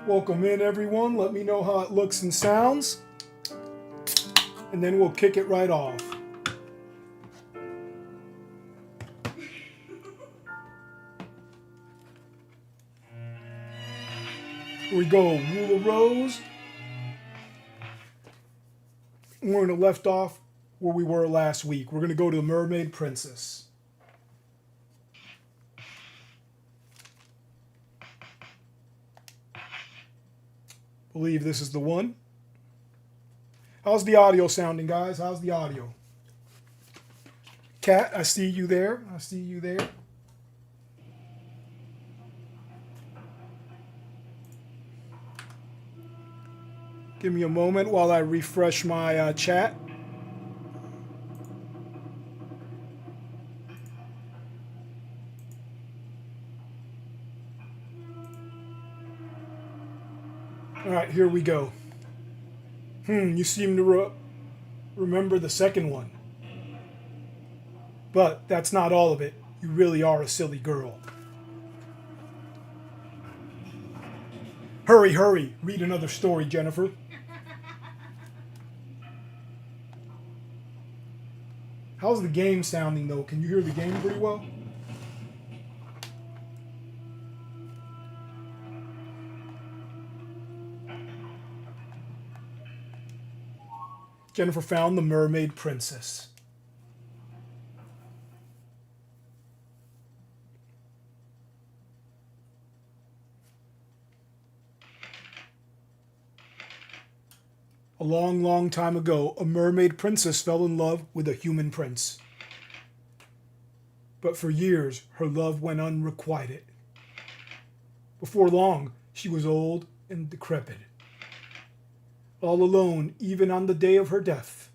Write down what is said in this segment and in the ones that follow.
Welcome in, everyone. Let me know how it looks and sounds, and then we'll kick it right off. Here we go. Rule of Rose. We're going to left off where we were last week. We're going to go to the Mermaid Princess. Believe this is the one. How's the audio sounding, guys? How's the audio? Kat, I see you there. I see you there. Give me a moment while I refresh my chat. All right, here we go. You seem to remember the second one. But that's not all of it. You really are a silly girl. Hurry, hurry. Read another story, Jennifer. How's the game sounding, though? Can you hear the game pretty well? Jennifer found the Mermaid Princess. A long, long time ago, a mermaid princess fell in love with a human prince. But for years, her love went unrequited. Before long, she was old and decrepit. All alone, even on the day of her death.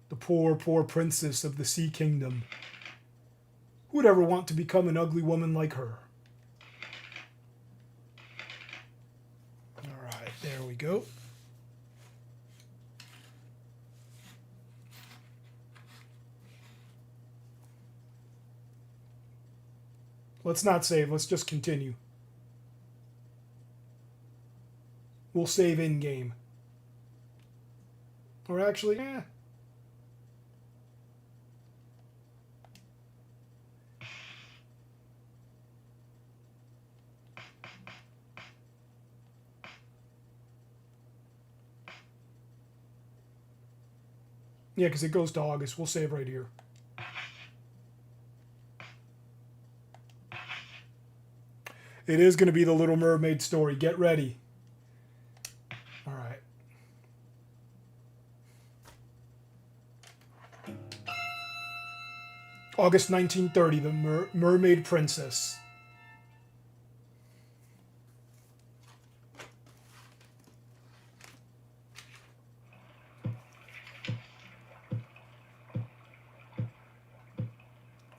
The poor, poor princess of the Sea Kingdom. Who would ever want to become an ugly woman like her? All right, there we go. Let's not save, let's just continue. We'll save in-game. Or actually, Yeah, because it goes to August. We'll save right here. It is going to be the Little Mermaid story. Get ready. All right. August 1930, the Mermaid Princess.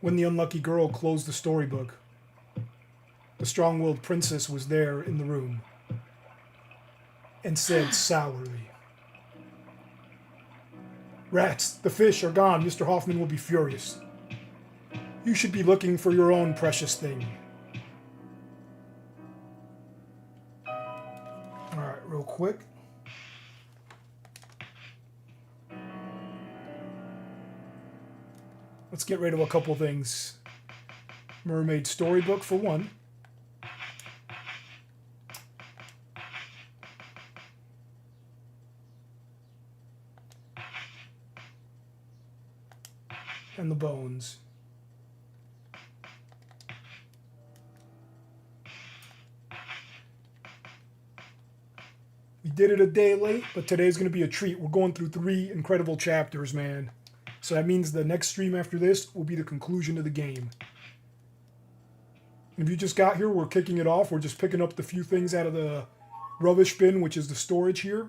When the unlucky girl closed the storybook, the strong-willed princess was there in the room and said sourly, "Rats, the fish are gone. Mr. Hoffman will be furious. You should be looking for your own precious thing." All right, real quick. Let's get rid of a couple things. Mermaid storybook for one. And the bones. We did it a day late, but today's going to be a treat. We're going through 3 incredible chapters, man. So that means the next stream after this will be the conclusion of the game. And if you just got here, we're kicking it off. We're just picking up the few things out of the rubbish bin, which is the storage here.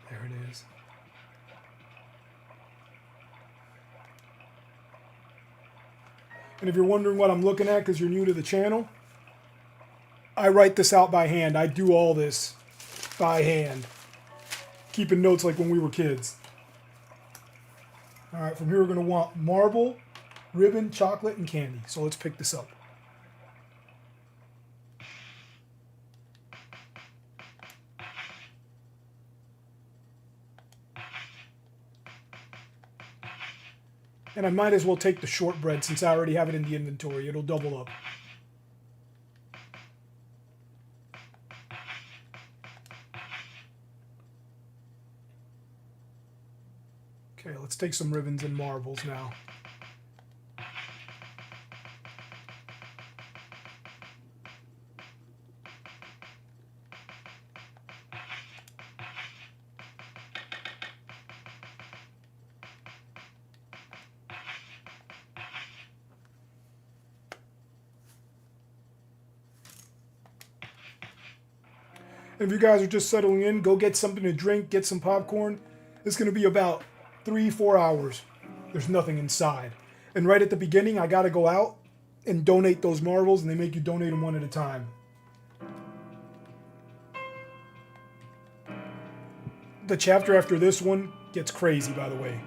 There it is. And if you're wondering what I'm looking at because you're new to the channel, I write this out by hand. I do all this by hand. Keeping notes like when we were kids. All right, from here we're going to want marble, ribbon, chocolate, and candy. So let's pick this up. And I might as well take the shortbread since I already have it in the inventory. It'll double up. Okay, let's take some ribbons and marbles now. And if you guys are just settling in, go get something to drink, get some popcorn. It's going to be about 3-4 hours. There's nothing inside. And right at the beginning, I got to go out and donate those marbles, and they make you donate them one at a time. The chapter after this one gets crazy, by the way.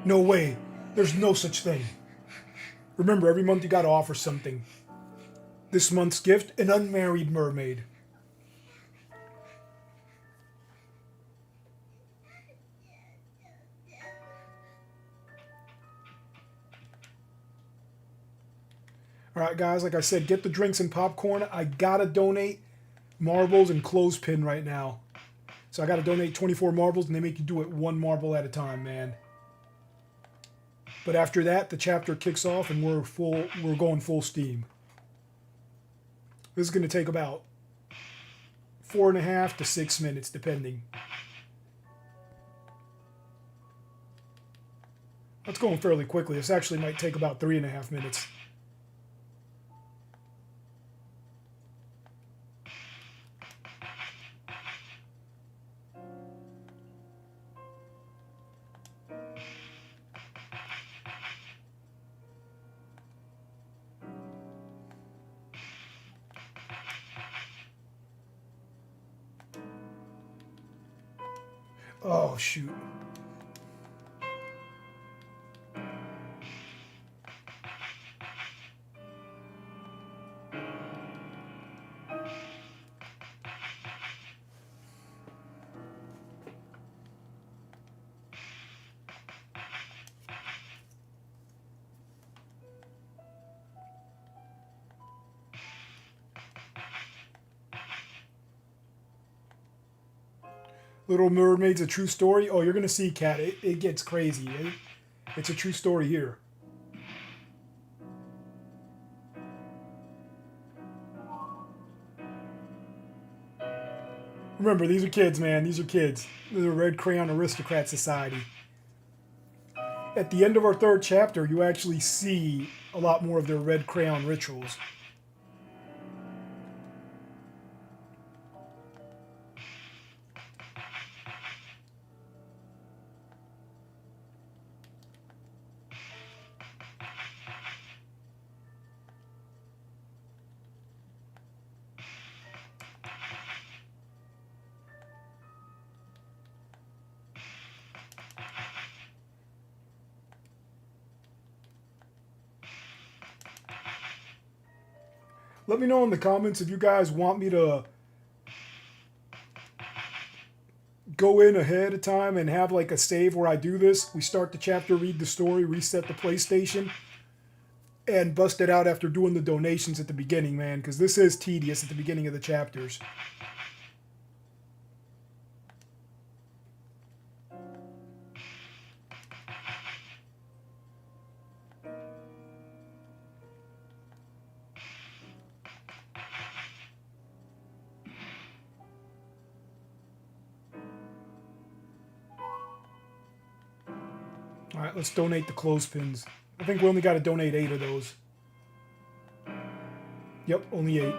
No way. There's no such thing. Remember, every month you gotta offer something. This month's gift, an unmarried mermaid. Alright guys, like I said, get the drinks and popcorn. I gotta donate marbles and clothespin right now. So I gotta donate 24 marbles, and they make you do it one marble at a time, man. But after that, the chapter kicks off and we're going full steam. This is going to take about 4.5 to 6 minutes, depending. That's going fairly quickly. This actually might take about 3.5 minutes. Oh, shoot. Little Mermaid's a true story. Oh, you're going to see, Kat. It gets crazy. It's a true story here. Remember, these are kids, man. These are kids. They're the Red Crayon Aristocrat Society. At the end of our 3rd chapter, you actually see a lot more of their red crayon rituals. Let me know in the comments if you guys want me to go in ahead of time and have like a save where I do this. We start the chapter, read the story, reset the PlayStation, and bust it out after doing the donations at the beginning, man, because this is tedious at the beginning of the chapters. All right, let's donate the clothespins. I think we only got to donate 8 of those. Yep, only 8.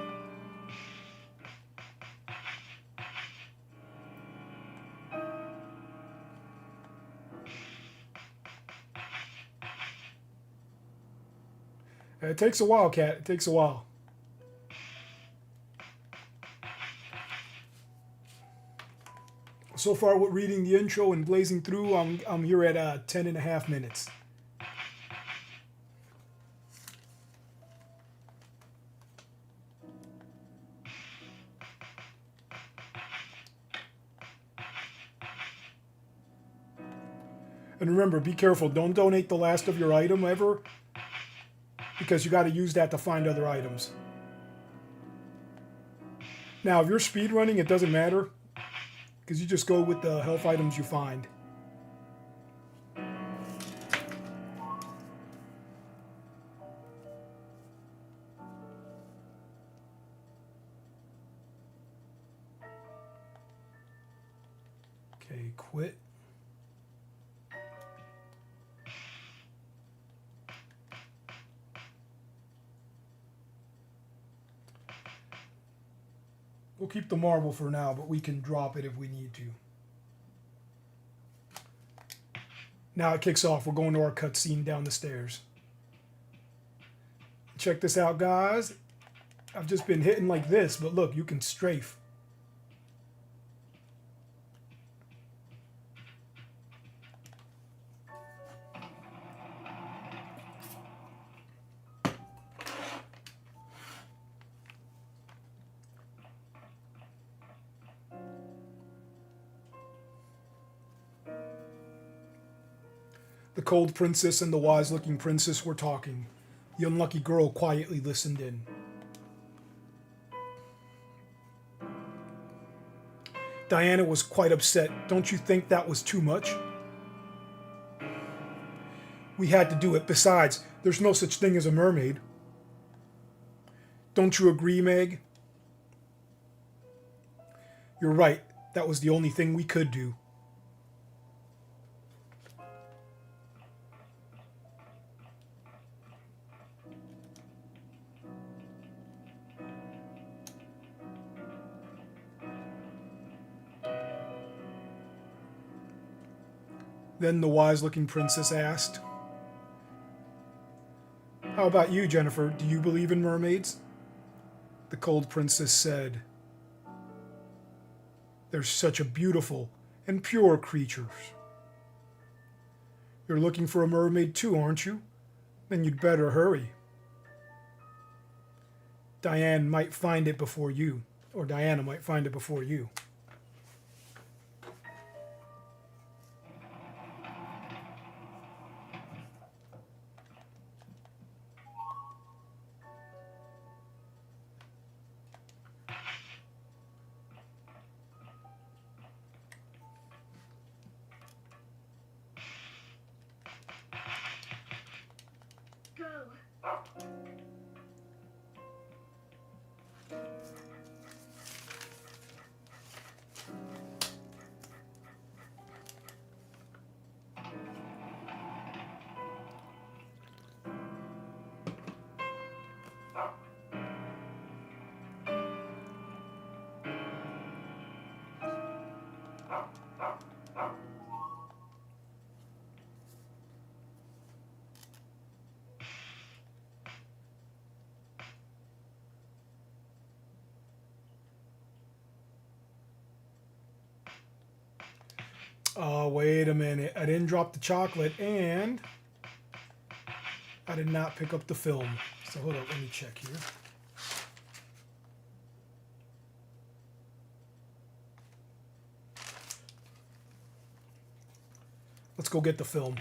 It takes a while, Cat. It takes a while. So far, with reading the intro and blazing through, I'm here at 10.5 minutes. And remember, be careful. Don't donate the last of your item ever, because you got to use that to find other items. Now, if you're speedrunning, it doesn't matter, because you just go with the health items you find. Okay, quit. We'll keep the marble for now, but we can drop it if we need to. Now it kicks off. We're going to our cutscene down the stairs. Check this out, guys. I've just been hitting like this, but look, you can strafe. The cold princess and the wise-looking princess were talking. The unlucky girl quietly listened in. Diana was quite upset. Don't you think that was too much? We had to do it. Besides, there's no such thing as a mermaid. Don't you agree, Meg? You're right. That was the only thing we could do. Then the wise-looking princess asked, "How about you, Jennifer? Do you believe in mermaids?" The cold princess said, "They're such a beautiful and pure creatures." You're looking for a mermaid too, aren't you? Then you'd better hurry. Diana might find it before you. Oh, wait a minute. I didn't drop the chocolate and I did not pick up the film. So hold up, let me check here. Let's go get the film.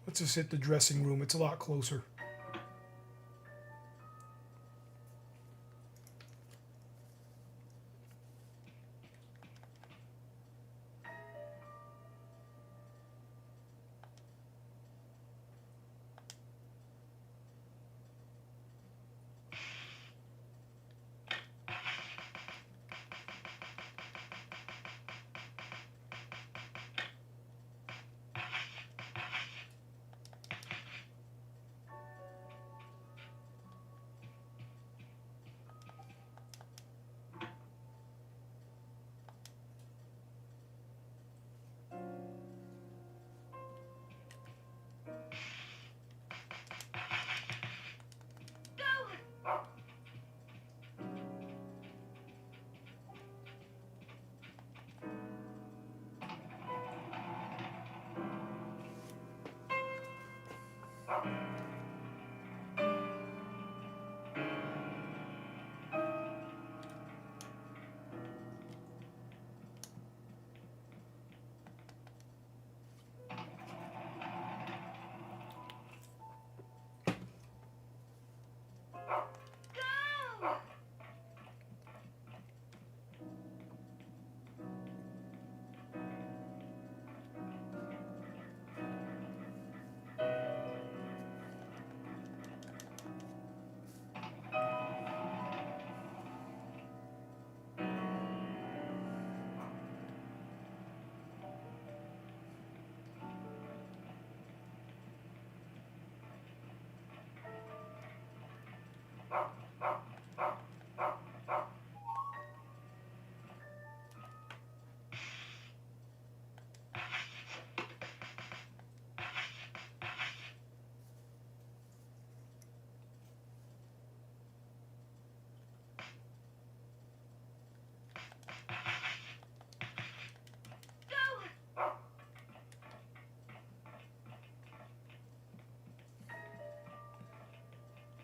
Let's just hit the dressing room. It's a lot closer.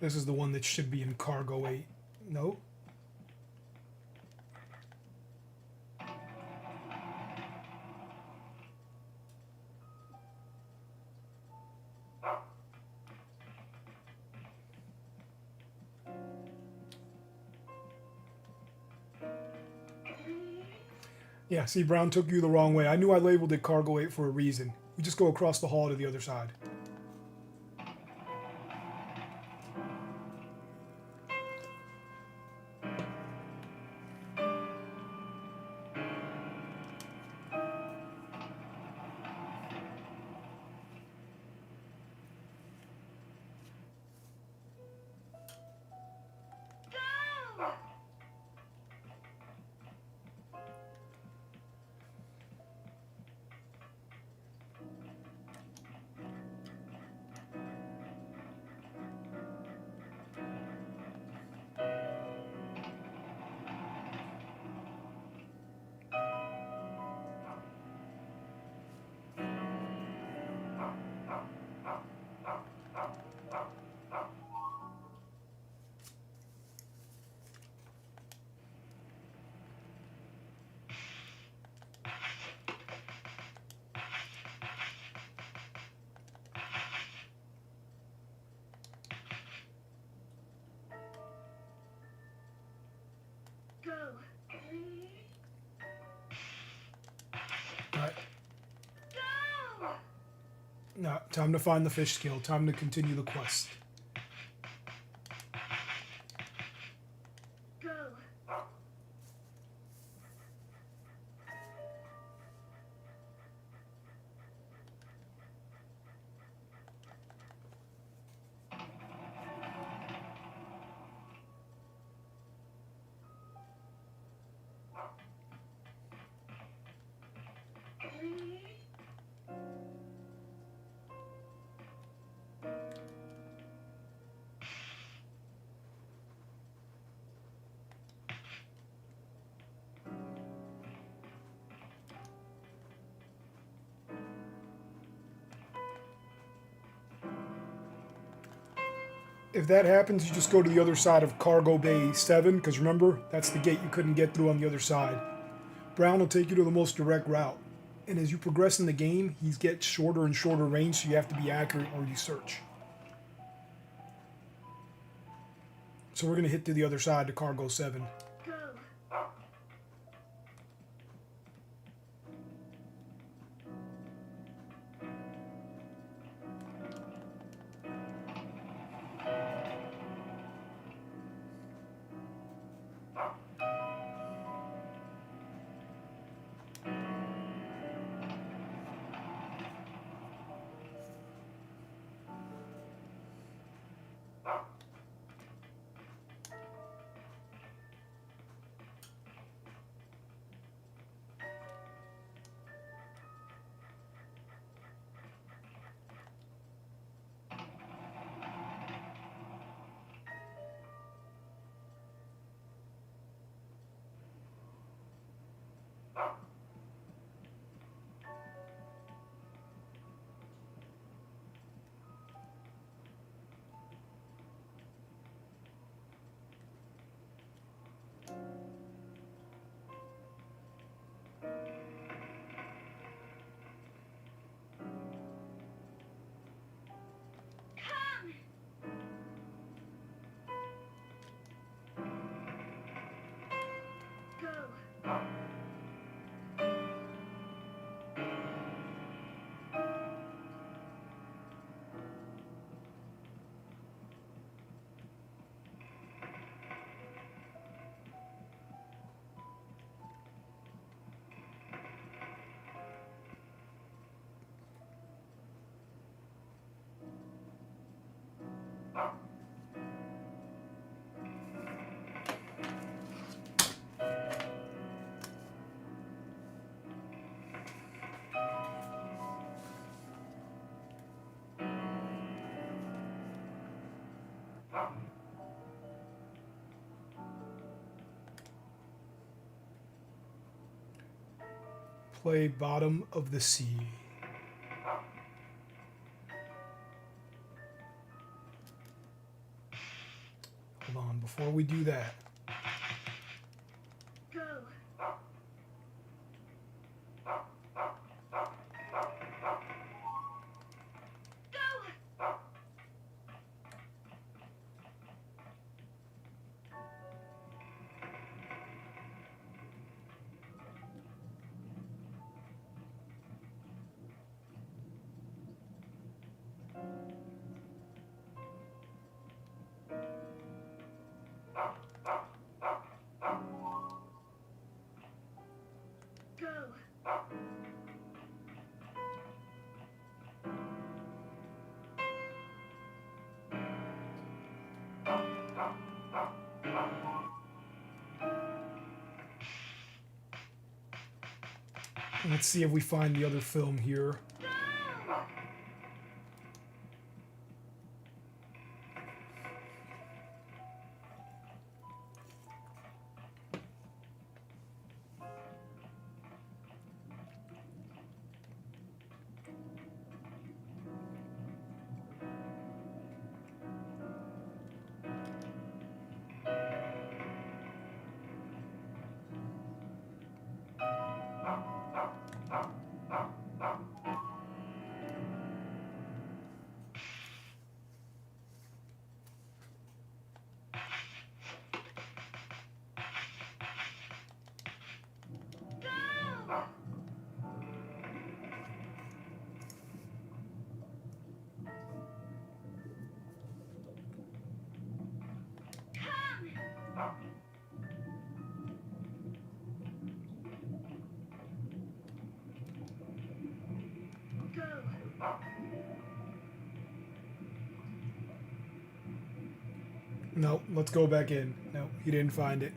This is the one that should be in cargo 8. No? Yeah, see, Brown took you the wrong way. I knew I labeled it cargo 8 for a reason. We just go across the hall to the other side. Alright. Now, time to find the fish skill. Time to continue the quest. If that happens, you just go to the other side of Cargo Bay 7, because remember, that's the gate you couldn't get through on the other side. Brown will take you to the most direct route. and as you progress in the game, he gets shorter and shorter range, so you have to be accurate or you search. So we're going to hit to the other side to cargo 7. Play Bottom of the Sea. Hold on, before we do that. Let's see if we find the other film here. No, let's go back in. No, he didn't find it.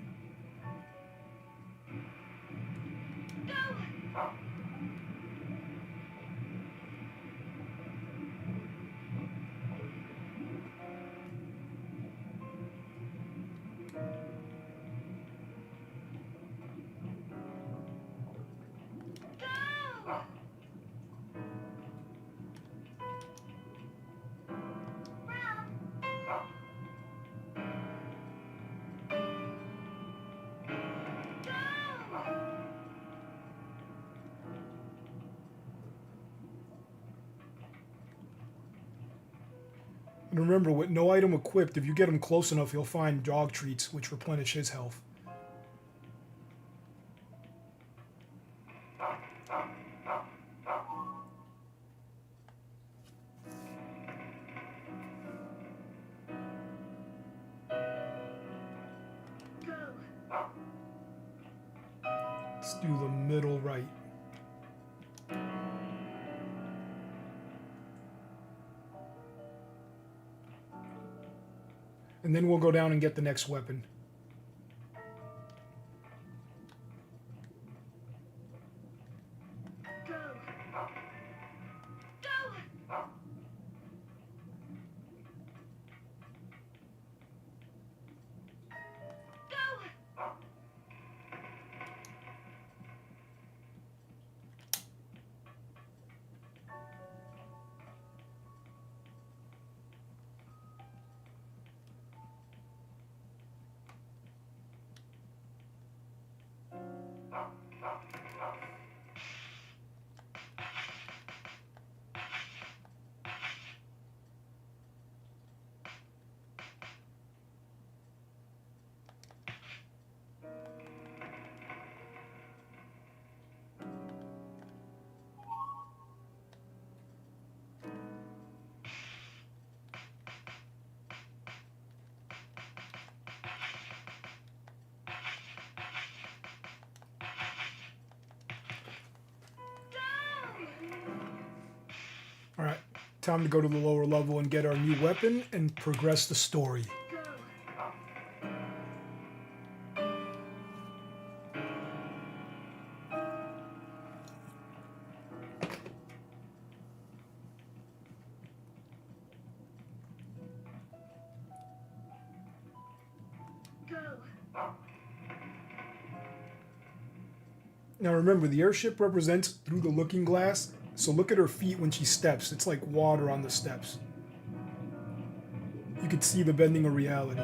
And remember, with no item equipped, if you get him close enough, he'll find dog treats, which replenish his health. Let's do the middle right. And then we'll go down and get the next weapon. All right, time to go to the lower level and get our new weapon and progress the story. Now remember, the airship represents through the looking glass, so look at her feet when she steps. It's like water on the steps. You could see the bending of reality.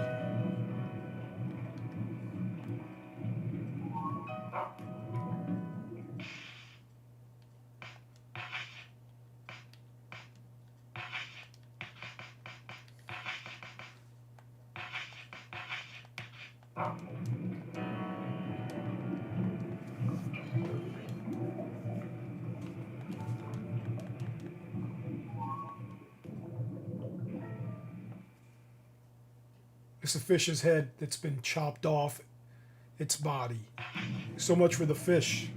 It's a fish's head that's been chopped off its body. So much for the fish.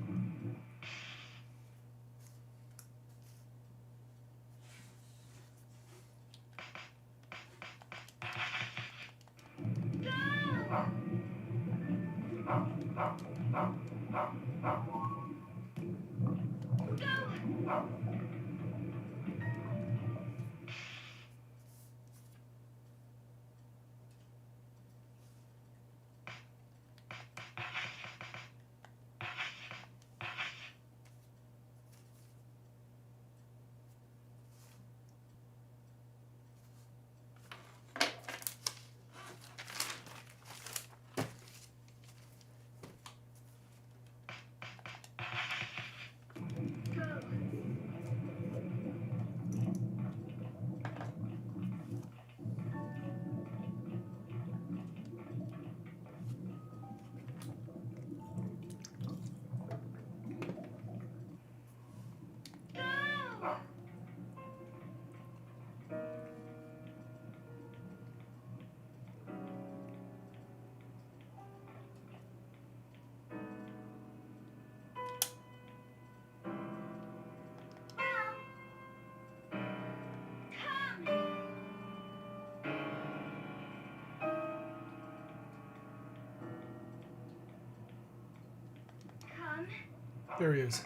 There he is.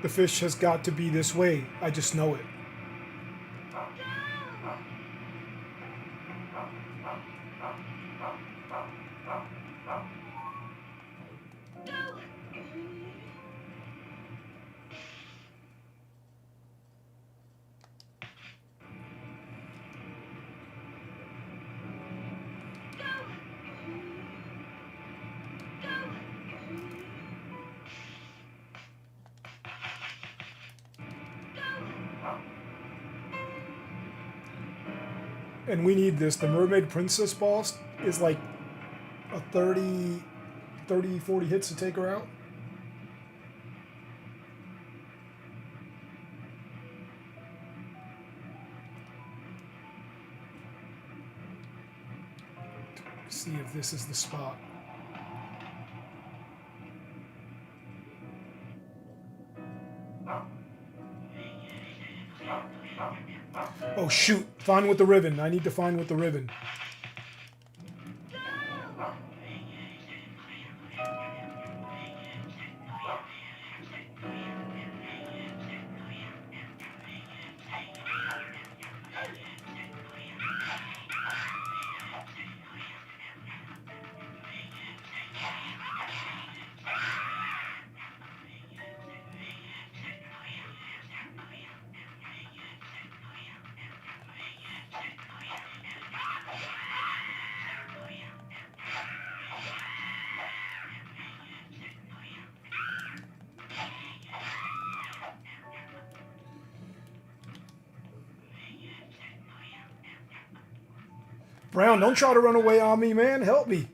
The fish has got to be this way. I just know it. And we need this. The Mermaid Princess boss is like a 30, 40 hits to take her out. See if this is the spot. Oh shoot, find with the ribbon. I need to find with the ribbon. Brown, don't try to run away on me, man. Help me.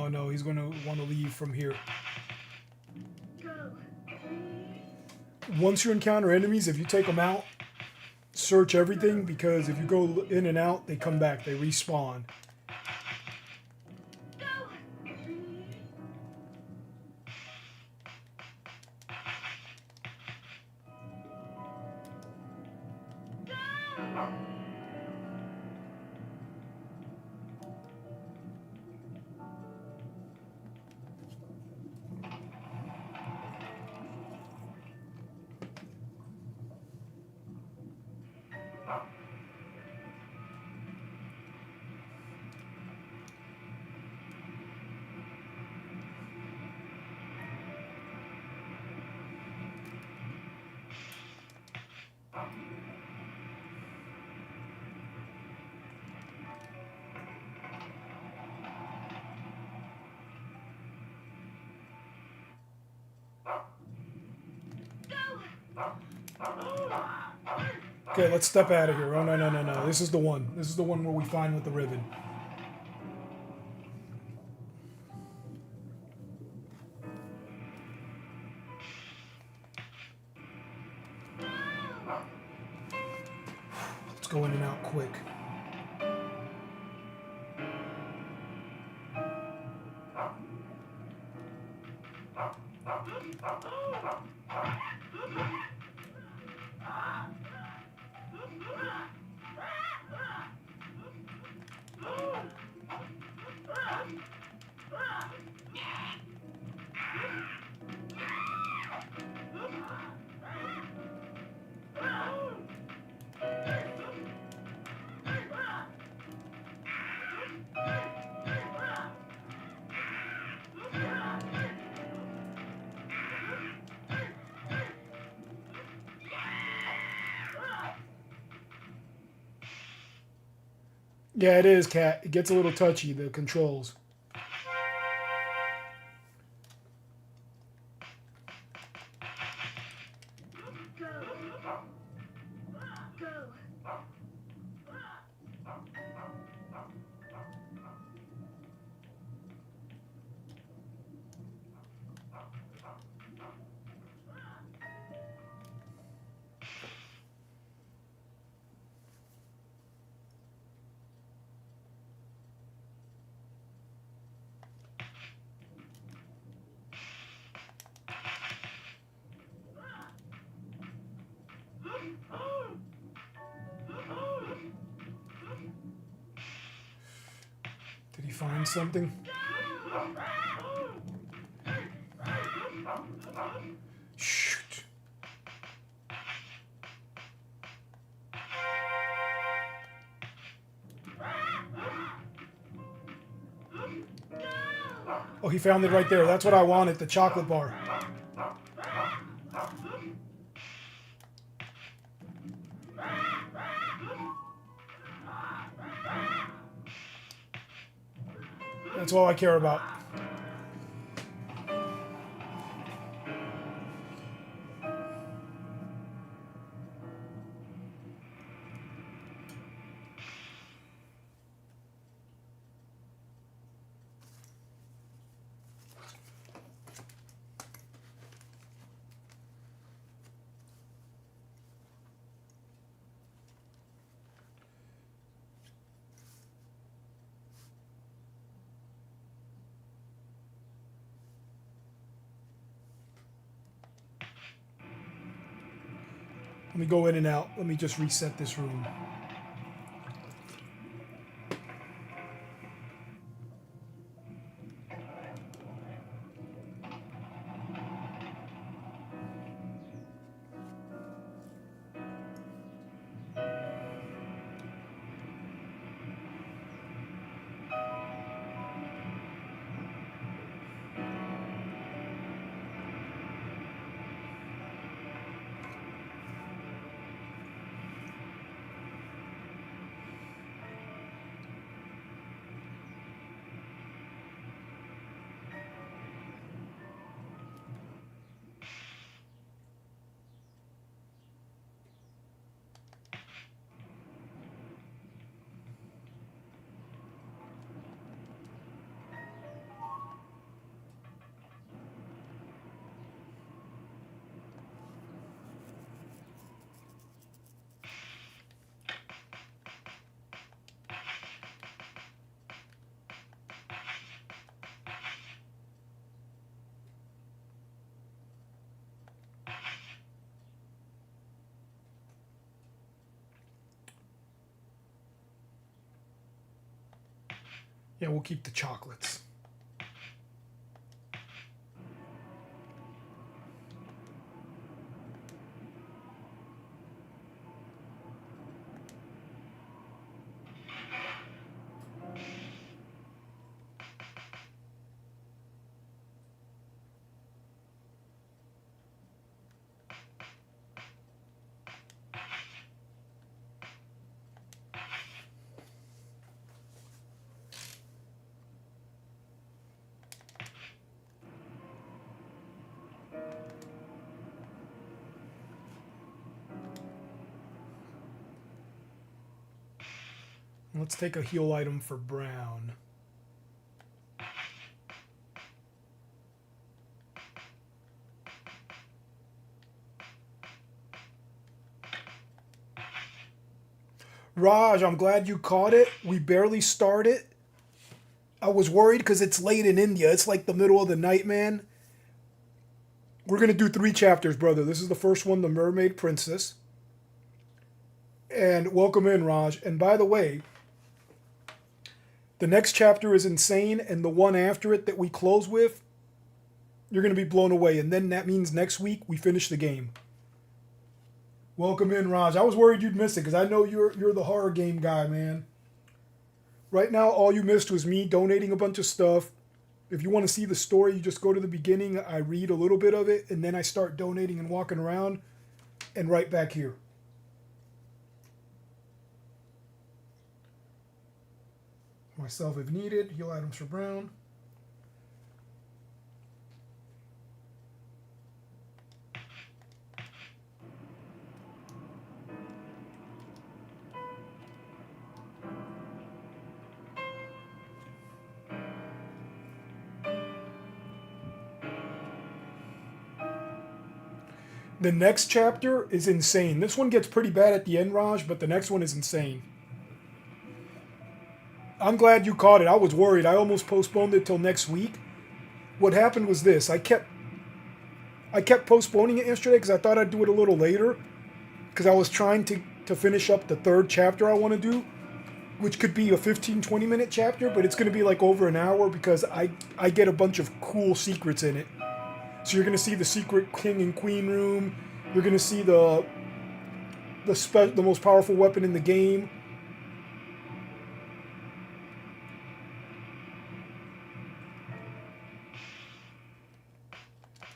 No, he's going to want to leave from here. Once you encounter enemies, if you take them out, search everything, because if you go in and out, they come back, they respawn. Okay, let's step out of here. Oh, no. This is the one. This is the one where we find with the ribbon. Let's go in and out quick. Yeah, it is, Cat. It gets a little touchy, the controls. Did he find something? Shoot. Oh, he found it right there. That's what I wanted, the chocolate bar. That's all I care about. Let me go in and out. Let me just reset this room. Yeah, we'll keep the chocolates. Let's take a heal item for Brown. Raj, I'm glad you caught it. We barely started. I was worried because it's late in India. It's like the middle of the night, man. We're going to do 3 chapters, brother. This is the first one, The Mermaid Princess. And welcome in, Raj. And by the way, the next chapter is insane, and the one after it that we close with, you're going to be blown away. And then that means next week we finish the game. Welcome in, Raj. I was worried you'd miss it because I know you're the horror game guy, man. Right now, all you missed was me donating a bunch of stuff. If you want to see the story, you just go to the beginning. I read a little bit of it, and then I start donating and walking around, and right back here. Myself if needed. Heal items for Brown. The next chapter is insane. This one gets pretty bad at the end, Raj, but the next one is insane. I'm glad you caught it. I was worried. I almost postponed it till next week. What happened was this. I kept postponing it yesterday because I thought I'd do it a little later. Because I was trying to finish up the third chapter I want to do, which could be a 15-20 minute chapter, but it's going to be like over an hour because I get a bunch of cool secrets in it. So you're going to see the secret king and queen room. You're going to see the most powerful weapon in the game.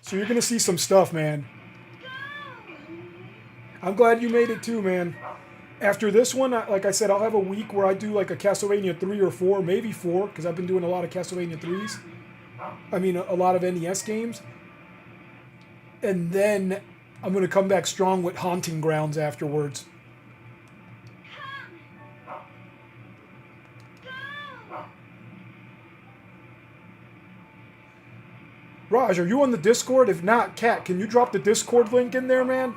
So you're going to see some stuff, man. I'm glad you made it too, man. After this one, like I said, I'll have a week where I do like a Castlevania 3 or 4, maybe 4, because I've been doing a lot of Castlevania 3s. I mean, a lot of NES games. And then I'm going to come back strong with Haunting Grounds afterwards. Raj, are you on the Discord? If not, Kat, can you drop the Discord link in there, man?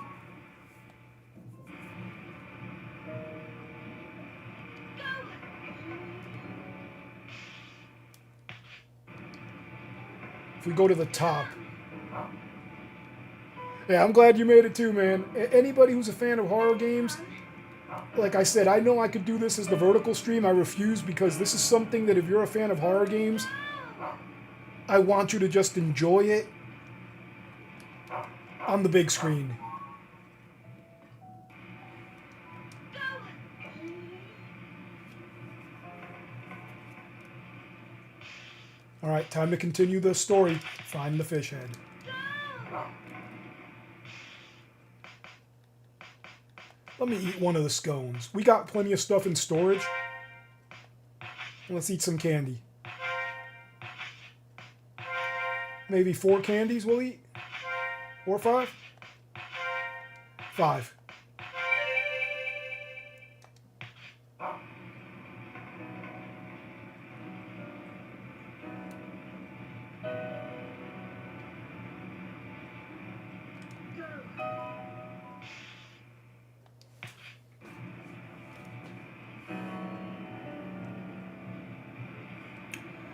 If we go to the top. Yeah, I'm glad you made it too, man. Anybody who's a fan of horror games, like I said, I know I could do this as the vertical stream. I refuse because this is something that if you're a fan of horror games, I want you to just enjoy it on the big screen. All right, time to continue the story. Find the fish head. Let me eat one of the scones. We got plenty of stuff in storage. Let's eat some candy. Maybe 4 candies we'll eat? Or 5? 5.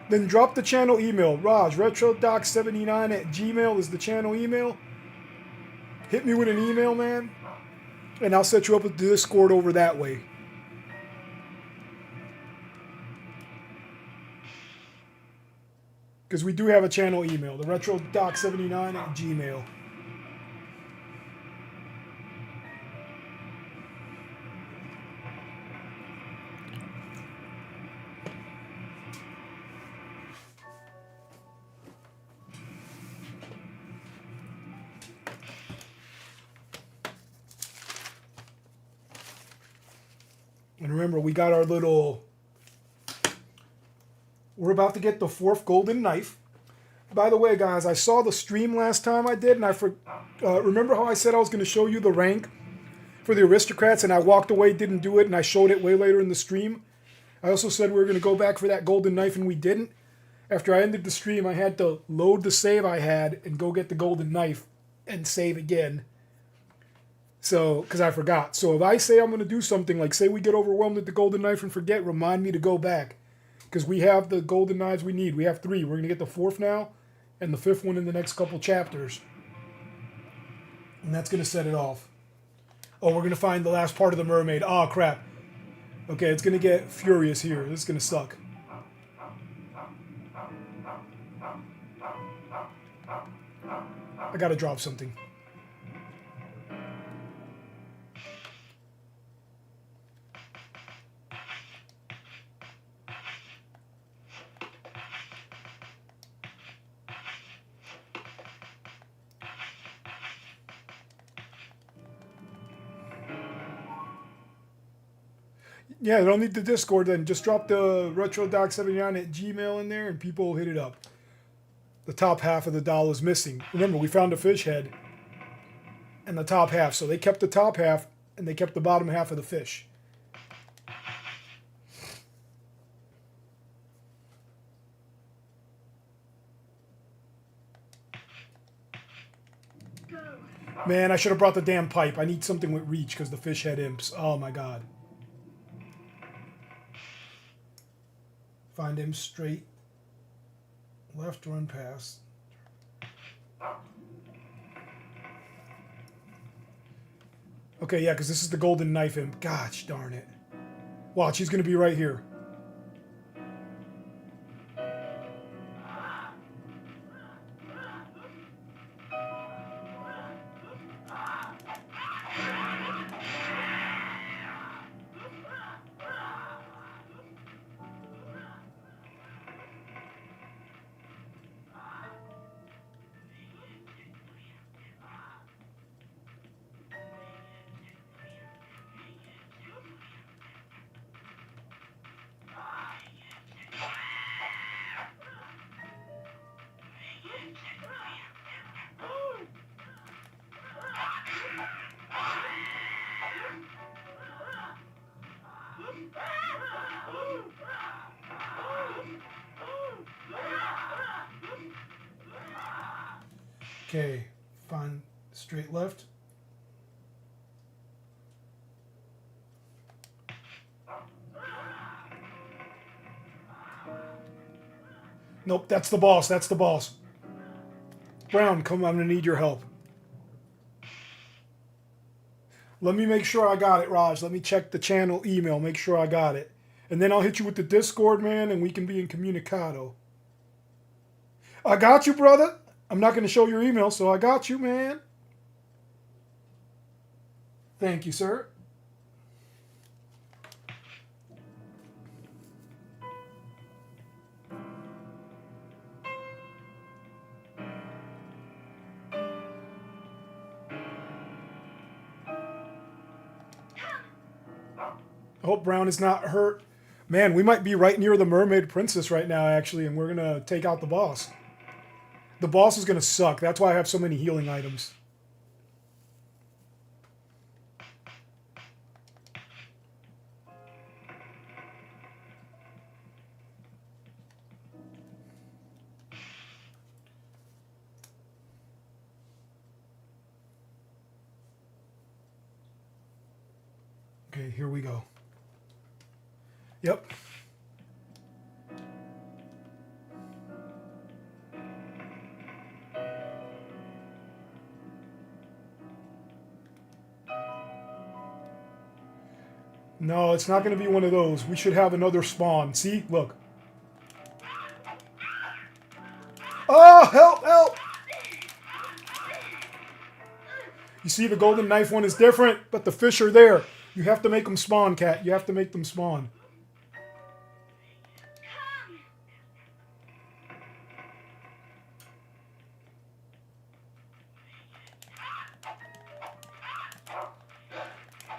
Then drop the channel email. Raj, retrodoc79@gmail is the channel email. Hit me with an email, man. And I'll set you up with the Discord over that way. Because we do have a channel email. The retrodoc79@gmail. And remember, we got our little... We're about to get the 4th golden knife. By the way, guys, I saw the stream last time I did, and remember how I said I was going to show you the rank for the aristocrats, and I walked away, didn't do it, and I showed it way later in the stream? I also said we were going to go back for that golden knife, and we didn't. After I ended the stream, I had to load the save I had and go get the golden knife and save again. So, because I forgot. So if I say I'm going to do something, like say we get overwhelmed with the golden knife and forget, remind me to go back. Because we have the golden knives we need. We have 3. We're going to get the 4th now and the 5th one in the next couple chapters. And that's going to set it off. Oh, we're going to find the last part of the mermaid. Oh, crap. Okay, it's going to get furious here. This is going to suck. I got to drop something. Yeah, don't need the Discord then. Just drop the retrodoc79 at Gmail in there and people will hit it up. The top half of the doll is missing. Remember, we found a fish head and the top half. So they kept the top half and they kept the bottom half of the fish. Man, I should have brought the damn pipe. I need something with reach because the fish had imps. Oh my god. Find him straight. Left, run past. Okay, yeah, because this is the golden knife imp. Gosh darn it. Watch, he's going to be right here. Okay, find straight left. Nope, that's the boss. That's the boss. Brown, come, I'm going to need your help. Let me make sure I got it, Raj. Let me check the channel email, make sure I got it. And then I'll hit you with the Discord, man, and we can be in communicado. I got you, brother. I'm not going to show your email, so I got you, man. Thank you, sir. I hope Brown is not hurt. Man, we might be right near the Mermaid Princess right now, actually, and we're going to take out the boss. The boss is going to suck. That's why I have so many healing items. Okay, here we go. Yep. No, it's not going to be one of those. We should have another spawn. See? Look. Oh, help, help! You see, the golden knife one is different, but the fish are there. You have to make them spawn, cat. You have to make them spawn.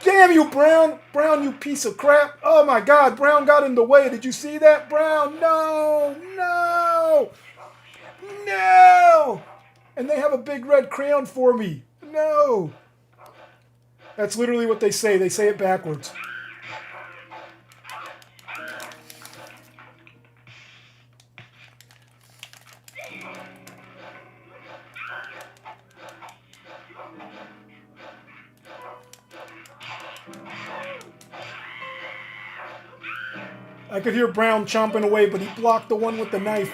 Damn you, Brown! Brown, you piece of crap! Oh my god, Brown got in the way. Did you see that, Brown? No! No! No! And they have a big red crayon for me. No! That's literally what they say. They say it backwards. I could hear Brown chomping away, but he blocked the one with the knife.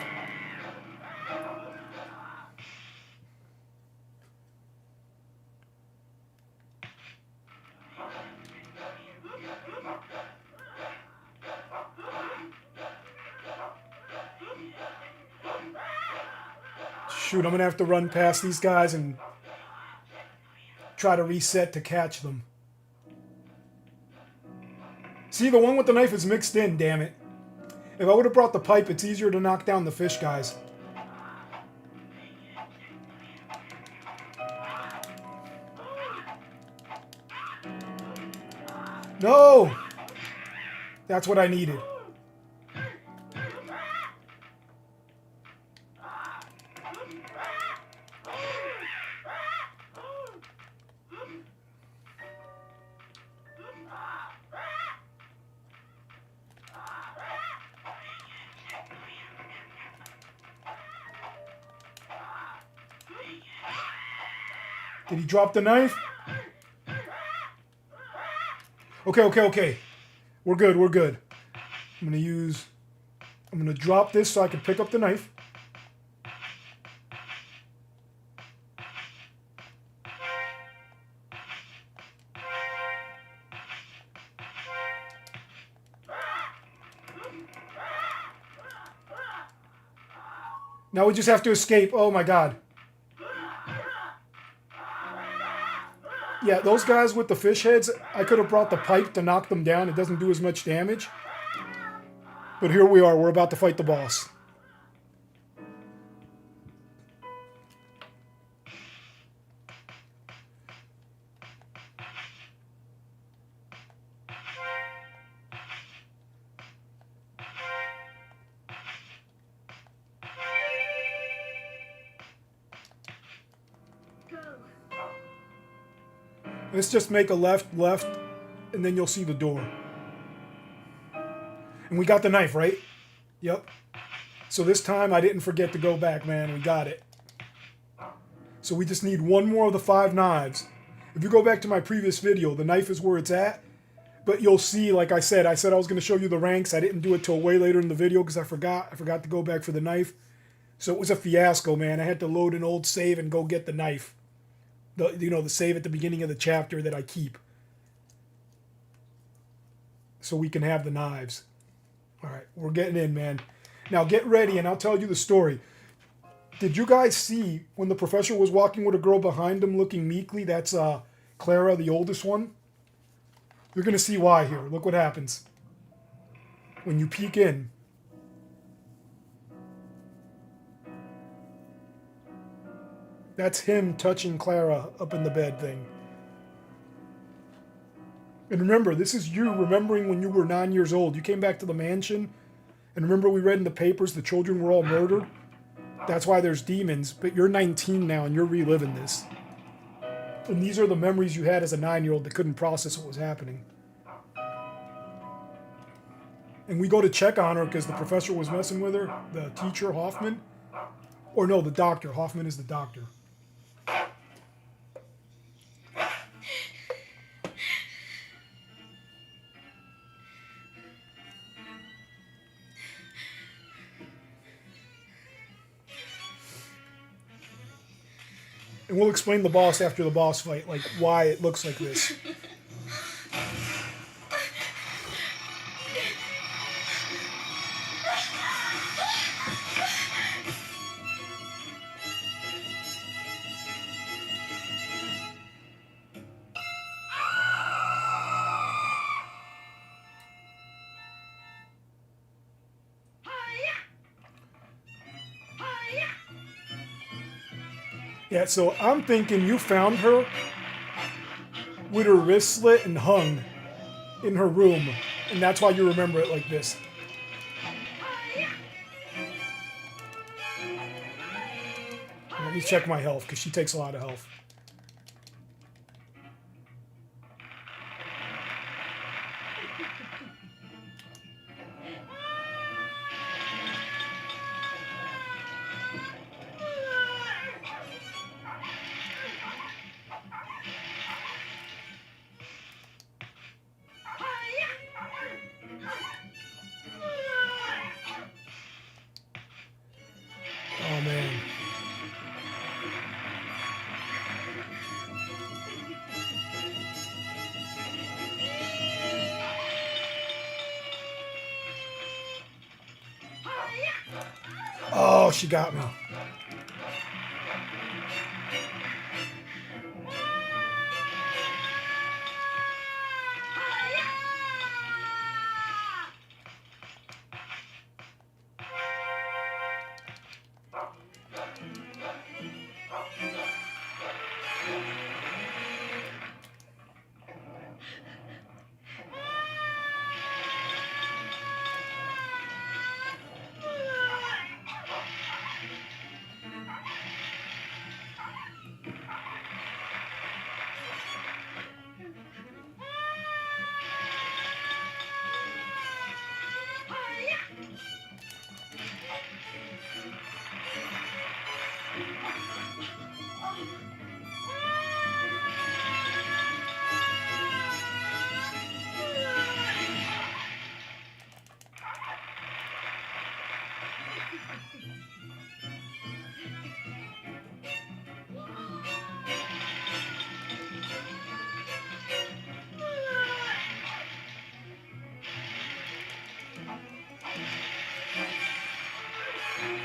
Shoot, I'm going to have to run past these guys and try to reset to catch them. See, the one with the knife is mixed in, damn it. If I would have brought the pipe, it's easier to knock down the fish guys. No! That's what I needed. Did he drop the knife? Okay. We're good. I'm gonna drop this so I can pick up the knife. Now we just have to escape. Oh my God. Yeah, those guys with the fish heads, I could have brought the pipe to knock them down. It doesn't do as much damage. But here we are. We're about to fight the boss. Let's just make a left, and then you'll see the door. And we got the knife, right? Yep. So this time I didn't forget to go back, man. We got it. So we just need one more of the 5 knives. If you go back to my previous video, the knife is where it's at. But you'll see, like I said I was going to show you the ranks. I didn't do it till way later in the video because I forgot. I forgot to go back for the knife. So it was a fiasco, man. I had to load an old save and go get the knife. The save at the beginning of the chapter that I keep. So we can have the knives. All right, we're getting in, man. Now get ready and I'll tell you the story. Did you guys see when the professor was walking with a girl behind him looking meekly? That's Clara, the oldest one. You're going to see why here. Look what happens when you peek in. That's him touching Clara up in the bed thing. And remember, this is you remembering when you were 9 years old. You came back to the mansion, and remember we read in the papers the children were all murdered? That's why there's demons, but you're 19 now and you're reliving this. And these are the memories you had as a 9-year-old that couldn't process what was happening. And we go to check on her because the professor was messing with her, the teacher, Hoffman. Or no, the doctor. Hoffman is the doctor. And we'll explain the boss after the boss fight, like why it looks like this. Yeah, so I'm thinking you found her with her wrist slit and hung in her room, and that's why you remember it like this. Let me check my health, because she takes a lot of health. Oh, man. Oh, she got me.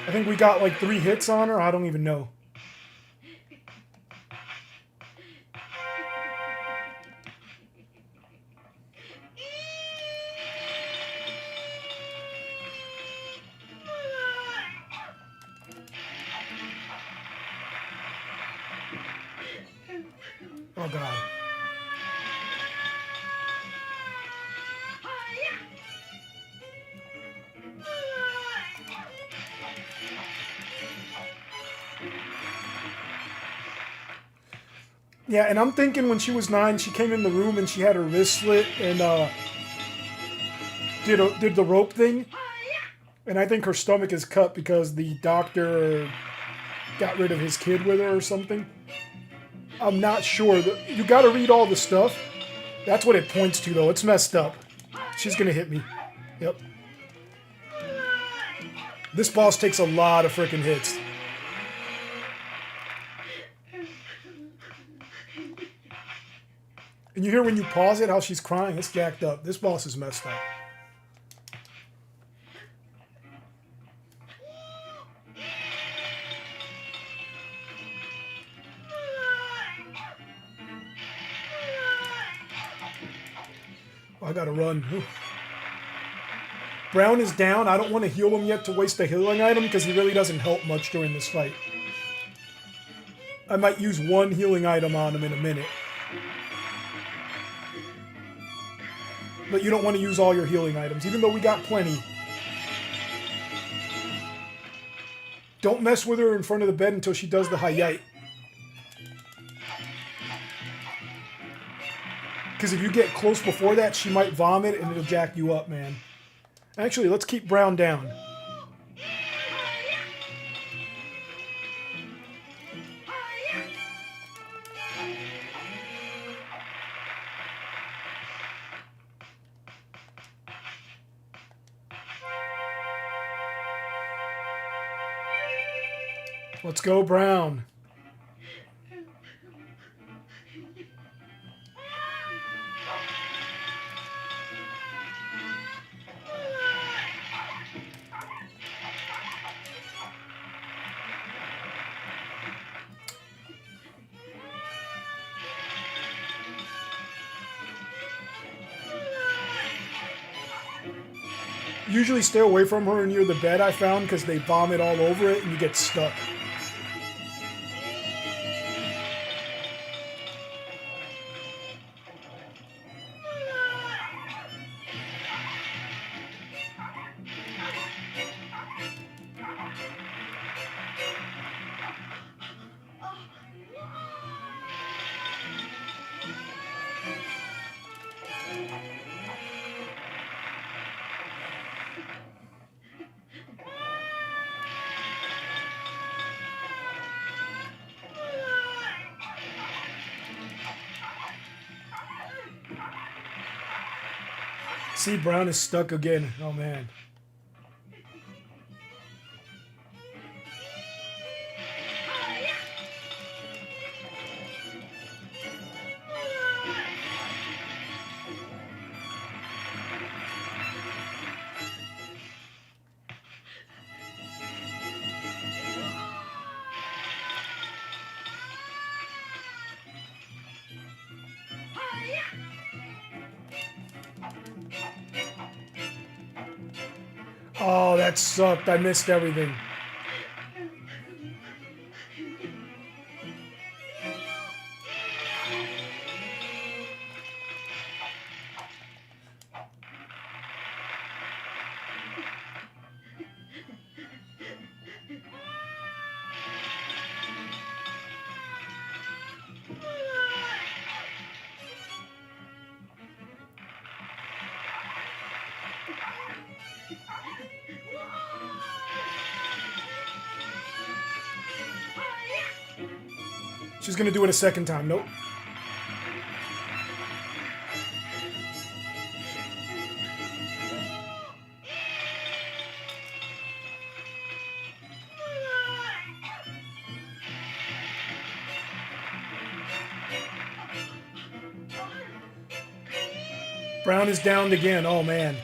I think we got like 3 hits on her. I don't even know. Oh, God. Yeah, and I'm thinking when she was 9, she came in the room and she had her wrist slit and did the rope thing. And I think her stomach is cut because the doctor got rid of his kid with her or something. I'm not sure. You got to read all the stuff. That's what it points to, though. It's messed up. She's going to hit me. Yep. This boss takes a lot of freaking hits. And you hear when you pause it how she's crying. It's jacked up. This boss is messed up. Oh, I gotta run. Ooh. Brown is down. I don't want to heal him yet to waste a healing item because he really doesn't help much during this fight. I might use 1 healing item on him in a minute. But you don't want to use all your healing items, even though we got plenty. Don't mess with her in front of the bed until she does the hayite. Because if you get close before that, she might vomit and it'll jack you up, man. Actually, let's keep Brown down. Let's go, Brown. Usually stay away from her near the bed, I found, because they vomit all over it and you get stuck. See, Brown is stuck again. Oh, man. Oh, that sucked. I missed everything. She's going to do it a second time. Nope. Brown is downed again. Oh, man.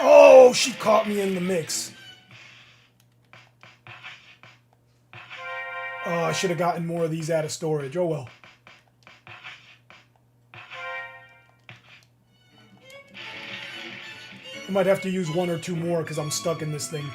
Oh, she caught me in the mix. Oh, I should have gotten more of these out of storage. Oh, well. I might have to use one or two more because I'm stuck in this thing.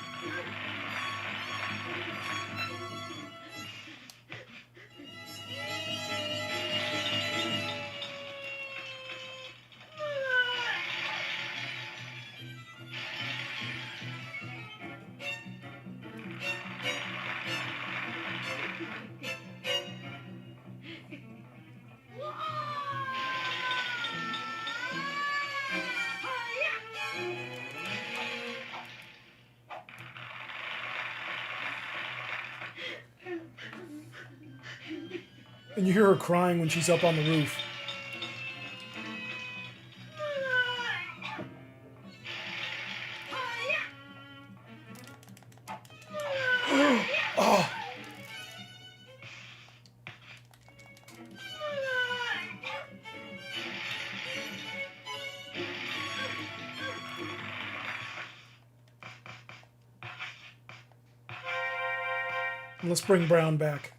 And you hear her crying when she's up on the roof. Oh. Let's bring Brown back.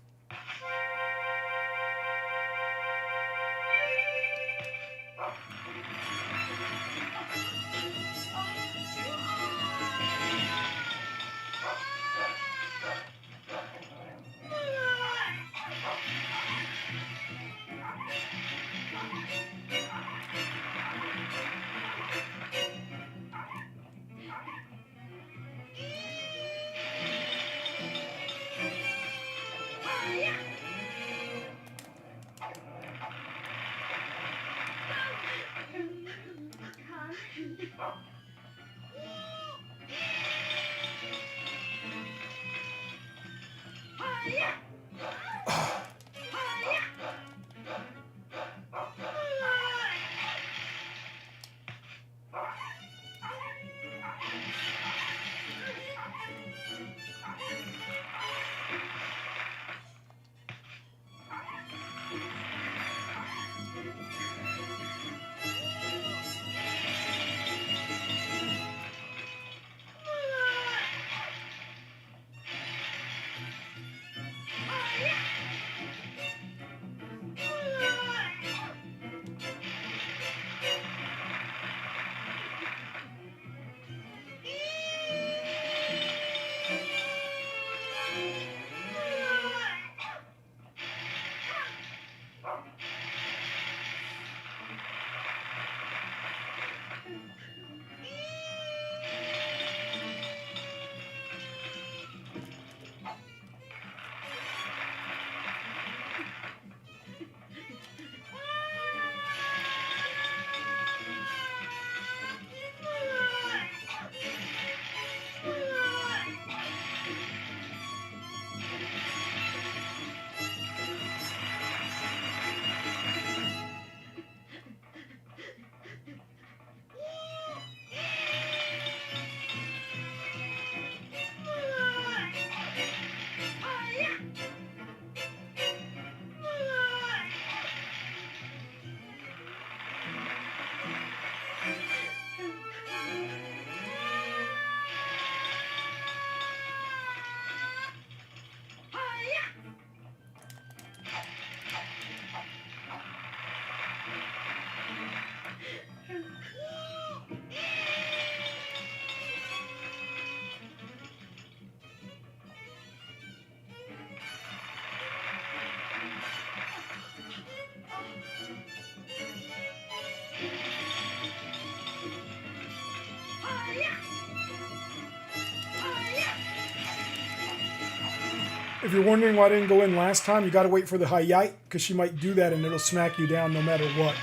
If you're wondering why I didn't go in last time, you got to wait for the Hayite, because she might do that and it'll smack you down no matter what.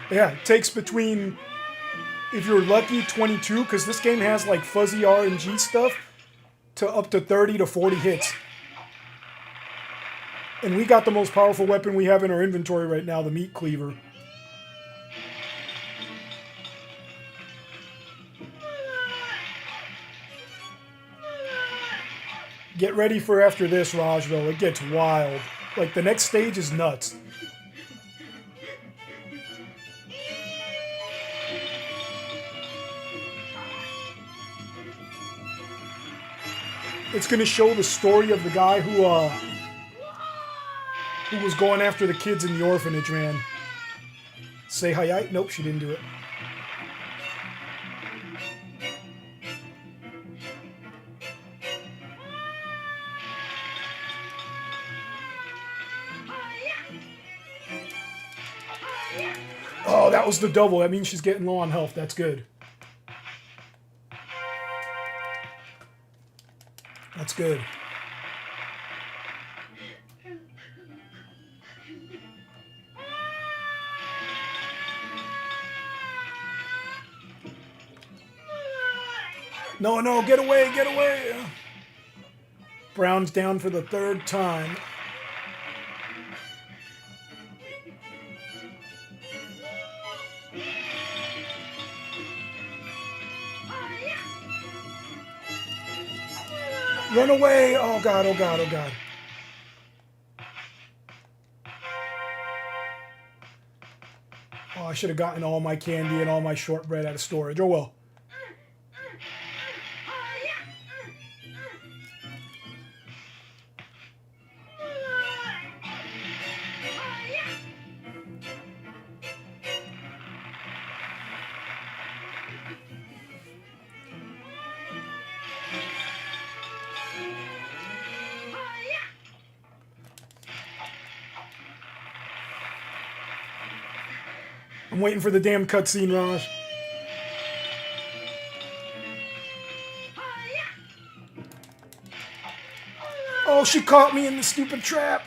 Yeah, it takes between, if you're lucky, 22, because this game has like fuzzy RNG stuff, to up to 30 to 40 hits. And we got the most powerful weapon we have in our inventory right now, the meat cleaver. Get ready for after this, Raj, though. It gets wild. Like, the next stage is nuts. It's going to show the story of the guy who was going after the kids in the orphanage, man. Say hi. Nope, she didn't do it. Oh, that was the double. That means she's getting low on health. That's good. That's good. No, no, get away, get away. Brown's down for the third time. Run away! Oh god, oh god, oh god. Oh, I should have gotten all my candy and all my shortbread out of storage. Oh well. I'm waiting for the damn cutscene, Raj. Oh, she caught me in the stupid trap.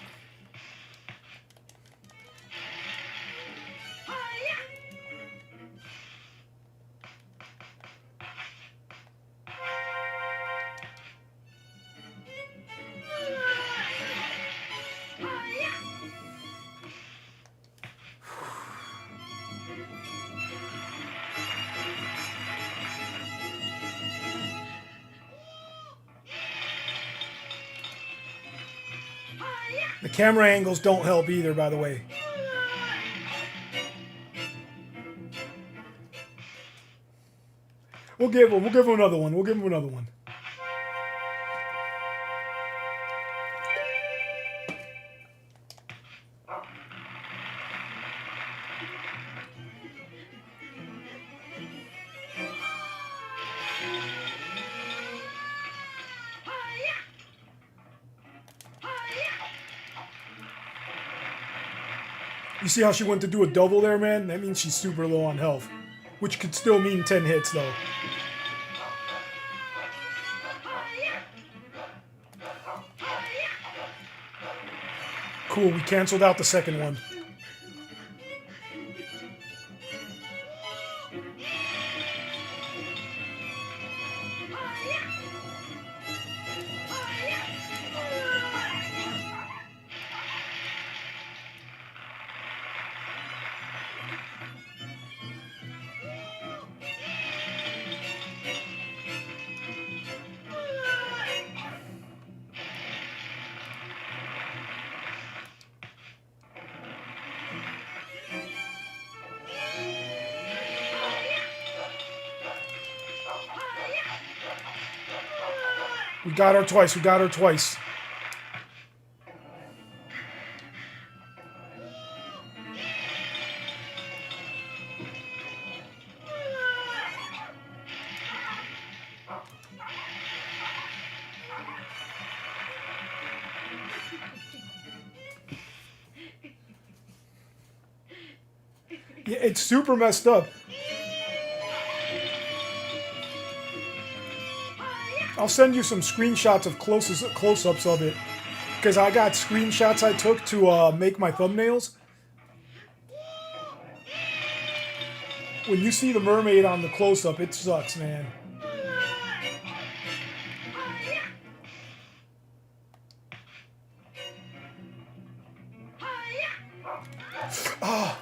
The camera angles don't help either, by the way. We'll give him another one. We'll give him another one. You see how she went to do a double there, man? That means she's super low on health. Which could still mean 10 hits, though. Cool, we canceled out the second one. We got her twice. We got her twice. Yeah, it's super messed up. I'll send you some screenshots of close-ups of it, because I got screenshots I took to make my thumbnails. When you see the mermaid on the close-up, it sucks, man. Ah.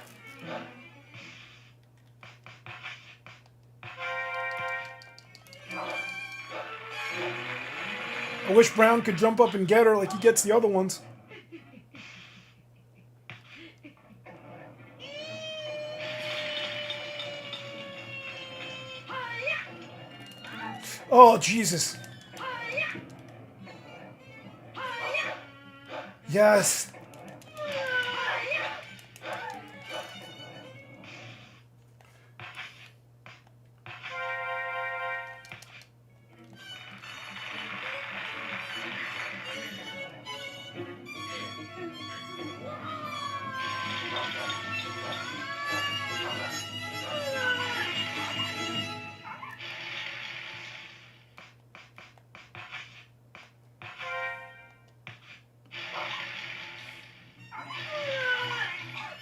I wish Brown could jump up and get her like he gets the other ones. Oh, Jesus. Yes.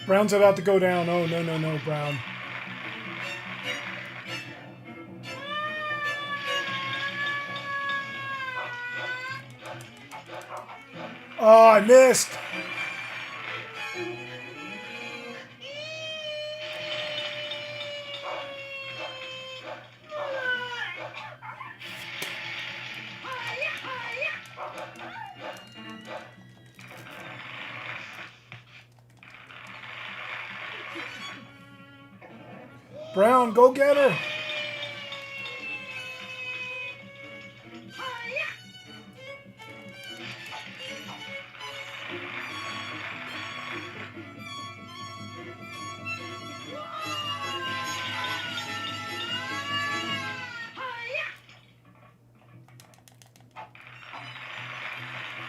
Brown's about to go down. Oh, no, no, no, Brown. Oh, I missed. Brown, go get her.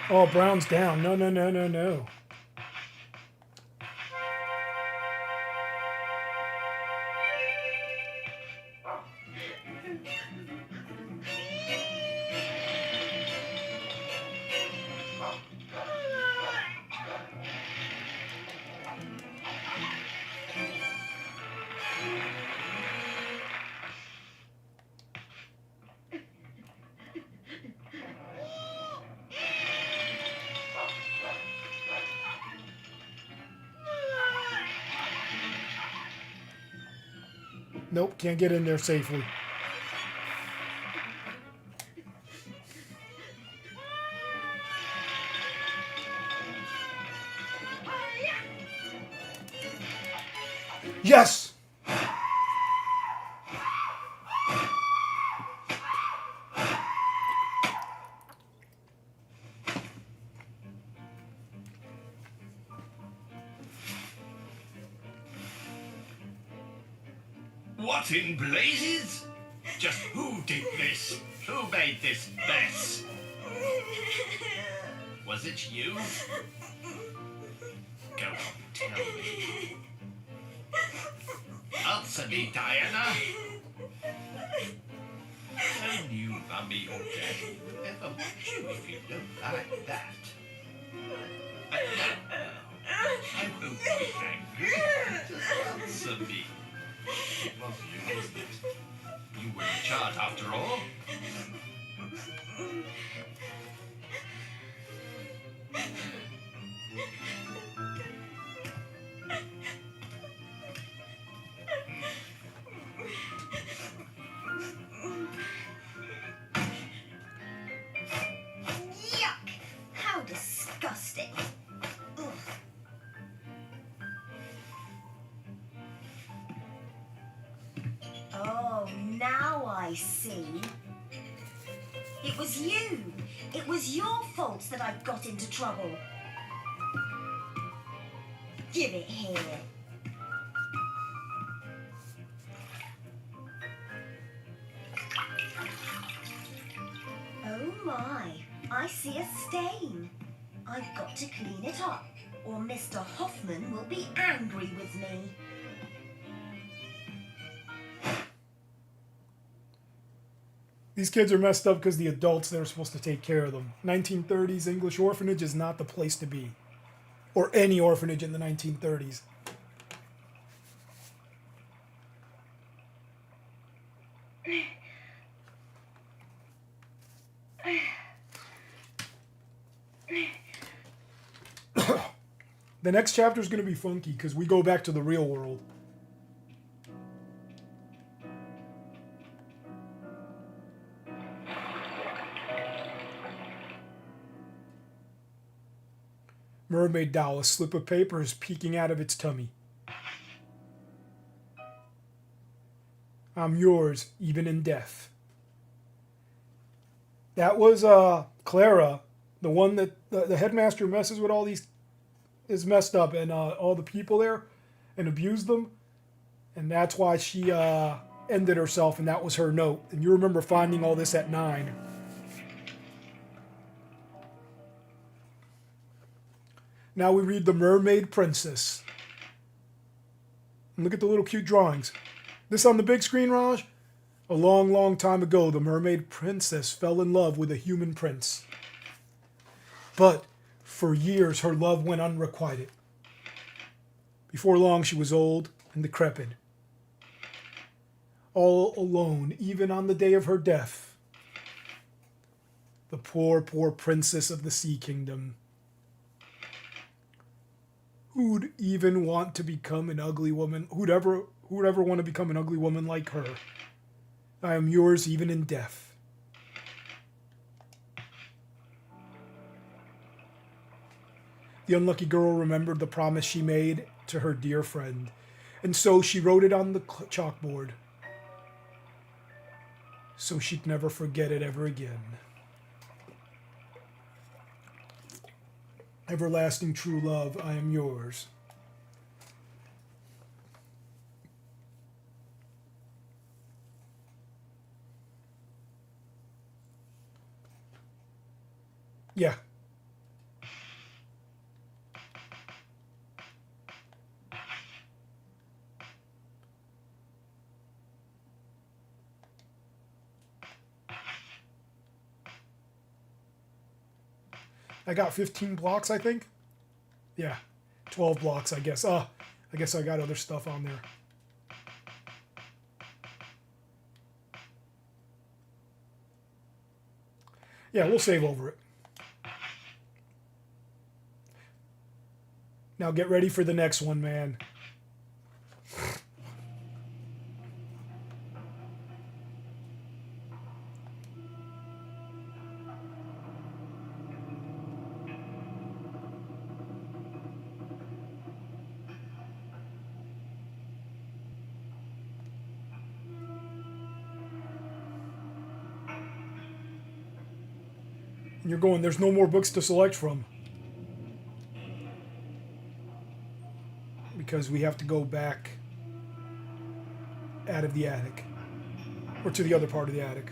Oh, Brown's down. No, no, no, no, no. Nope, can't get in there safely. Yes! What in blazes? Just who did this? Who made this mess? Was it you? Go on, tell me. Answer me, Diana. No new mummy or daddy will ever watch you if you don't like that. No, I won't be angry. Just answer me. It was you, wasn't it? You were in charge after all. Yuck! How disgusting. Ugh. Oh, now I see. It was you. It was your fault that I got into trouble. Give it here. Oh my, I see a stain. I've got to clean it up, or Mr. Hoffman will be angry with me. These kids are messed up because the adults that are supposed to take care of them. 1930s English orphanage is not the place to be. Or any orphanage in the 1930s. The next chapter is going to be funky because we go back to the real world. Mermaid doll, a slip of paper is peeking out of its tummy. I'm yours, even in death. That was Clara, the one that the headmaster messes with all these, is messed up, and all the people there, and abused them, and that's why she ended herself, and that was her note. And you remember finding all this at 9. Now we read The Mermaid Princess. And look at the little cute drawings. This on the big screen, Raj? A long, long time ago, the mermaid princess fell in love with a human prince. But for years, her love went unrequited. Before long, she was old and decrepit. All alone, even on the day of her death. The poor, poor princess of the Sea Kingdom. Who'd even want to become an ugly woman? Who'd ever want to become an ugly woman like her? I am yours even in death. The unlucky girl remembered the promise she made to her dear friend, and so she wrote it on the chalkboard, so she'd never forget it ever again. Everlasting true love, I am yours. Yeah. I got 15 blocks, I think. Yeah, 12 blocks, I guess. I guess I got other stuff on there. Yeah, we'll save over it. Now get ready for the next one, man. And you're going, there's no more books to select from. Because we have to go back out of the attic. Or to the other part of the attic.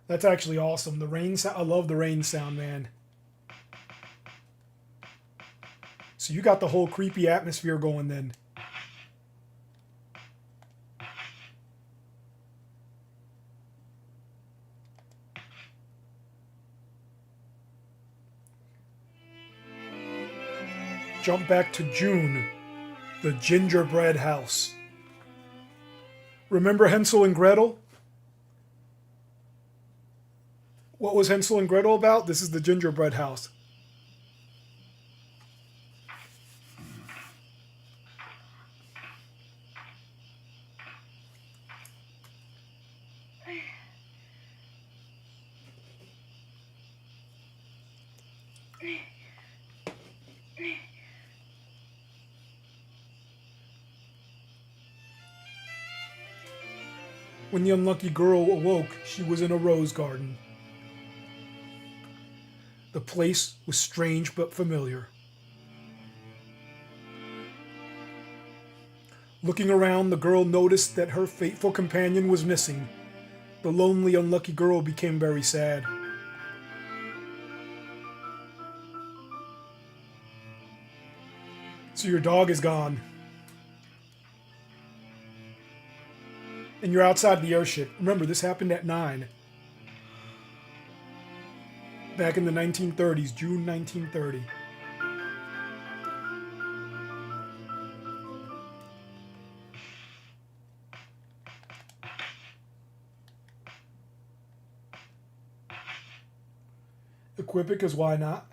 That's actually awesome. The rain sound, I love the rain sound, man. So you got the whole creepy atmosphere going then. Jump back to June, the gingerbread house. Remember Hansel and Gretel? What was Hansel and Gretel about? This is the gingerbread house. When the unlucky girl awoke, she was in a rose garden. The place was strange but familiar. Looking around, the girl noticed that her fateful companion was missing. The lonely, unlucky girl became very sad. So your dog is gone. And you're outside the airship. Remember, this happened at 9. Back in the 1930s, June 1930. Equip it, because why not?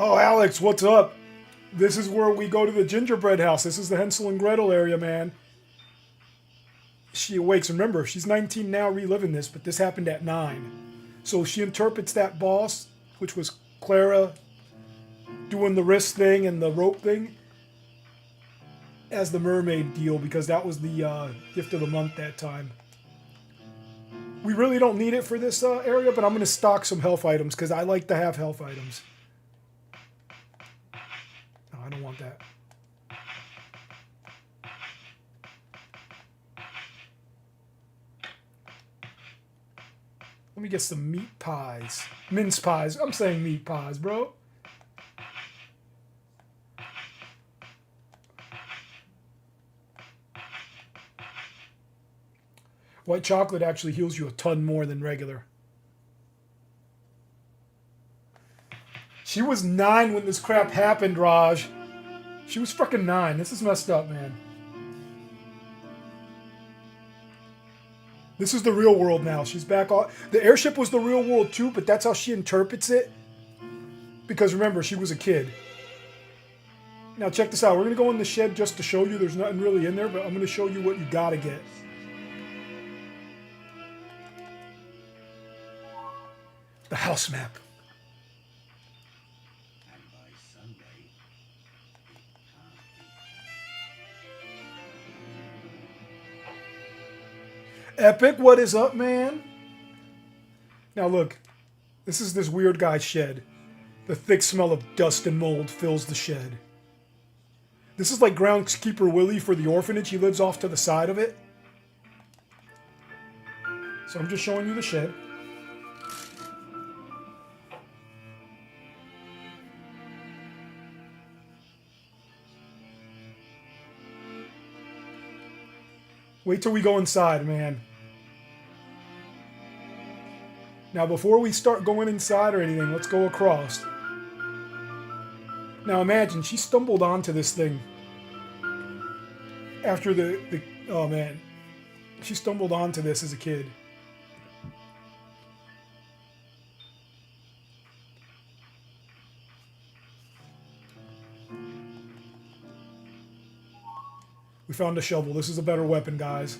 Oh, Alex, what's up? This is where we go to the gingerbread house. This is the Hansel and Gretel area, man. She awakes. Remember, she's 19 now, reliving this, but this happened at 9. So she interprets that boss, which was Clara doing the wrist thing and the rope thing, as the mermaid deal, because that was the gift of the month that time. We really don't need it for this area, but I'm going to stock some health items, because I like to have health items. No, I don't want that. Let me get some meat pies. Mince pies. I'm saying meat pies, bro. White chocolate actually heals you a ton more than regular. She was 9 when this crap happened, Raj. She was fucking 9. This is messed up, man. This is the real world now. She's back on. The airship was the real world too, but that's how she interprets it. Because remember, she was a kid. Now check this out. We're going to go in the shed just to show you. There's nothing really in there, but I'm going to show you what you got to get. The house map. Epic, what is up, man? Now look, this is this weird guy's shed. The thick smell of dust and mold fills the shed. This is like groundskeeper Willie for the orphanage. He lives off to the side of it. So I'm just showing you the shed. Wait till we go inside, man. Now, before we start going inside or anything, let's go across. Now, imagine, she stumbled onto this thing. After the oh man. She stumbled onto this as a kid. We found a shovel. This is a better weapon, guys.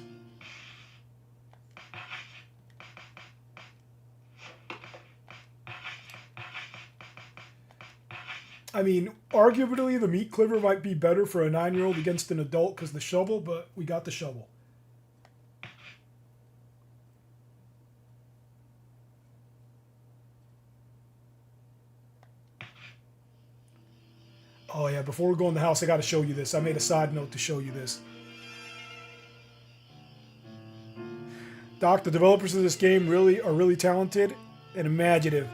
I mean, arguably the meat cleaver might be better for a 9-year-old against an adult because the shovel, but we got the shovel. Oh yeah, before we go in the house, I got to show you this. I made a side note to show you this. Doc, the developers of this game are really talented and imaginative.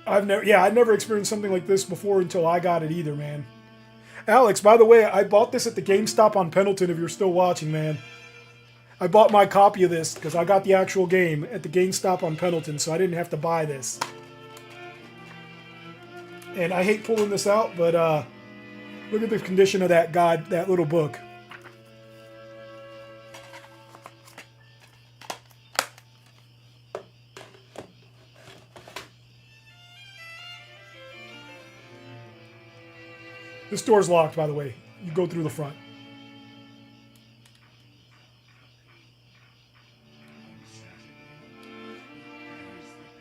I've never experienced something like this before until I got it either, man. Alex, by the way, I bought this at the GameStop on Pendleton if you're still watching, man. I bought my copy of this because I got the actual game at the GameStop on Pendleton, so I didn't have to buy this. And I hate pulling this out, but look at the condition of that guide, that little book. This door's locked, by the way. You go through the front.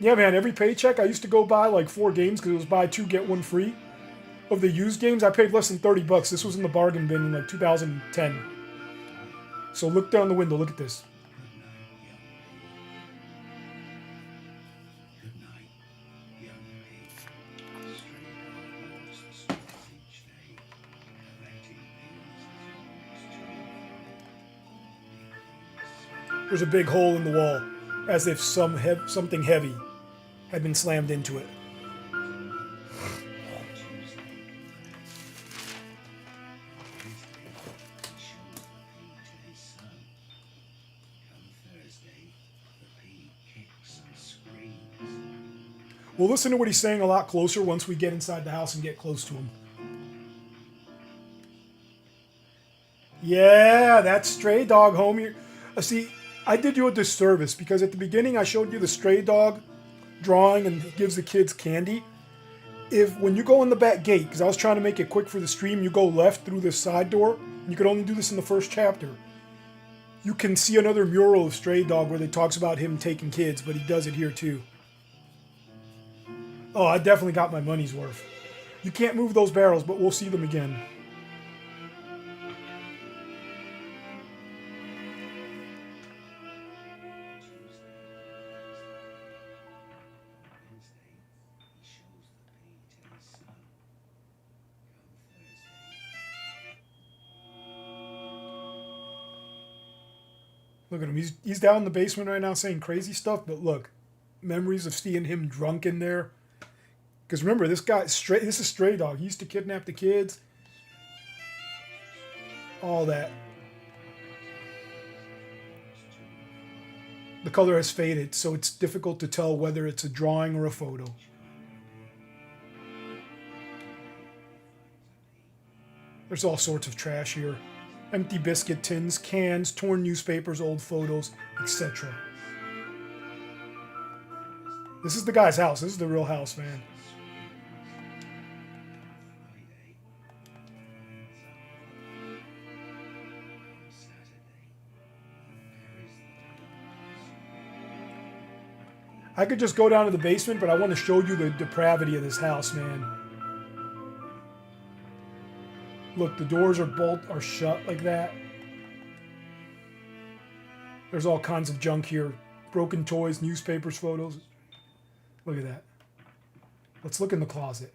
Yeah, man, every paycheck, I used to go buy like 4 games because it was buy 2, get 1 free. Of the used games, I paid less than $30. This was in the bargain bin in like 2010. So look down the window, look at this. There's a big hole in the wall, as if something heavy had been slammed into it. We'll listen to what he's saying a lot closer once we get inside the house and get close to him. Yeah, that stray dog home here. See, I did you a disservice because at the beginning I showed you the stray dog drawing and he gives the kids candy. When you go in the back gate, because I was trying to make it quick for the stream, you go left through this side door, and you could only do this in the first chapter. You can see another mural of Stray Dog where it talks about him taking kids, but he does it here too. Oh, I definitely got my money's worth. You can't move those barrels, but we'll see them again. Look at him. He's down in the basement right now saying crazy stuff, but look, memories of seeing him drunk in there. Because remember, this is Stray Dog. He used to kidnap the kids. All that. The color has faded, so it's difficult to tell whether it's a drawing or a photo. There's all sorts of trash here. Empty biscuit tins, cans, torn newspapers, old photos, etc. This is the guy's house. This is the real house, man. I could just go down to the basement, but I want to show you the depravity of this house, man. Look, the doors are shut like that. There's all kinds of junk here. Broken toys, newspapers, photos. Look at that. Let's look in the closet.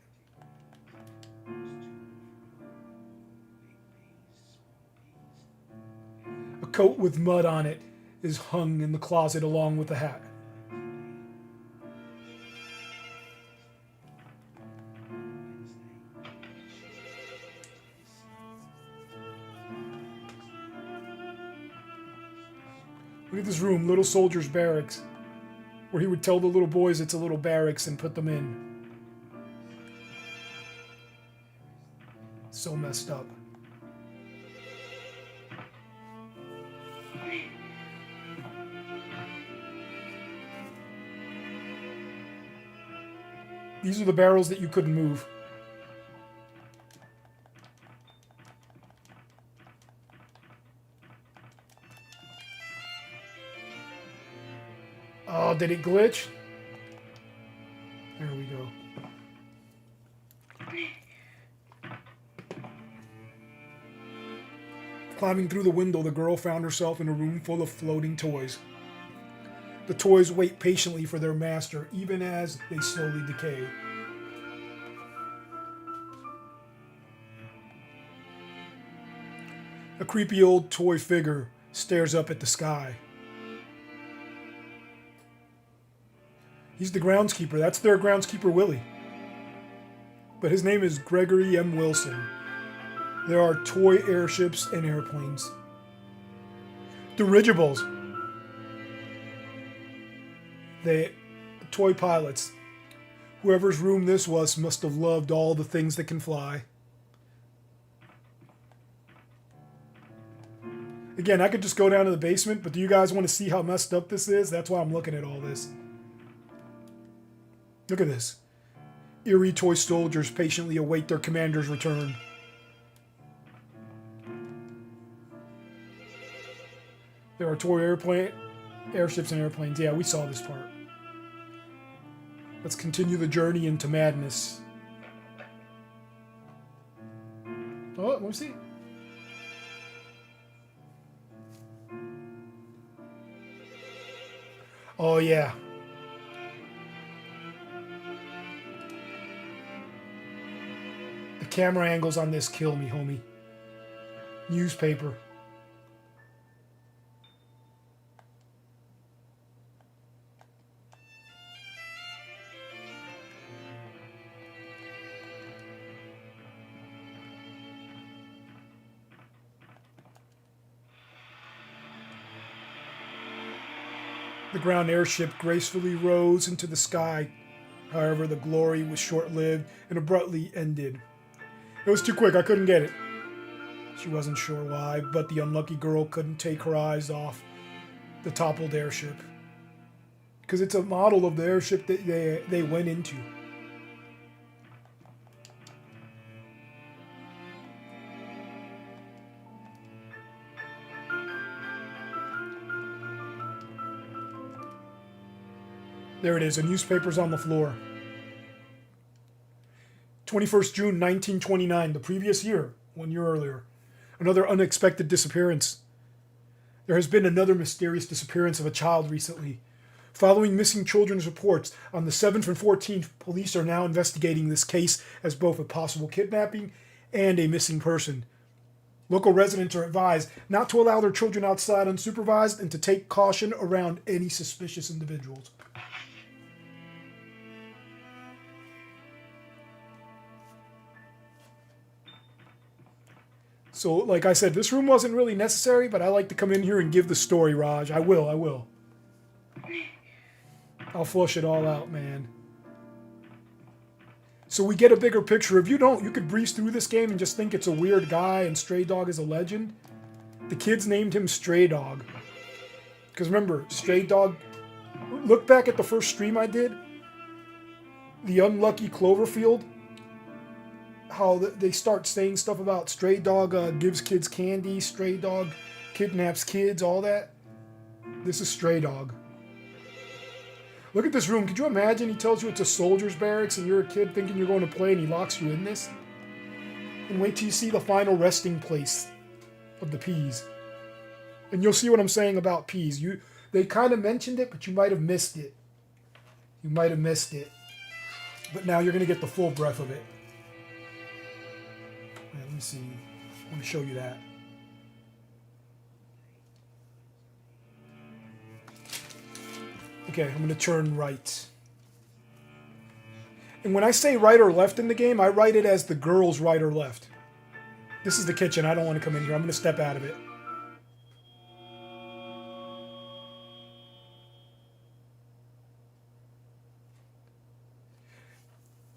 A coat with mud on it is hung in the closet along with the hat. Look at this room, little soldiers' barracks, where he would tell the little boys it's a little barracks and put them in. So messed up. These are the barrels that you couldn't move. Oh, did it glitch? There we go. Climbing through the window, the girl found herself in a room full of floating toys. The toys wait patiently for their master, even as they slowly decay. A creepy old toy figure stares up at the sky. He's the groundskeeper. That's their groundskeeper, Willie. But his name is Gregory M. Wilson. There are toy airships and airplanes. Dirigibles. The toy pilots. Whoever's room this was must have loved all the things that can fly. Again, I could just go down to the basement, but do you guys want to see how messed up this is? That's why I'm looking at all this. Look at this. Eerie toy soldiers patiently await their commander's return. There are toy airships and airplanes. Yeah, we saw this part. Let's continue the journey into madness. Oh, let me see. Oh, yeah. The camera angles on this kill me, homie. Newspaper. The ground airship gracefully rose into the sky. However, the glory was short-lived and abruptly ended. It was too quick, I couldn't get it. She wasn't sure why, but the unlucky girl couldn't take her eyes off the toppled airship. Because it's a model of the airship that they went into. There it is, a newspaper's on the floor. 21st June 1929, the previous year, 1 year earlier. Another unexpected disappearance. There has been another mysterious disappearance of a child recently. Following missing children's reports, on the 7th and 14th, police are now investigating this case as both a possible kidnapping and a missing person. Local residents are advised not to allow their children outside unsupervised and to take caution around any suspicious individuals. So, like I said, this room wasn't really necessary, but I like to come in here and give the story, Raj. I will. I'll flush it all out, man. So we get a bigger picture. If you don't, you could breeze through this game and just think it's a weird guy and Stray Dog is a legend. The kids named him Stray Dog. Because remember, Stray Dog... Look back at the first stream I did. The Unlucky Cloverfield. How they start saying stuff about Stray Dog gives kids candy, Stray Dog kidnaps kids, all that. This is Stray Dog. Look at this room. Could you imagine he tells you it's a soldier's barracks and you're a kid thinking you're going to play and he locks you in this? And wait till you see the final resting place of the peas. And you'll see what I'm saying about peas. They kind of mentioned it, but you might have missed it. You might have missed it. But now you're going to get the full breadth of it. Let me see. I want to show you that. Okay, I'm going to turn right. And when I say right or left in the game, I write it as the girl's right or left. This is the kitchen. I don't want to come in here. I'm going to step out of it.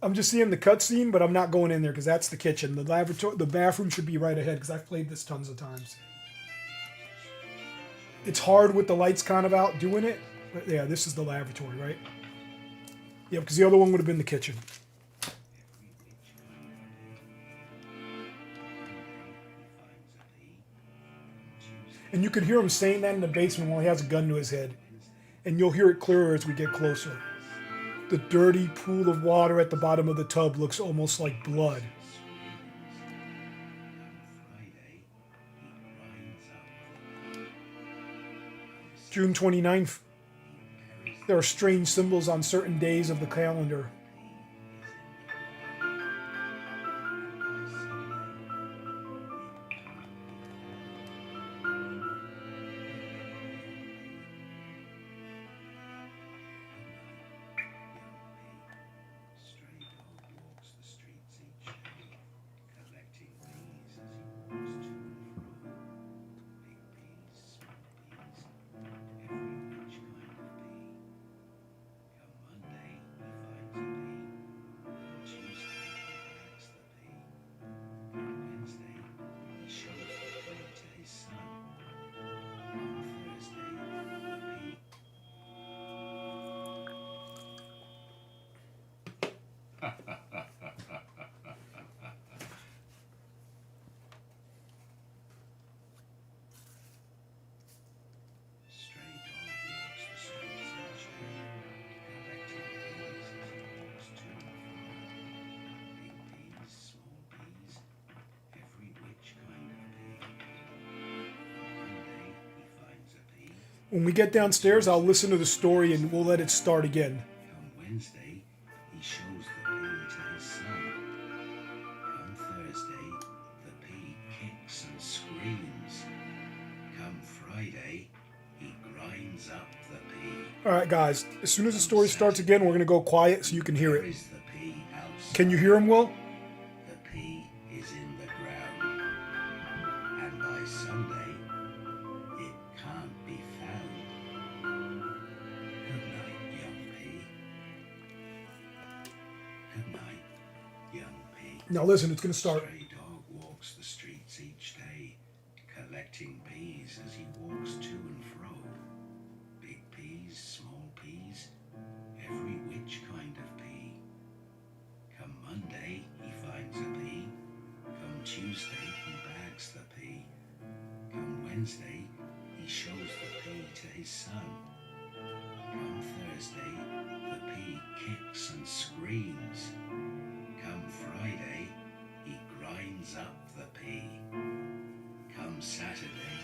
I'm just seeing the cutscene, but I'm not going in there because that's the kitchen. The laboratory, the bathroom should be right ahead because I've played this tons of times. It's hard with the lights kind of out doing it, but yeah, this is the lavatory, right? Yeah, because the other one would have been the kitchen. And you could hear him saying that in the basement while he has a gun to his head. And you'll hear it clearer as we get closer. The dirty pool of water at the bottom of the tub looks almost like blood. June 29th. There are strange symbols on certain days of the calendar. When we get downstairs, I'll listen to the story and we'll let it start again. Come Wednesday, he shows the pea to his son. Come Thursday, the pea kicks and screams. Come Friday, he grinds up the pea. Alright guys, as soon as the story starts again, we're going to go quiet so you can hear it. Buries the pea outside. Can you hear him, Will? The pea is in the ground. And by Sunday, it can't be found. Good night, young pea. Good night, young pea. Now listen, it's going to start. Stray dog walks the streets each day, collecting peas as he walks to and fro. Big peas, small peas, every which kind of pea. Come Monday, he finds a pea. Come Tuesday, he bags the pea. Come Wednesday, he shows the pea to his son. Come Thursday, the pea kicks and screams. Come Friday, he grinds up the pea. Come Saturday,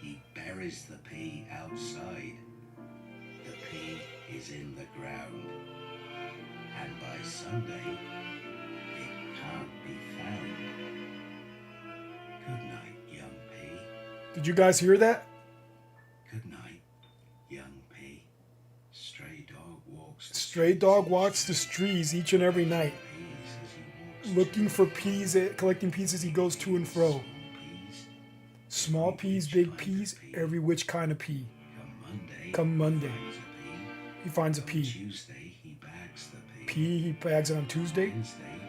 he buries the pea outside. The pea is in the ground. And by Sunday, it can't be found. Good night, young pea. Did you guys hear that? Good night, young pea. Stray dog walks the Stray dog walks the streets each and every night, peas as he walks looking for peas, collecting peas as he goes to and fro. small peas. Small peas, big peas, every which kind of pea. Come Monday, Come Monday, he finds a pea. he finds a pea. Tuesday, he bags the pea. He bags it on Tuesday. Wednesday,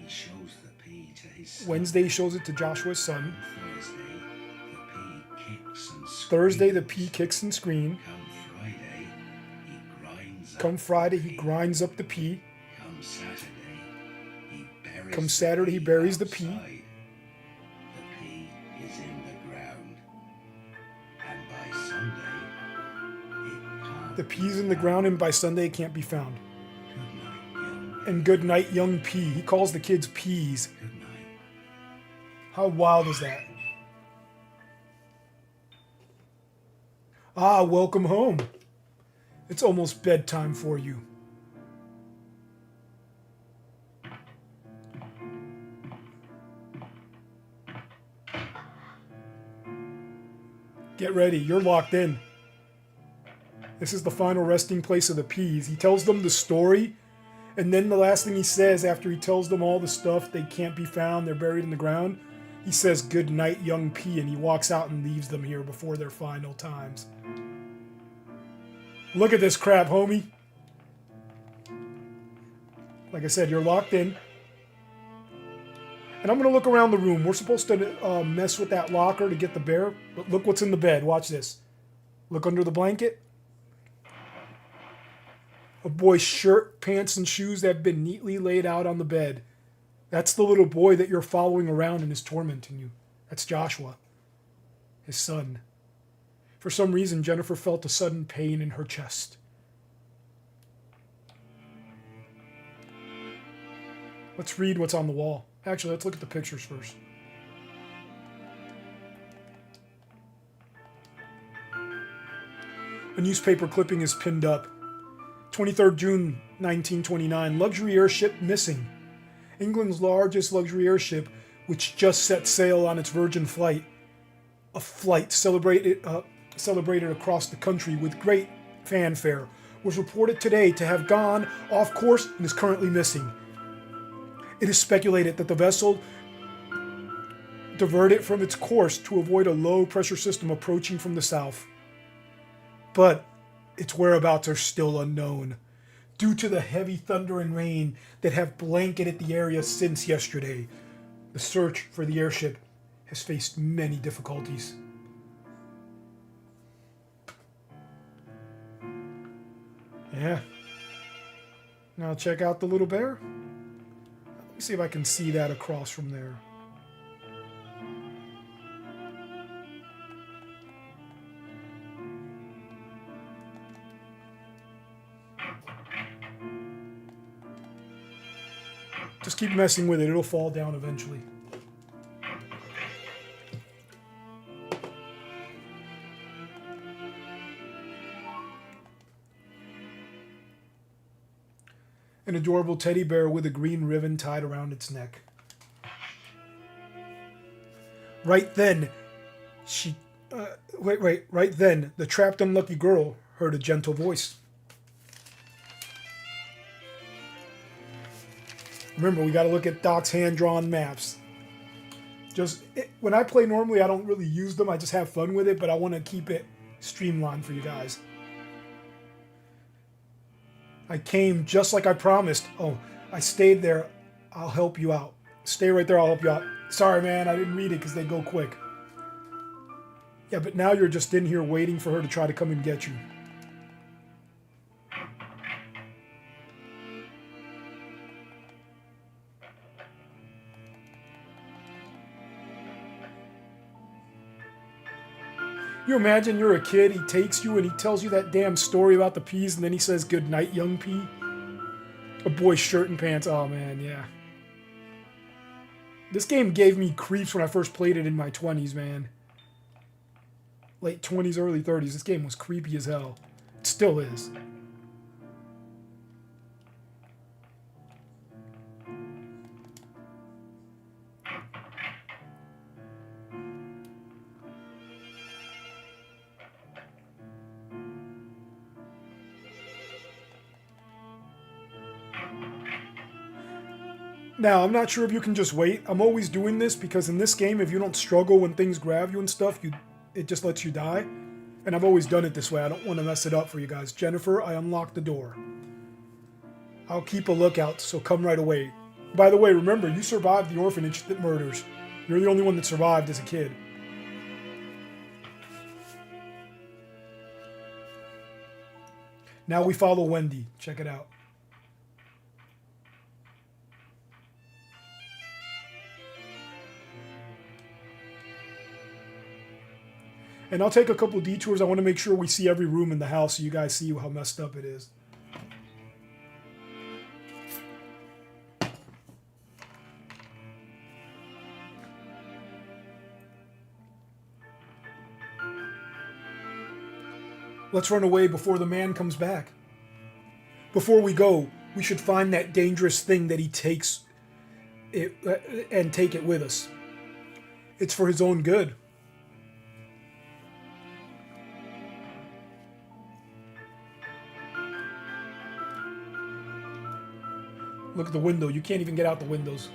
he shows the pea to his son. Wednesday, he shows it to Joshua's son. Thursday, the pea kicks and screams. Thursday, the pea kicks and screams. Come Friday, he grinds up. Come Friday, he grinds up the pea. Come Saturday, he buries the pea. Come Saturday, he buries the pea. The pea is in the ground. And by Sunday, it can't. The pea's in the ground, and by Sunday, it can't be found. Good night, young. And good night, young pea. He calls the kids peas. Good night. How wild is that? Ah, welcome home. It's almost bedtime for you. Get ready, you're locked in. This is the final resting place of the peas. He tells them the story, and then the last thing he says after he tells them all the stuff, they can't be found, they're buried in the ground, he says, "Good night, young pea," and he walks out and leaves them here before their final times. Look at this crap, homie. Like I said, you're locked in. And I'm going to look around the room. We're supposed to mess with that locker to get the bear, but look what's in the bed. Watch this. Look under the blanket. A boy's shirt, pants, and shoes that have been neatly laid out on the bed. That's the little boy that you're following around and is tormenting you. That's Joshua, his son. For some reason, Jennifer felt a sudden pain in her chest. Let's read what's on the wall. Actually, let's look at the pictures first. A newspaper clipping is pinned up. 23rd June 1929. Luxury airship missing. England's largest luxury airship, which just set sail on its Virgin flight. A flight celebrated across the country with great fanfare, was reported today to have gone off course and is currently missing. It is speculated that the vessel diverted from its course to avoid a low-pressure system approaching from the south. But its whereabouts are still unknown, due to the heavy thunder and rain that have blanketed the area since yesterday. The search for the airship has faced many difficulties. Yeah. Now check out the little bear. Let me see if I can see that across from there. Just keep messing with it. It'll fall down eventually. An adorable teddy bear with a green ribbon tied around its neck. Right then, right then, the trapped unlucky girl heard a gentle voice. Remember, we got to look at Doc's hand-drawn maps. When I play normally, I don't really use them. I just have fun with it, but I want to keep it streamlined for you guys. I came just like I promised. Oh, I stayed there. I'll help you out. Stay right there. I'll help you out. Sorry, man. I didn't read it because they go quick. Yeah, but now you're just in here waiting for her to try to come and get you. You imagine you're a kid, he takes you and he tells you that damn story about the peas and then he says, "Good night, young pea." A boy's shirt and pants. Oh, man, yeah. This game gave me creeps when I first played it in my 20s, man. Late 20s, early 30s. This game was creepy as hell. It still is. Now, I'm not sure if you can just wait. I'm always doing this because in this game, if you don't struggle when things grab you and stuff, it just lets you die. And I've always done it this way. I don't want to mess it up for you guys. Jennifer, I unlocked the door. I'll keep a lookout, so come right away. By the way, remember, you survived the orphanage that murders. You're the only one that survived as a kid. Now we follow Wendy. Check it out. And I'll take a couple of detours. I want to make sure we see every room in the house so you guys see how messed up it is. Let's run away before the man comes back. Before we go, we should find that dangerous thing that he takes it, and take it with us. It's for his own good. Look at the window. You can't even get out the windows.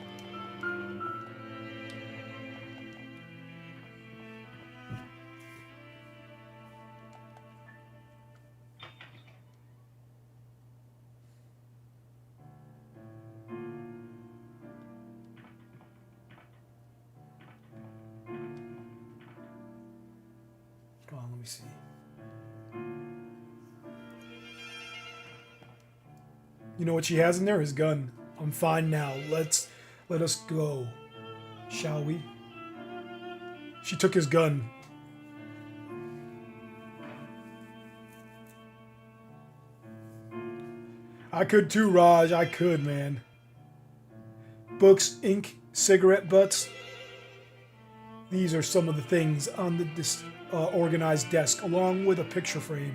Come on, let me see. You know what she has in there? His gun. I'm fine now. Let us go. Shall we? She took his gun. I could too, Raj. I could, man. Books, ink, cigarette butts. These are some of the things on this organized desk, along with a picture frame.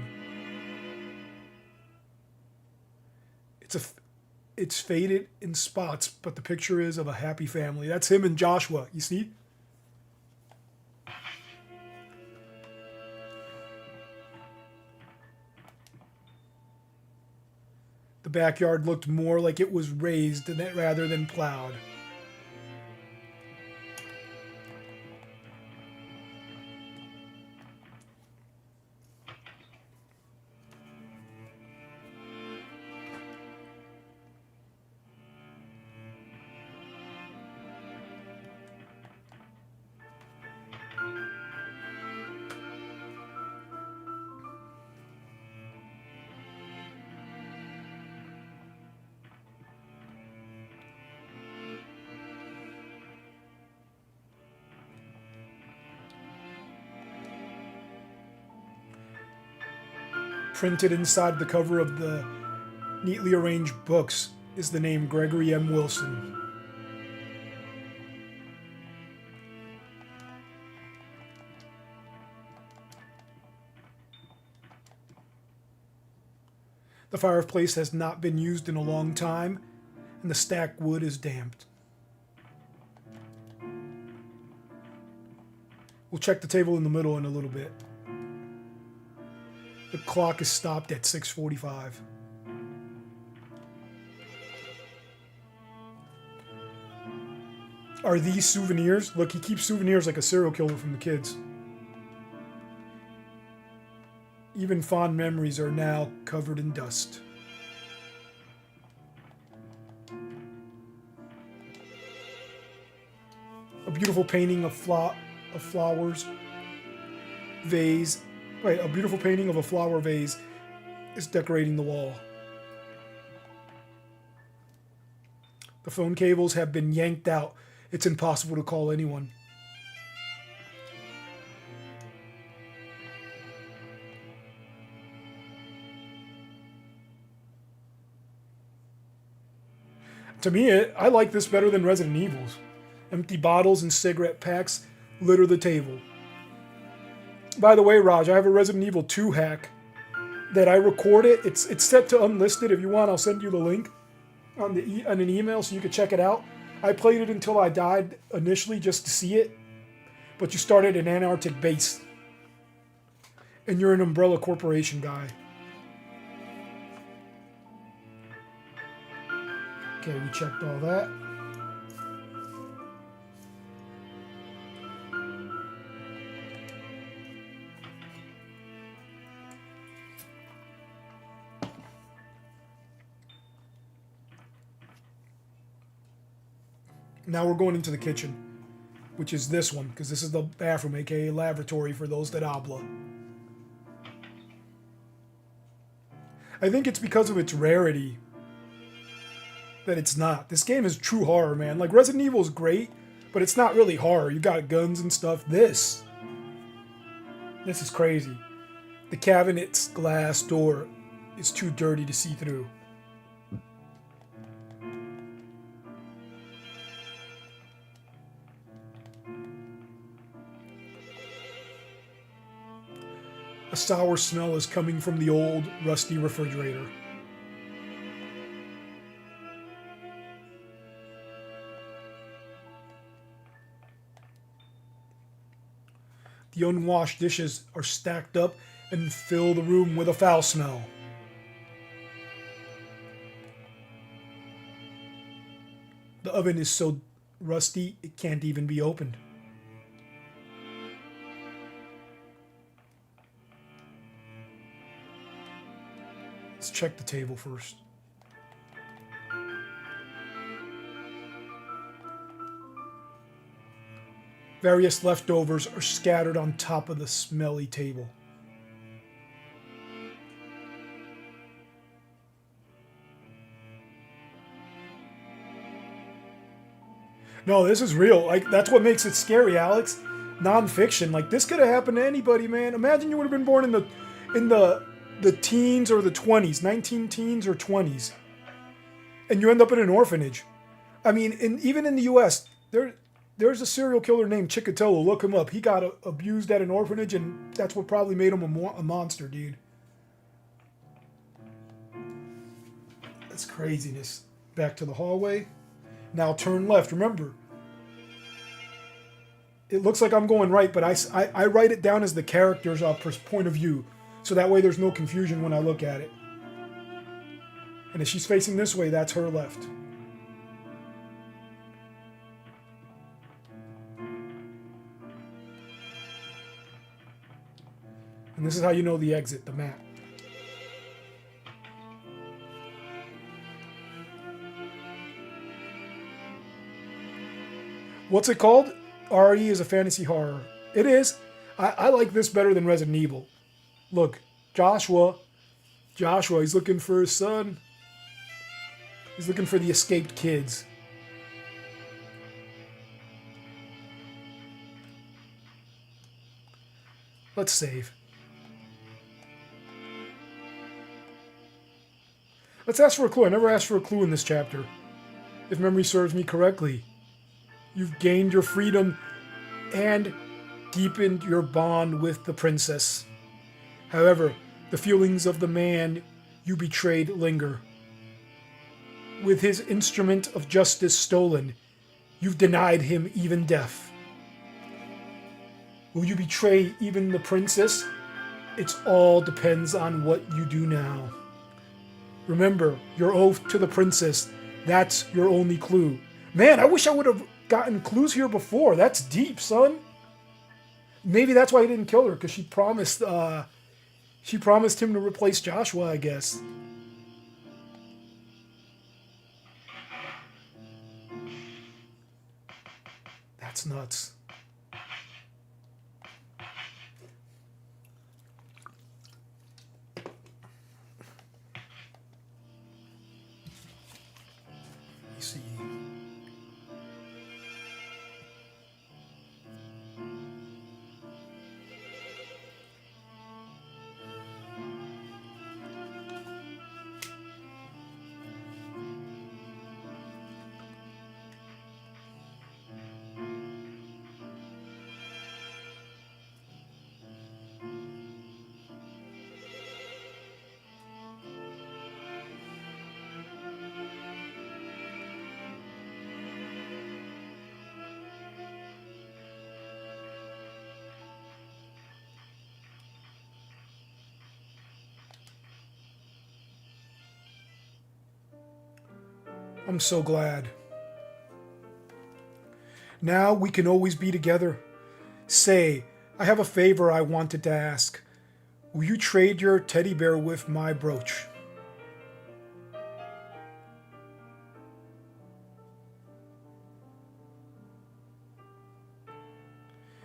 It's faded in spots, but the picture is of a happy family. That's him and Joshua, you see? The backyard looked more like it was raised rather than plowed. Printed inside the cover of the neatly arranged books is the name Gregory M. Wilson. The fireplace has not been used in a long time, and the stacked wood is damped. We'll check the table in the middle in a little bit. The clock is stopped at 6:45. Are these souvenirs? Look, he keeps souvenirs like a serial killer from the kids. Even fond memories are now covered in dust. A beautiful painting of flowers vase. Wait, a beautiful painting of a flower vase is decorating the wall. The phone cables have been yanked out. It's impossible to call anyone. To me, I like this better than Resident Evil's. Empty bottles and cigarette packs litter the table. By the way, Raj, I have a Resident Evil 2 hack that I recorded. It's set to unlisted. If you want, I'll send you the link on an email so you can check it out. I played it until I died initially just to see it. But you start at an Antarctic base. And you're an Umbrella Corporation guy. Okay, we checked all that. Now we're going into the kitchen, which is this one, because this is the bathroom, aka lavatory for those that habla. I think it's because of its rarity that it's not. This game is true horror, man. Like, Resident Evil is great, but it's not really horror. You got guns and stuff. This is crazy. The cabinet's glass door is too dirty to see through. A sour smell is coming from the old, rusty refrigerator. The unwashed dishes are stacked up and fill the room with a foul smell. The oven is so rusty it can't even be opened. Let's check the table first. Various leftovers are scattered on top of the smelly table. No, this is real. Like, that's what makes it scary, Alex. Non-fiction. Like, this could have happened to anybody, man. Imagine you would have been born in the teens or the 20s, 19 teens or 20s, and you end up in an orphanage. I mean, even in the U.S., there's a serial killer named Chikatilo. Look him up. He got abused at an orphanage, and that's what probably made him a monster, dude. That's craziness. Back to the hallway. Now turn left. Remember, it looks like I'm going right, but I write it down as the character's point of view. So that way there's no confusion when I look at it. And if she's facing this way, that's her left. And this is how you know the exit, the map. What's it called? RE is a fantasy horror. It is. I like this better than Resident Evil. Look, Joshua, he's looking for his son. He's looking for the escaped kids. Let's save. Let's ask for a clue. I never asked for a clue in this chapter. If memory serves me correctly. You've gained your freedom and deepened your bond with the princess. However, the feelings of the man You betrayed Linger. With his instrument of justice stolen, you've denied him even death. Will you betray even the princess? It all depends on what you do now. Remember, your oath to the princess, that's your only clue. Man, I wish I would have gotten clues here before. That's deep, son. Maybe that's why he didn't kill her, because she promised him to replace Joshua, I guess. That's nuts. Let me see. I'm so glad. Now we can always be together. Say, I have a favor I wanted to ask. Will you trade your teddy bear with my brooch?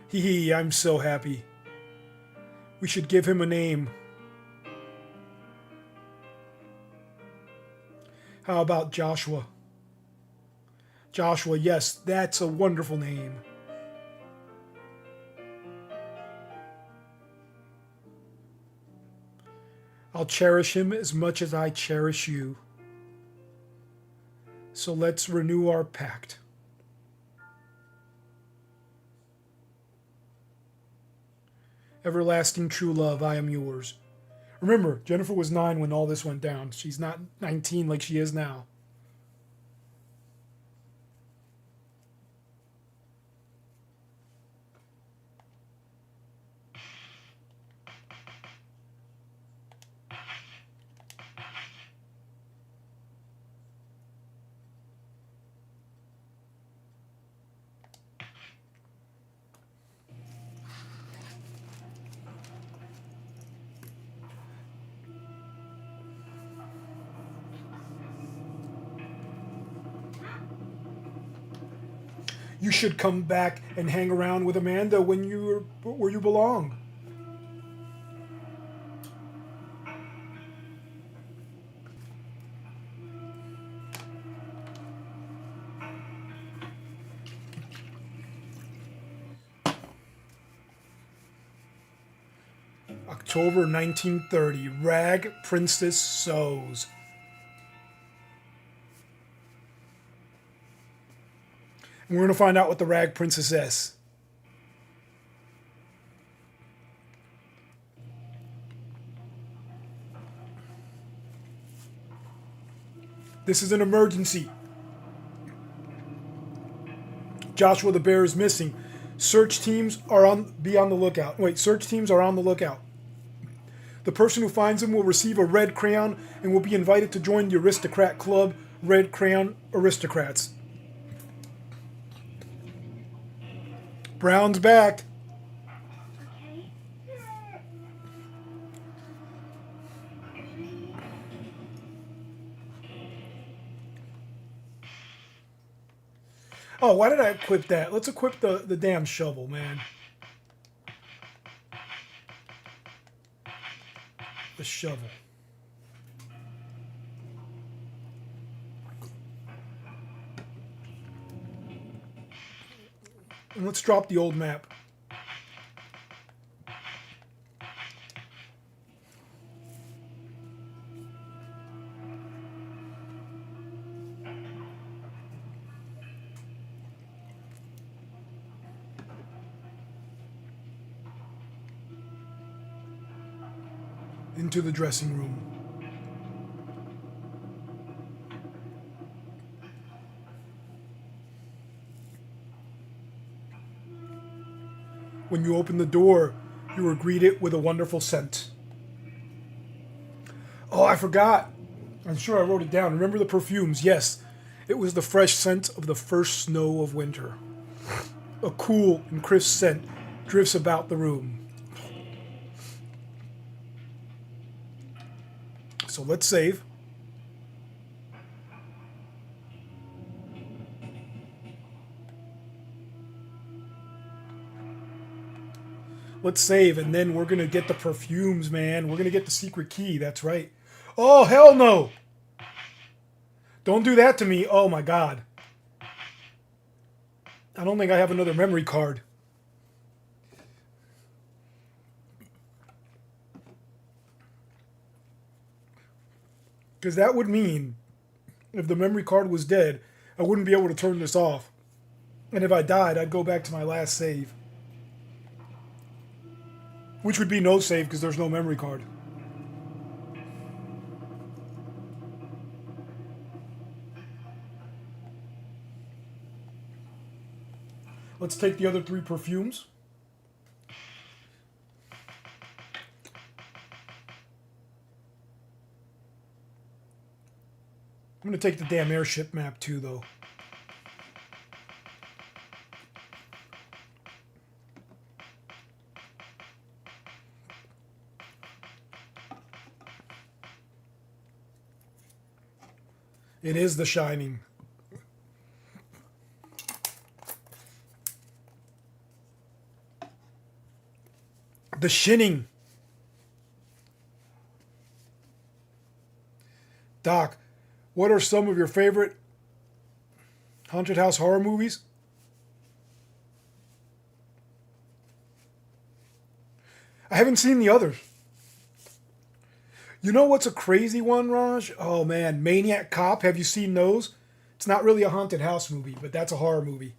Hee hee, I'm so happy. We should give him a name. How about Joshua? Joshua, yes, that's a wonderful name. I'll cherish him as much as I cherish you. So let's renew our pact. Everlasting true love, I am yours. Remember, Jennifer was 9 when all this went down. She's not 19 like she is now. You should come back and hang around with Amanda when you're where you belong. October 1930, Rag Princess Sews. And we're going to find out what the Rag Princess is. This is an emergency. Joshua the bear is missing. Search teams are on the lookout. The person who finds him will receive a red crayon and will be invited to join the aristocrat club, Red Crayon Aristocrats. Brown's back. Oh, why did I equip that? Let's equip the damn shovel, man. The shovel. And let's drop the old map. Into the dressing room. When you opened the door, you were greeted with a wonderful scent. Oh, I forgot. I'm sure I wrote it down. Remember the perfumes? Yes. It was the fresh scent of the first snow of winter. A cool and crisp scent drifts about the room. So let's save. Let's save, and then we're going to get the perfumes, man. We're going to get the secret key. That's right. Oh, hell no. Don't do that to me. Oh, my God. I don't think I have another memory card. Because that would mean if the memory card was dead, I wouldn't be able to turn this off. And if I died, I'd go back to my last save. Which would be no save because there's no memory card. Let's take the other 3 perfumes. I'm going to take the damn airship map too, though. It is The Shining. The Shining. Doc, what are some of your favorite haunted house horror movies? I haven't seen the others. You know what's a crazy one, Raj? Oh man, Maniac Cop. Have you seen those? It's not really a haunted house movie, but that's a horror movie.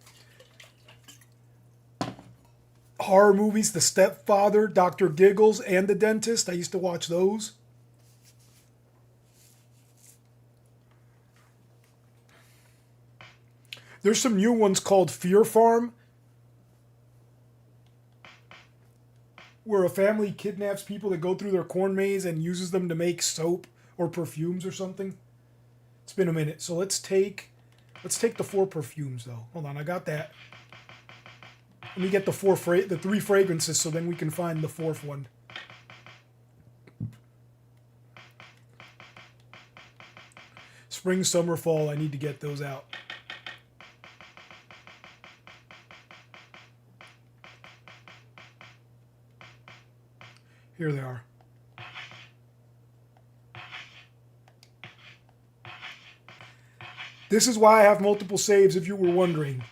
Horror movies, The Stepfather, Dr. Giggles, and The Dentist. I used to watch those. There's some new ones called Fear Farm, where a family kidnaps people that go through their corn maze and uses them to make soap or perfumes or something. It's been a minute, so let's take the 4 perfumes though. Hold on, I got that. Let me get the 3 fragrances so then we can find the 4th one. Spring, summer, fall. I need to get those out. Here they are. This is why I have multiple saves, if you were wondering.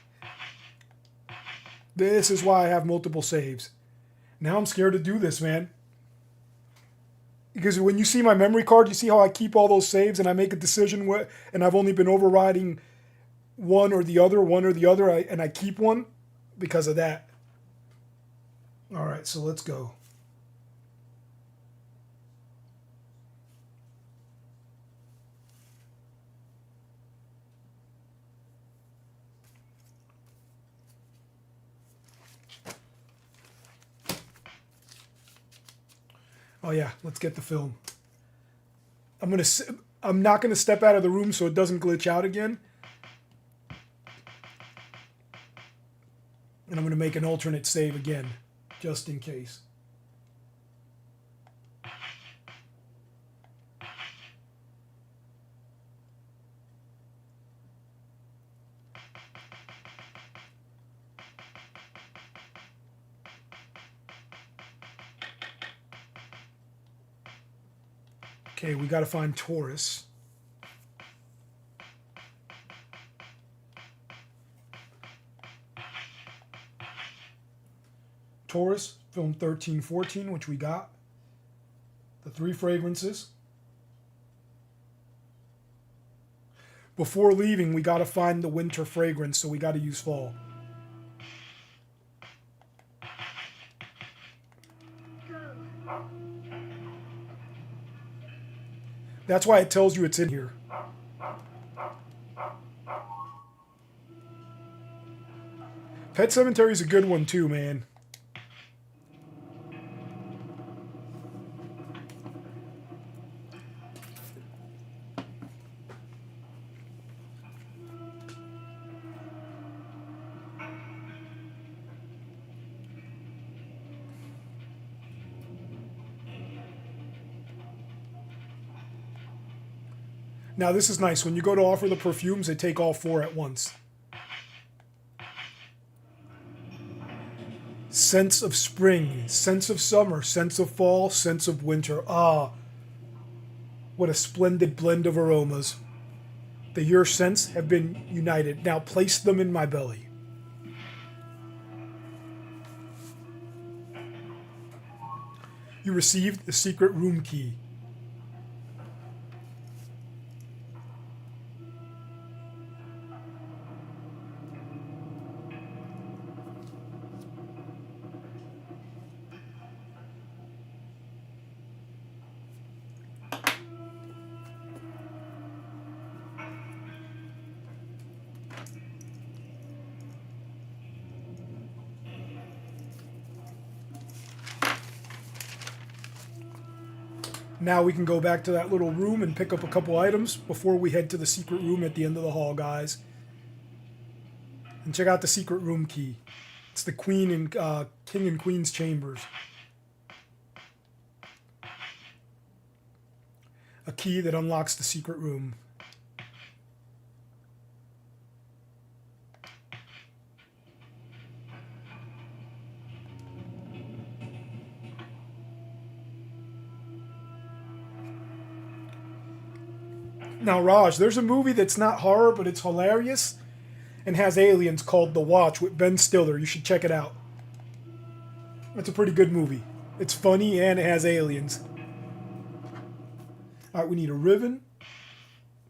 This is why I have multiple saves. Now I'm scared to do this, man. Because when you see my memory card, you see how I keep all those saves and I make a decision and I've only been overriding one or the other, and I keep one because of that. All right, so let's go. Oh yeah, let's get the film. I'm not gonna step out of the room so it doesn't glitch out again. And I'm gonna make an alternate save again, just in case. Okay, we got to find Taurus. Taurus, film 1314, which we got. The 3 fragrances. Before leaving, we got to find the winter fragrance, so we got to use fall. That's why it tells you it's in here. Pet Sematary is a good one too, man. Now this is nice. When you go to offer the perfumes, they take all 4 at once. Sense of spring, sense of summer, sense of fall, sense of winter. Ah, what a splendid blend of aromas. The your scents have been united. Now place them in my belly. You received the secret room key. Now we can go back to that little room and pick up a couple items before we head to the secret room at the end of the hall, guys. And check out the secret room key. It's the Queen and King and Queen's chambers. A key that unlocks the secret room. Now, Raj, there's a movie that's not horror, but it's hilarious and has aliens called The Watch with Ben Stiller. You should check it out. It's a pretty good movie. It's funny and it has aliens. All right, we need a ribbon.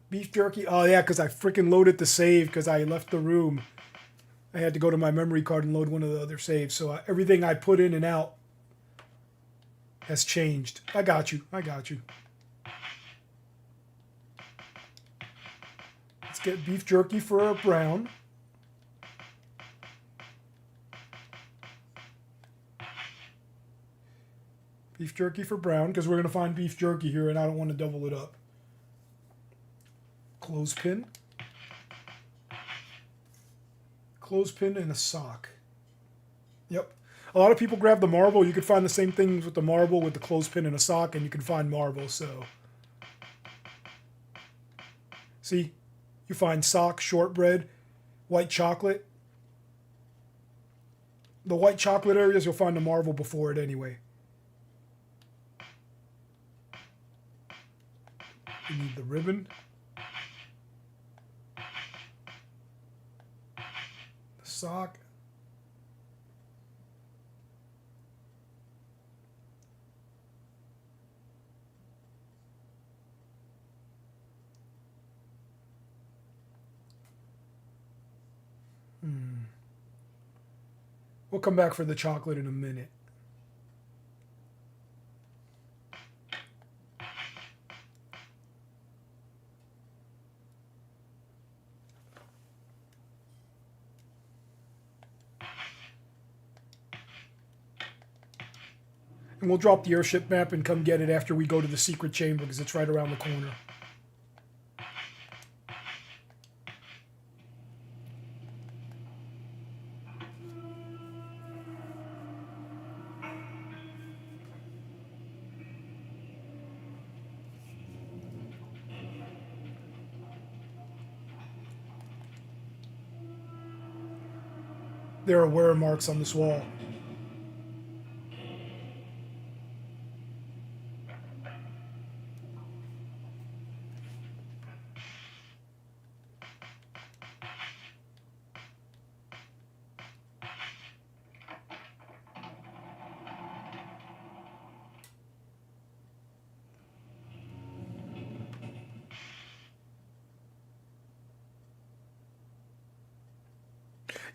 Beef jerky. Oh, yeah, because I freaking loaded the save because I left the room. I had to go to my memory card and load one of the other saves. So everything I put in and out has changed. I got you. I got you. Let's get beef jerky for a brown. Beef jerky for brown, because we're going to find beef jerky here and I don't want to double it up. Clothespin. Clothespin and a sock. Yep. A lot of people grab the marble. You could find the same things with the marble, with the clothespin and a sock, and you can find marble, so. See? You find sock, shortbread, white chocolate. The white chocolate areas, you'll find the marble before it anyway. You need the ribbon. The sock. We'll come back for the chocolate in a minute. And we'll drop the airship map and come get it after we go to the secret chamber because it's right around the corner. There are wear marks on this wall.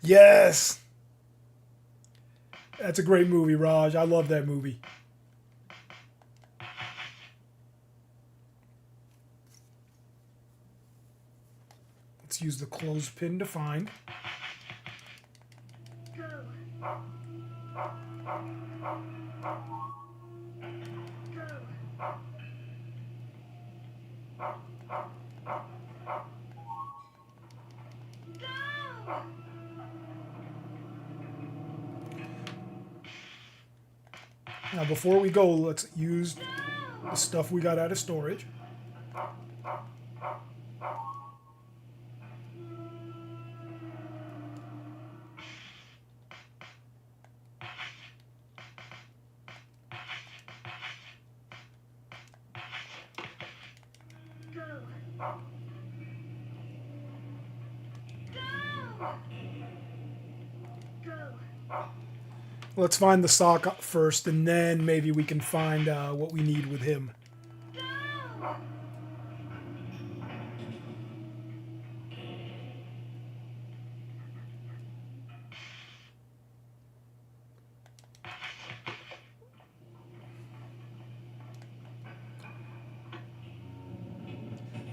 Yes! That's a great movie, Raj. I love that movie. Let's use the clothespin to find. Now, before we go, let's use the stuff we got out of storage. Let's find the sock first, and then maybe we can find what we need with him.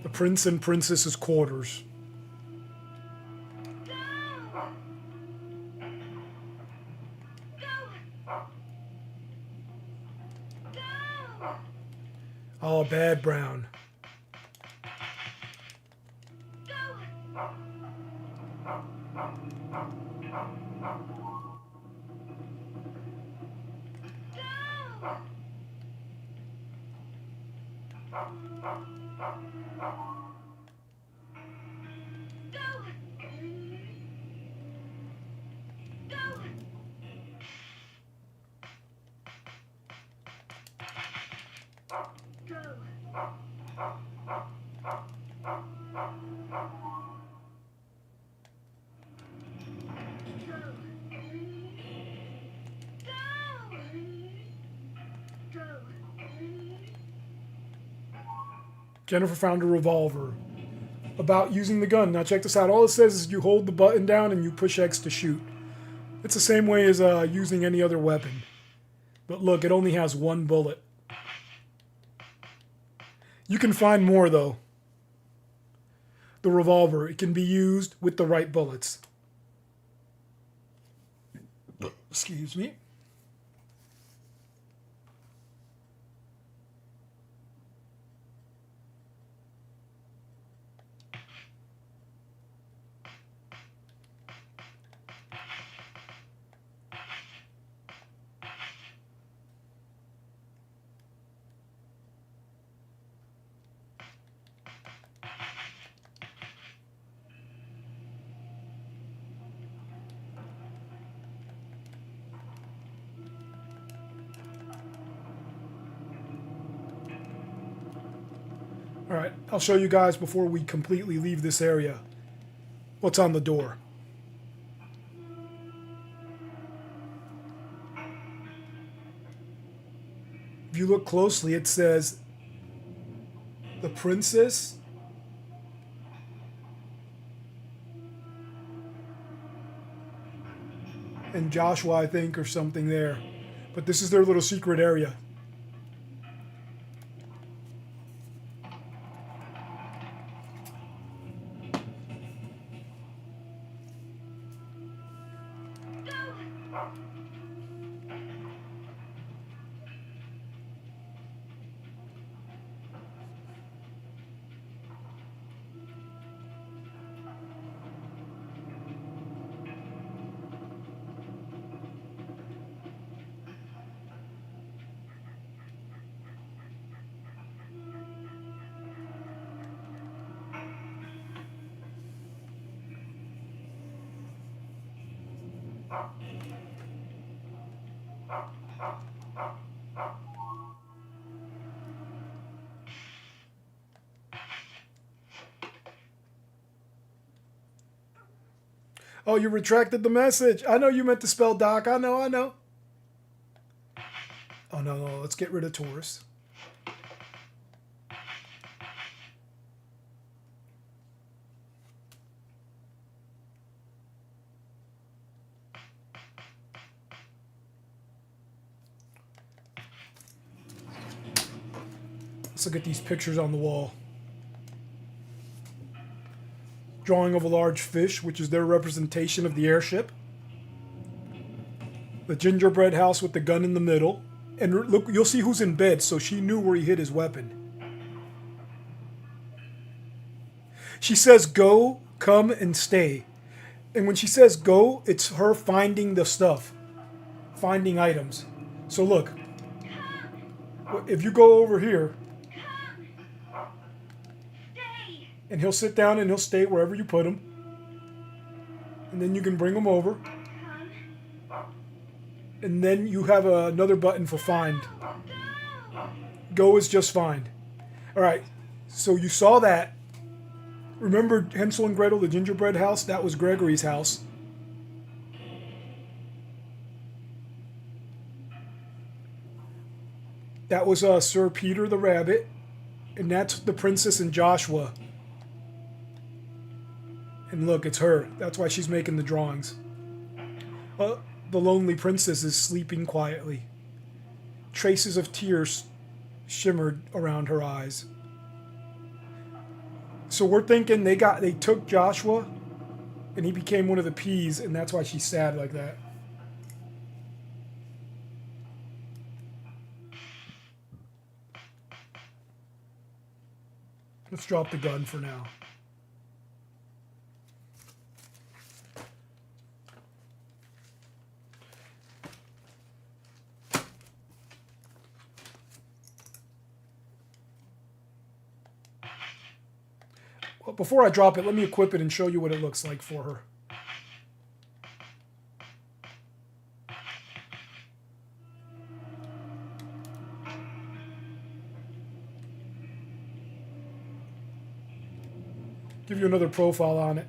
The prince and princess's quarters. Oh, bad brown. Jennifer found a revolver. About using the gun. Now check this out. All it says is you hold the button down and you push X to shoot. It's the same way as using any other weapon. But look, it only has one bullet. You can find more though. The revolver, it can be used with the right bullets. Excuse me. Alright, I'll show you guys before we completely leave this area what's on the door. If you look closely, it says the princess and Joshua, I think, or something there. But this is their little secret area. Oh, you retracted the message. I know you meant to spell Doc. I know. Oh, no. Let's get rid of Taurus. Let's look at these pictures on the wall. Drawing of a large fish, which is their representation of the airship. The gingerbread house with the gun in the middle. And look, you'll see who's in bed, so she knew where he hid his weapon. She says, go, come, and stay. And when she says go, it's her finding the stuff. Finding items. So look. If you go over here, and he'll sit down and he'll stay wherever you put him. And then you can bring him over. And then you have another button for find. Go is just find. Alright, so you saw that. Remember Hansel and Gretel, the gingerbread house? That was Gregory's house. That was Sir Peter the Rabbit. And that's the princess and Joshua. And look, it's her. That's why she's making the drawings. The lonely princess is sleeping quietly. Traces of tears shimmered around her eyes. So we're thinking they took Joshua and he became one of the peas, and that's why she's sad like that. Let's drop the gun for now. Well, before I drop it, let me equip it and show you what it looks like for her. Give you another profile on it.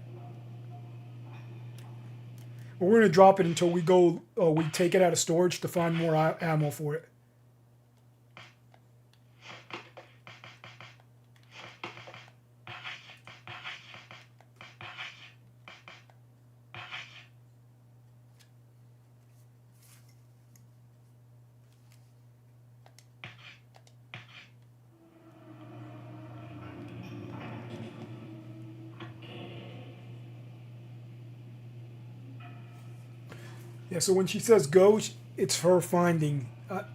But we're going to drop it until we take it out of storage to find more ammo for it. Yeah, so when she says go, it's her finding.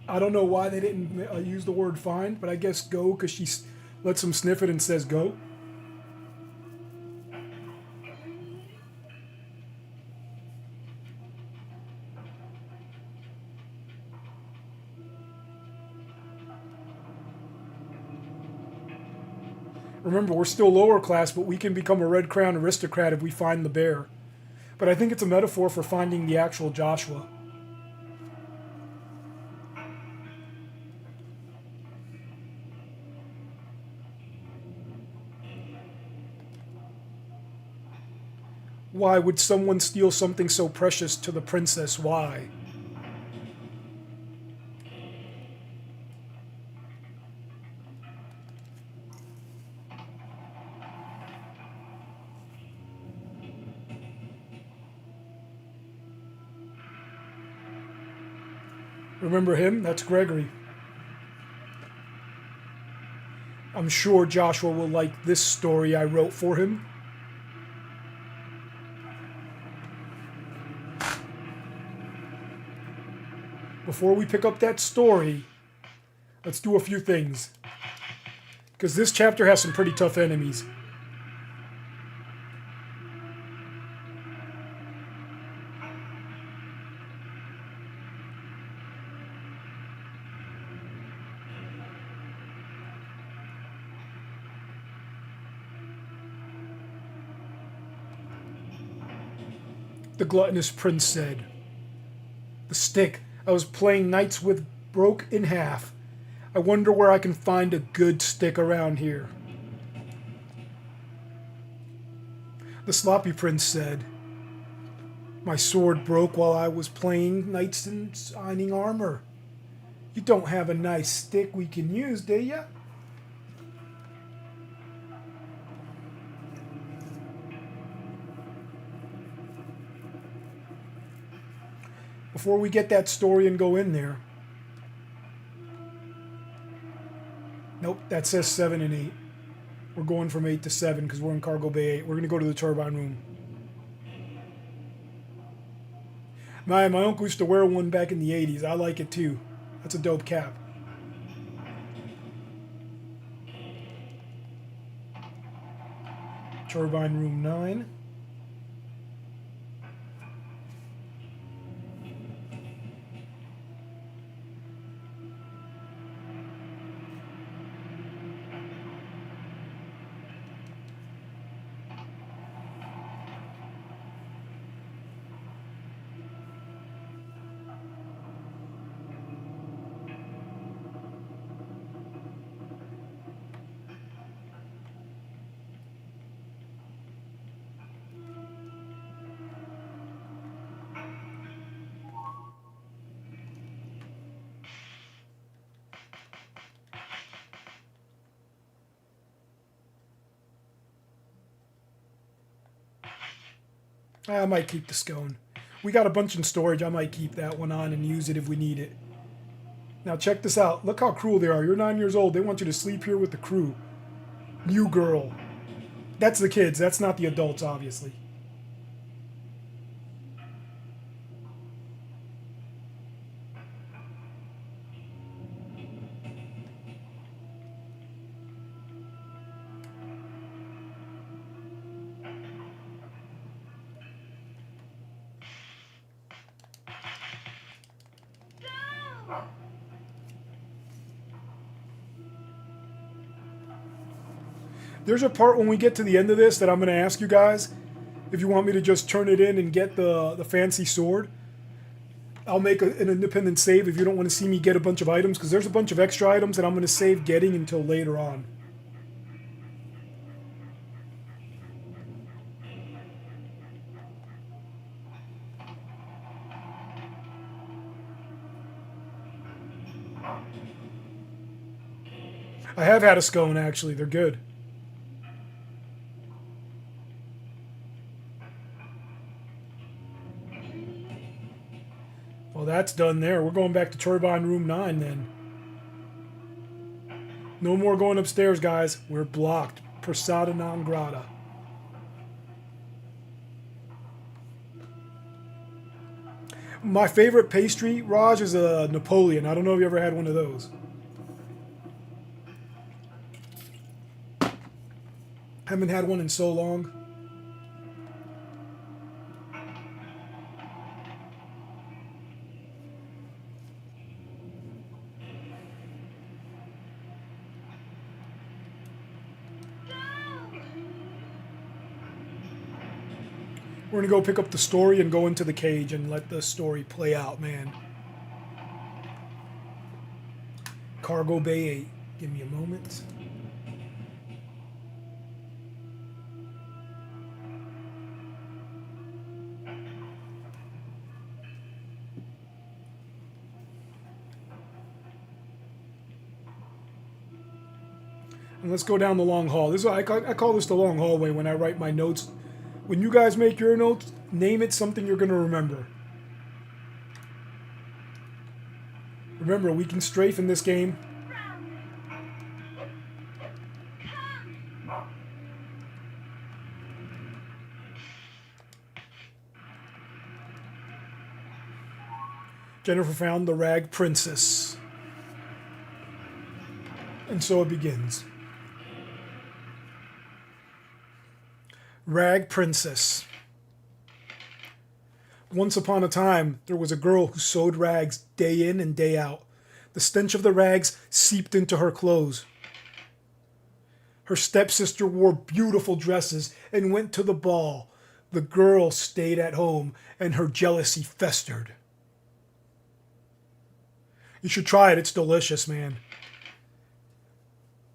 I don't know why they didn't use the word find, but I guess go because she lets him sniff it and says go. Remember, we're still lower class, but we can become a Red Crown aristocrat if we find the bear. But I think it's a metaphor for finding the actual Joshua. Why would someone steal something so precious to the princess? Why? Remember him? That's Gregory. I'm sure Joshua will like this story I wrote for him. Before we pick up that story, let's do a few things. Because this chapter has some pretty tough enemies. The gluttonous prince said. The stick I was playing knights with broke in half. I wonder where I can find a good stick around here. The sloppy prince said. My sword broke while I was playing knights in shining armor. You don't have a nice stick we can use, do ya? Before we get that story and go in there. Nope, that says 7 and 8. We're going from 8 to 7 because we're in Cargo Bay 8. We're going to go to the turbine room. My uncle used to wear one back in the 80s. I like it too. That's a dope cap. Turbine room 9. I might keep the scone. We got a bunch in storage. I might keep that one on and use it if we need it. Now check this out. Look how cruel they are. You're 9 years old. They want you to sleep here with the crew. You girl. That's the kids. That's not the adults, obviously. There's a part when we get to the end of this that I'm going to ask you guys if you want me to just turn it in and get the fancy sword. I'll make an independent save if you don't want to see me get a bunch of items, because there's a bunch of extra items that I'm going to save getting until later on. I have had a scone, actually. They're good. Well, that's done there. We're going back to Turbine Room 9 then. No more going upstairs, guys. We're blocked. Persona non grata. My favorite pastry, Raj, is a Napoleon. I don't know if you ever had one of those. Haven't had one in so long. We're going to go pick up the story and go into the cage and let the story play out, man. Cargo Bay 8. Give me a moment. And let's go down the long hall. This is, I call this the long hallway when I write my notes. When you guys make your notes, name it something you're going to remember. Remember, we can strafe in this game. Jennifer found the rag princess. And so it begins. Rag Princess. Once upon a time, there was a girl who sewed rags day in and day out. The stench of the rags seeped into her clothes. Her stepsister wore beautiful dresses and went to the ball. The girl stayed at home, and her jealousy festered. You should try it. It's delicious, man.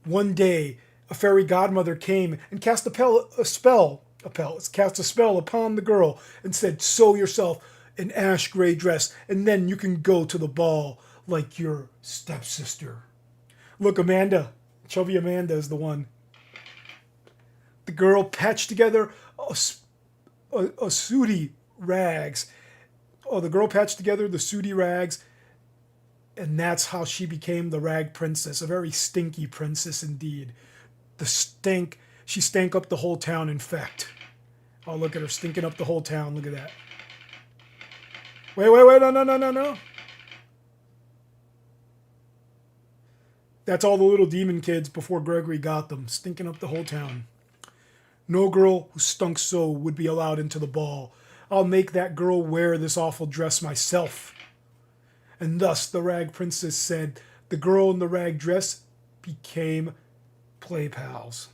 One day, a fairy godmother came and cast a spell upon the girl and said, "Sew yourself an ash gray dress, and then you can go to the ball like your stepsister." Look, Amanda. Chubby Amanda is the one. The girl patched together a sooty rags. Oh, the girl patched together the sooty rags, and that's how she became the Rag Princess, a very stinky princess indeed. The stink, she stank up the whole town, in fact. Oh, look at her stinking up the whole town. Look at that. Wait, no. That's all the little demon kids before Gregory got them, stinking up the whole town. No girl who stunk so would be allowed into the ball. I'll make that girl wear this awful dress myself. And thus the Rag Princess said, the girl in the rag dress became play pals.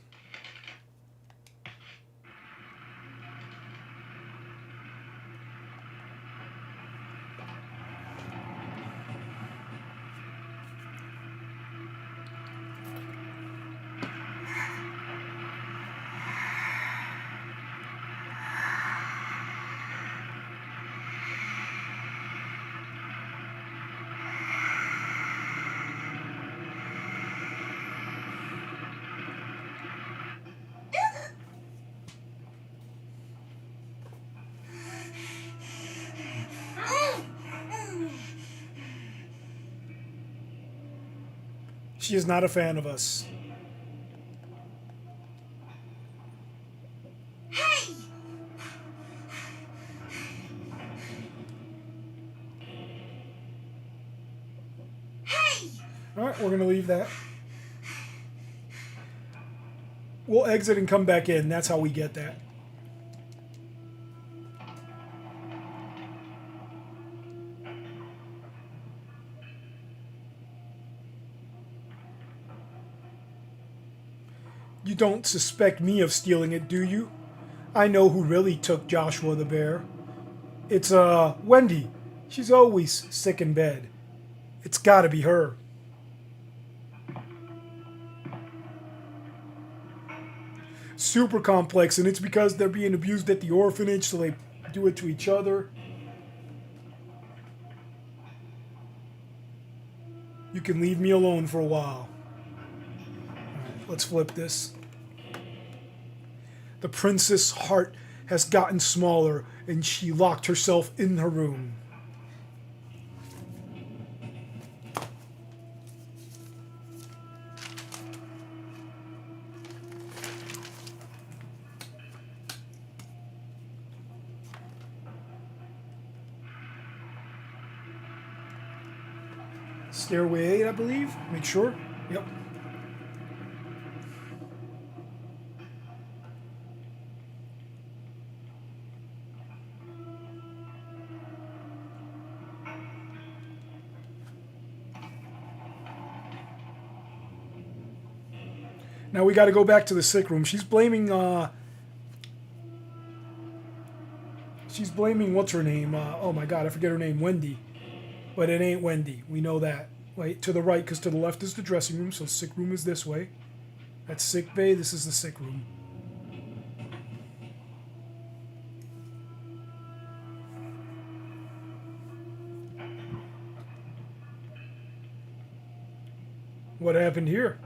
She is not a fan of us. Hey! Hey! Alright, we're going to leave that. We'll exit and come back in. That's how we get that. You don't suspect me of stealing it, do you? I know who really took Joshua the bear. It's, Wendy. She's always sick in bed. It's gotta be her. Super complex, and it's because they're being abused at the orphanage, so they do it to each other. You can leave me alone for a while. Alright, let's flip this. The princess' heart has gotten smaller, and she locked herself in her room. Stairway 8, I believe. Make sure. Yep. Now we got to go back to the sick room. She's blaming what's her name? Oh my god, I forget her name. Wendy. But it ain't Wendy. We know that. Wait, to the right, because to the left is the dressing room, so sick room is this way. That's sick bay. This is the sick room. What happened here?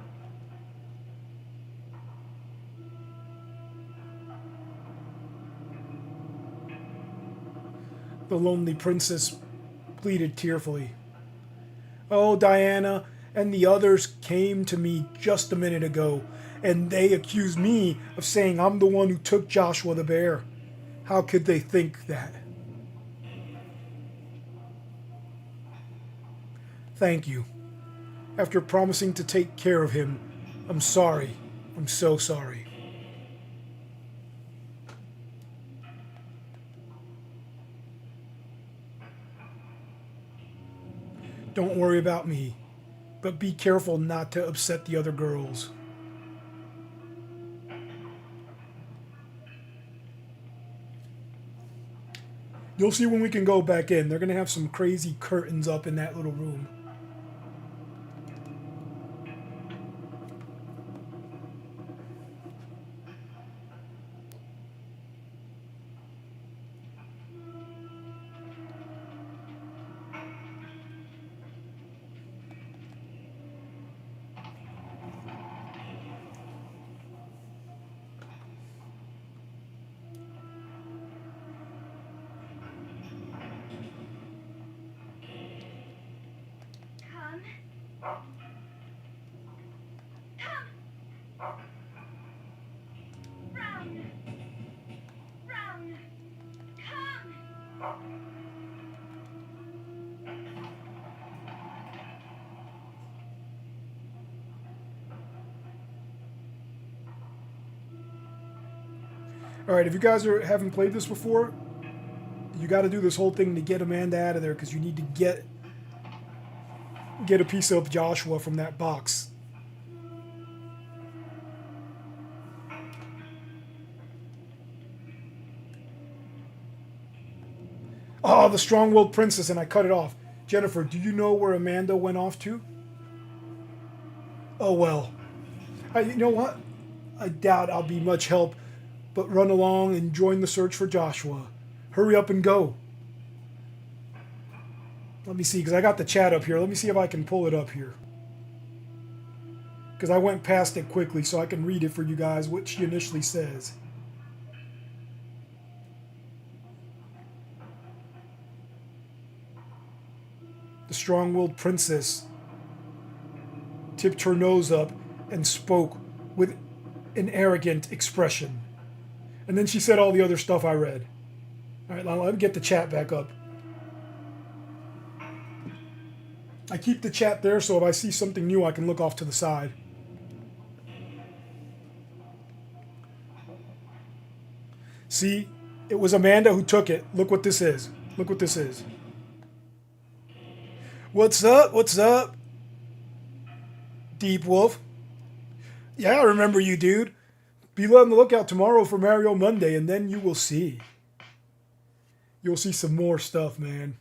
The lonely princess pleaded tearfully. Oh, Diana and the others came to me just a minute ago, and they accused me of saying I'm the one who took Joshua the bear. How could they think that? Thank you. After promising to take care of him, I'm sorry. I'm so sorry. Don't worry about me, but be careful not to upset the other girls. You'll see when we can go back in. They're going to have some crazy curtains up in that little room. Alright, if you guys haven't played this before, you got to do this whole thing to get Amanda out of there, because you need to get a piece of Joshua from that box. Oh, the strong-willed princess, and I cut it off. Jennifer, do you know where Amanda went off to? Oh, well. You know what? I doubt I'll be much help, but run along and join the search for Joshua. Hurry up and go. Let me see, because I got the chat up here. Let me see if I can pull it up here. Because I went past it quickly so I can read it for you guys, what she initially says. The strong-willed princess tipped her nose up and spoke with an arrogant expression. And then she said all the other stuff I read. All right, now let me get the chat back up. I keep the chat there so if I see something new, I can look off to the side. See, it was Amanda who took it. Look what this is. Look what this is. What's up? What's up? Deep Wolf. Yeah, I remember you, dude. Be on the lookout tomorrow for Mario Monday, and then you will see. You'll see some more stuff, man.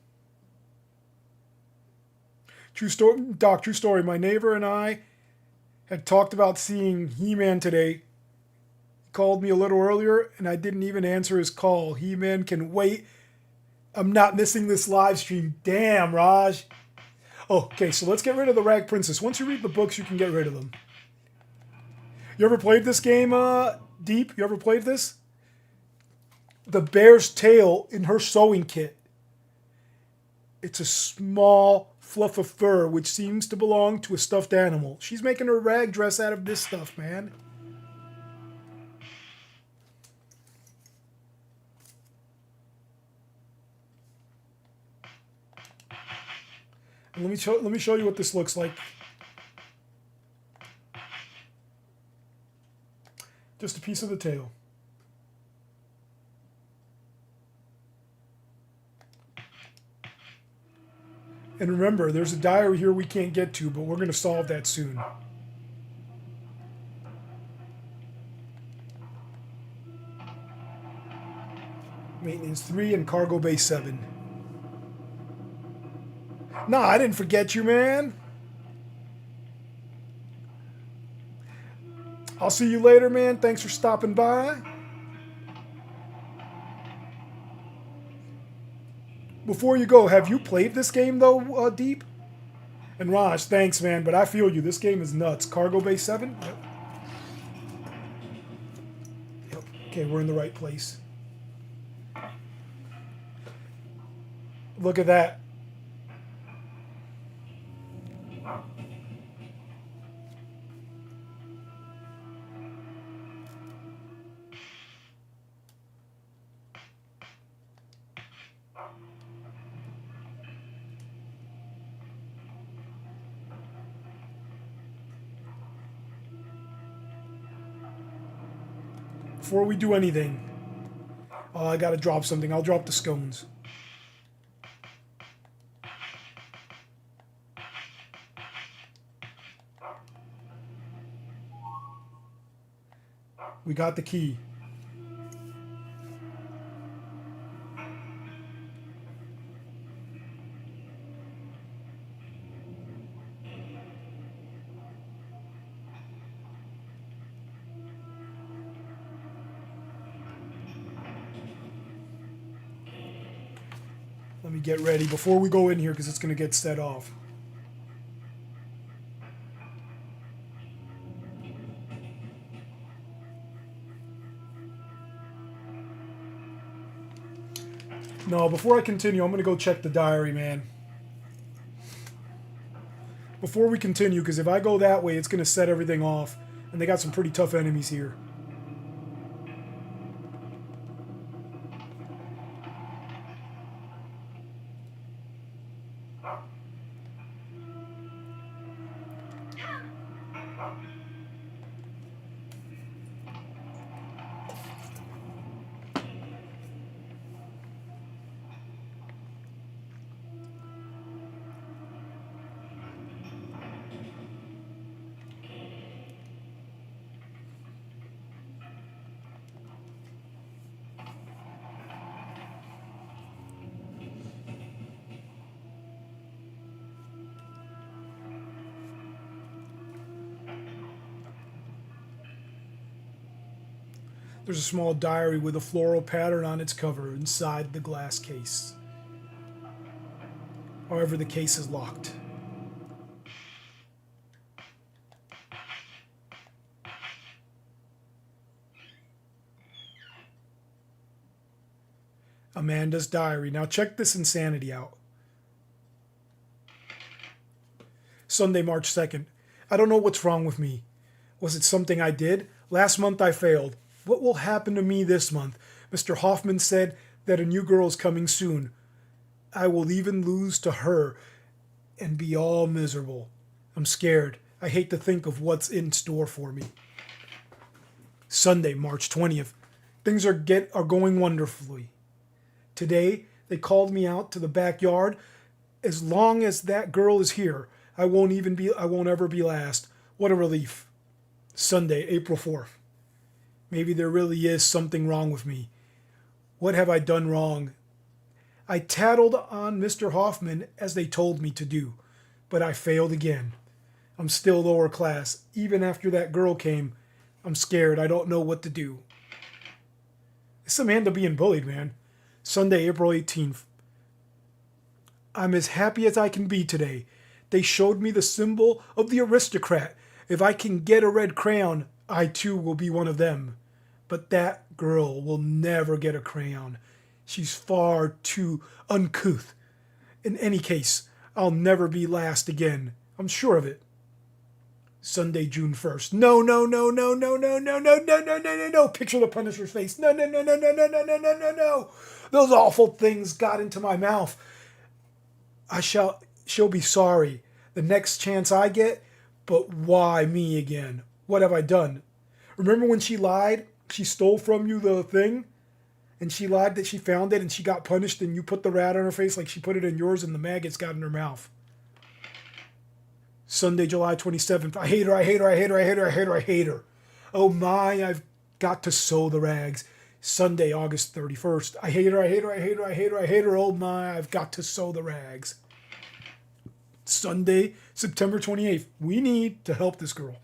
True story, Doc, true story. My neighbor and I had talked about seeing He-Man today. He called me a little earlier, and I didn't even answer his call. He-Man can wait. I'm not missing this live stream. Damn, Raj. Oh, okay, so let's get rid of the Rag Princess. Once you read the books, you can get rid of them. You ever played this game, Deep? You ever played this? The bear's tail in her sewing kit. It's a small fluff of fur which seems to belong to a stuffed animal. She's making her rag dress out of this stuff, man. And let me show you what this looks like. Just a piece of the tail. And remember, there's a diary here we can't get to, but we're going to solve that soon. Maintenance 3 and cargo bay 7. Nah, I didn't forget you, man. I'll see you later, man. Thanks for stopping by. Before you go, have you played this game, though, Deep? And Raj, thanks, man, but I feel you. This game is nuts. Cargo Bay 7? Yep. Yep. Okay, we're in the right place. Look at that. Before we do anything, I gotta drop something. I'll drop the scones. We got the key. Let me get ready before we go in here because it's going to get set off. No, before I continue, I'm going to go check the diary, man. Before we continue, because if I go that way, it's going to set everything off. And they got some pretty tough enemies here. There's a small diary with a floral pattern on its cover inside the glass case. However, the case is locked. Amanda's diary. Now check this insanity out. Sunday, March 2nd. I don't know what's wrong with me. Was it something I did? Last month I failed. What will happen to me this month? Mr. Hoffman said that a new girl is coming soon. I will even lose to her and be all miserable. I'm scared. I hate to think of what's in store for me. Sunday, March 20th. Things are going wonderfully. Today, they called me out to the backyard. As long as that girl is here, I won't ever be last. What a relief. Sunday, April 4th. Maybe there really is something wrong with me. What have I done wrong? I tattled on Mr. Hoffman as they told me to do, but I failed again. I'm still lower class. Even after that girl came, I'm scared. I don't know what to do. It's Amanda being bullied, man. Sunday, April 18th. I'm as happy as I can be today. They showed me the symbol of the aristocrat. If I can get a red crayon, I too will be one of them. But that girl will never get a crayon. She's far too uncouth. In any case, I'll never be last again. I'm sure of it. Sunday, June 1st. No, no, no, no, no, no, no, no, no, no, no, no, no. Picture the Punisher's face. No, no, no, no, no, no, no, no, no, no, no. Those awful things got into my mouth. She'll be sorry the next chance I get, but why me again? What have I done? Remember when she lied? She stole from you the thing? And she lied that she found it and she got punished and you put the rat on her face like she put it in yours and the maggots got in her mouth. Sunday, July 27th. I hate her, I hate her, I hate her, I hate her, I hate her, I hate her. Oh my, I've got to sew the rags. Sunday, August 31st. I hate her, I hate her, I hate her, I hate her, I hate her. Oh my, I've got to sew the rags. Sunday, September 28th. We need to help this girl.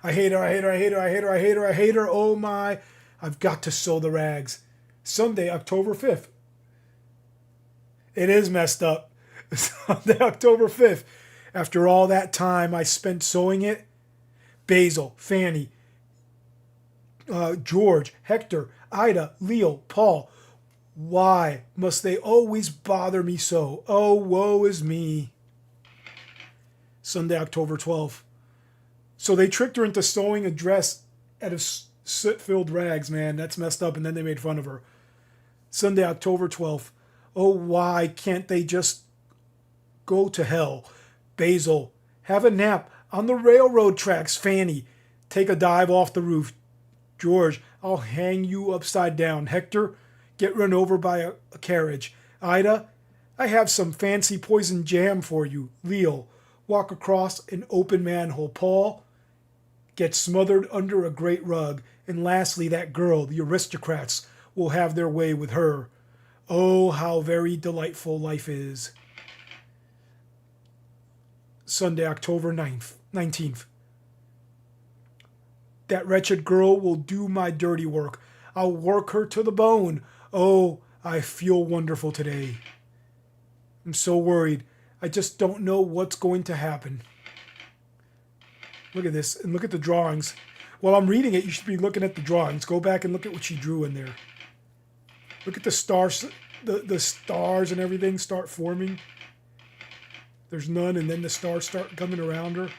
I hate her, I hate her, I hate her, I hate her, I hate her, I hate her. Oh my, I've got to sew the rags. Sunday, October 5th. It is messed up. Sunday, October 5th. After all that time I spent sewing it, Basil, Fanny, George, Hector, Ida, Leo, Paul, why must they always bother me so? Oh, woe is me. Sunday, October 12th. So they tricked her into sewing a dress out of soot-filled rags, man. That's messed up, and then they made fun of her. Sunday, October 12th. Oh, why can't they just go to hell? Basil, have a nap on the railroad tracks. Fanny, take a dive off the roof. George, I'll hang you upside down. Hector, get run over by a carriage. Ida, I have some fancy poison jam for you. Leo, walk across an open manhole. Paul, get smothered under a great rug. And lastly, that girl, the aristocrats, will have their way with her. Oh, how very delightful life is. Sunday, October 19th. That wretched girl will do my dirty work. I'll work her to the bone. Oh, I feel wonderful today. I'm so worried. I just don't know what's going to happen. Look at this, and look at the drawings. While I'm reading it, you should be looking at the drawings. Go back and look at what she drew in there. Look at the stars, the stars and everything start forming. There's none, and then the stars start coming around her.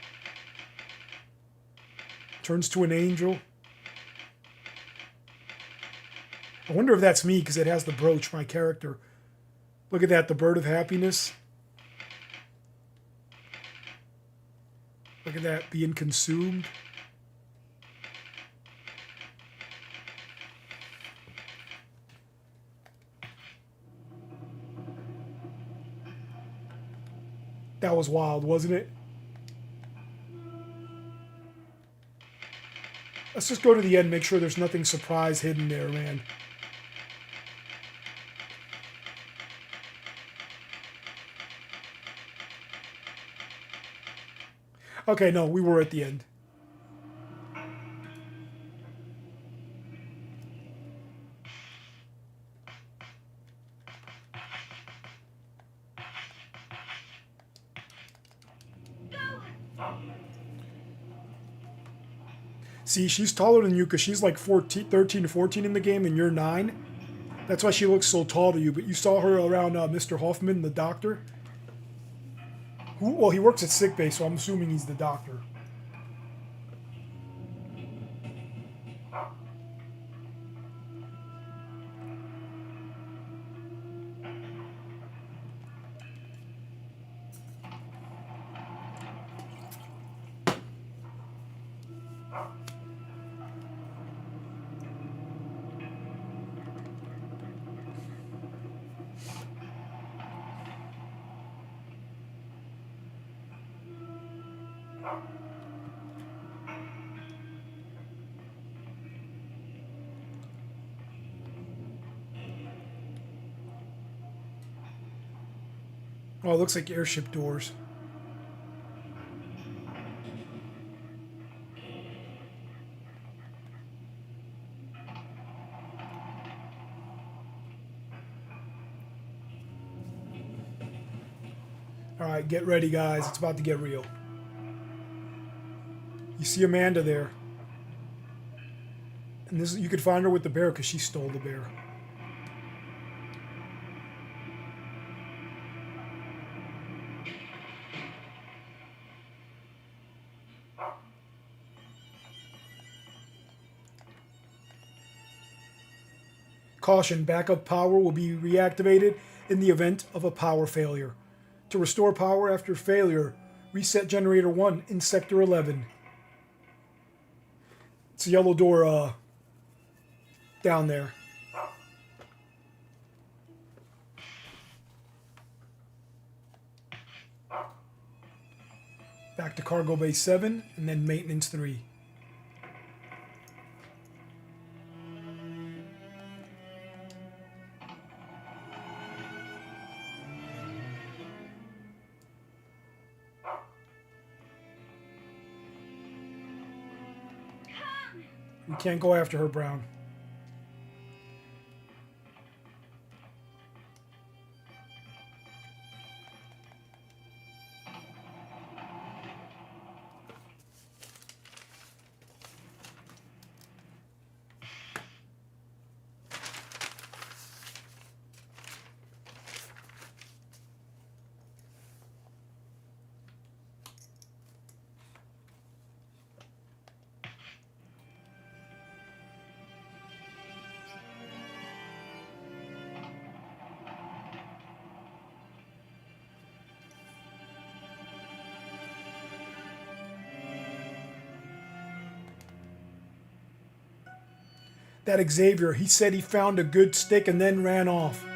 Turns to an angel. I wonder if that's me, because it has the brooch, my character. Look at that, the bird of happiness. Look at that, being consumed. That was wild, wasn't it? Let's just go to the end, make sure there's nothing surprise hidden there, man. Okay, no, we were at the end. See, she's taller than you because she's like 13 to 14 in the game and you're 9. That's why she looks so tall to you. But you saw her around Mr. Hoffman, the doctor. Well, he works at sick bay, so I'm assuming he's the doctor. Oh, it looks like airship doors. All right, get ready, guys. It's about to get real. You see Amanda there. And this, you could find her with the bear because she stole the bear. Caution, backup power will be reactivated in the event of a power failure. To restore power after failure, reset generator 1 in sector 11. It's a yellow door down there. Back to cargo bay 7 and then maintenance 3. We can't go after her, Brown. That Xavier, he said he found a good stick and then ran off.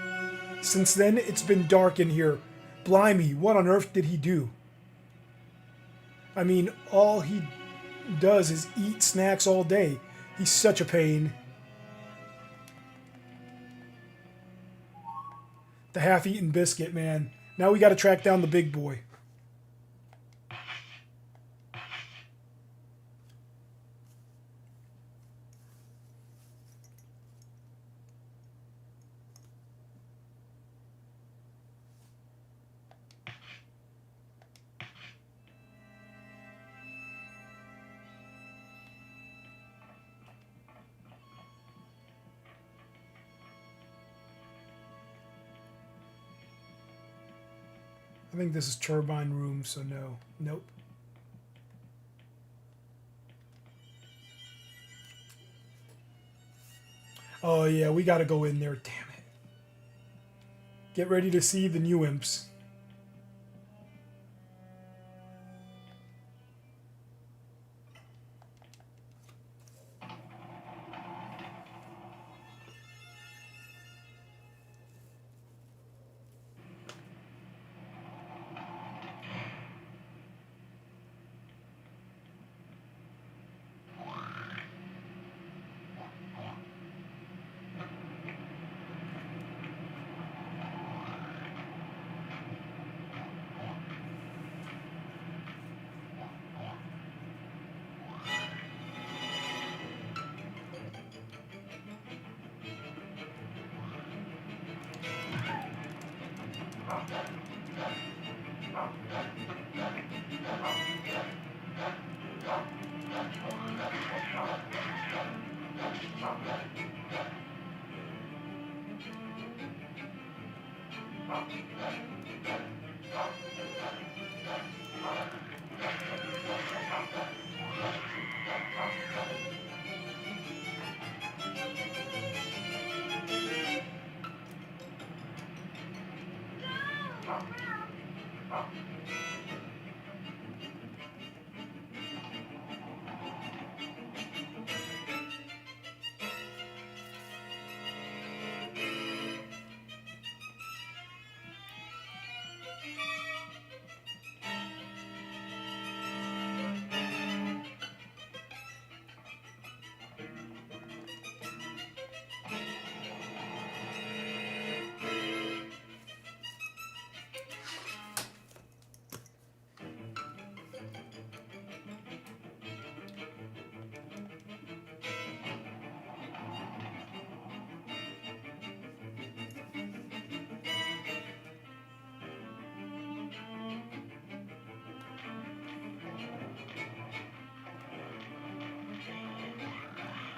Since then, it's been dark in here. Blimey, what on earth did he do? I mean, all he does is eat snacks all day. He's such a pain. The half-eaten biscuit, man. Now we got to track down the big boy. I think this is turbine room, so no. Nope. Oh yeah, we gotta go in there, damn it. Get ready to see the new imps.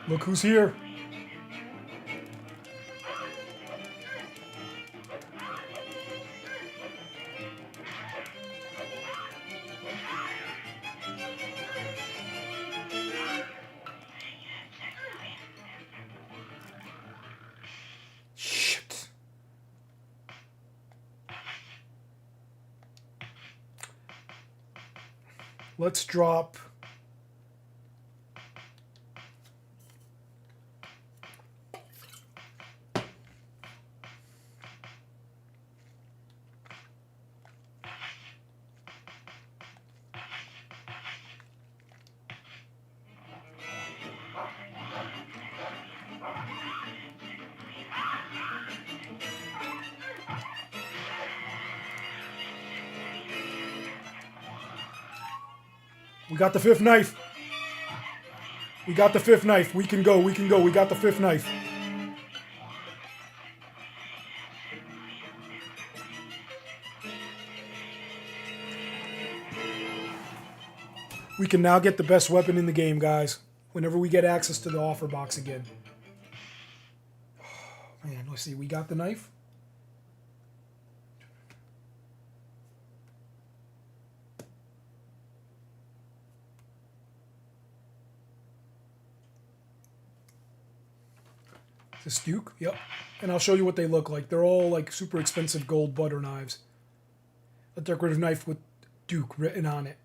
Look who's here. Shit. Let's drop. We got the fifth knife. We got the fifth knife. We can go. We can go. We got the fifth knife. We can now get the best weapon in the game, guys. Whenever we get access to the offer box again. Oh, man, let's see. We got the knife. This Duke, yep. And I'll show you what they look like. They're all like super expensive gold butter knives. A decorative knife with Duke written on it.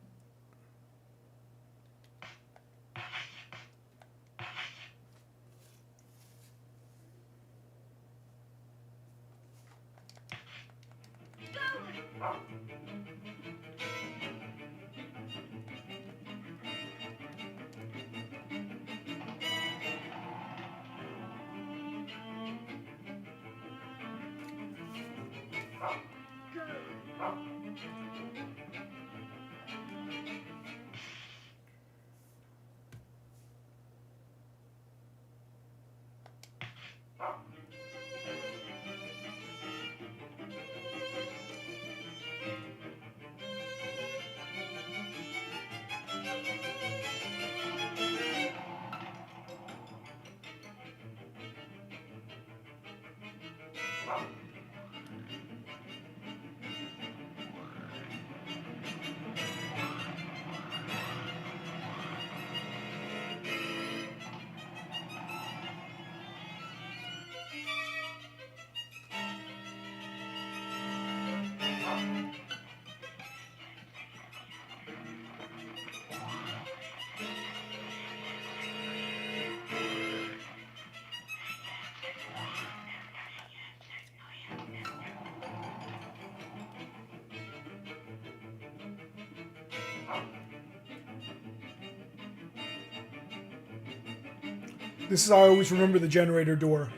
This is how I always remember the generator door.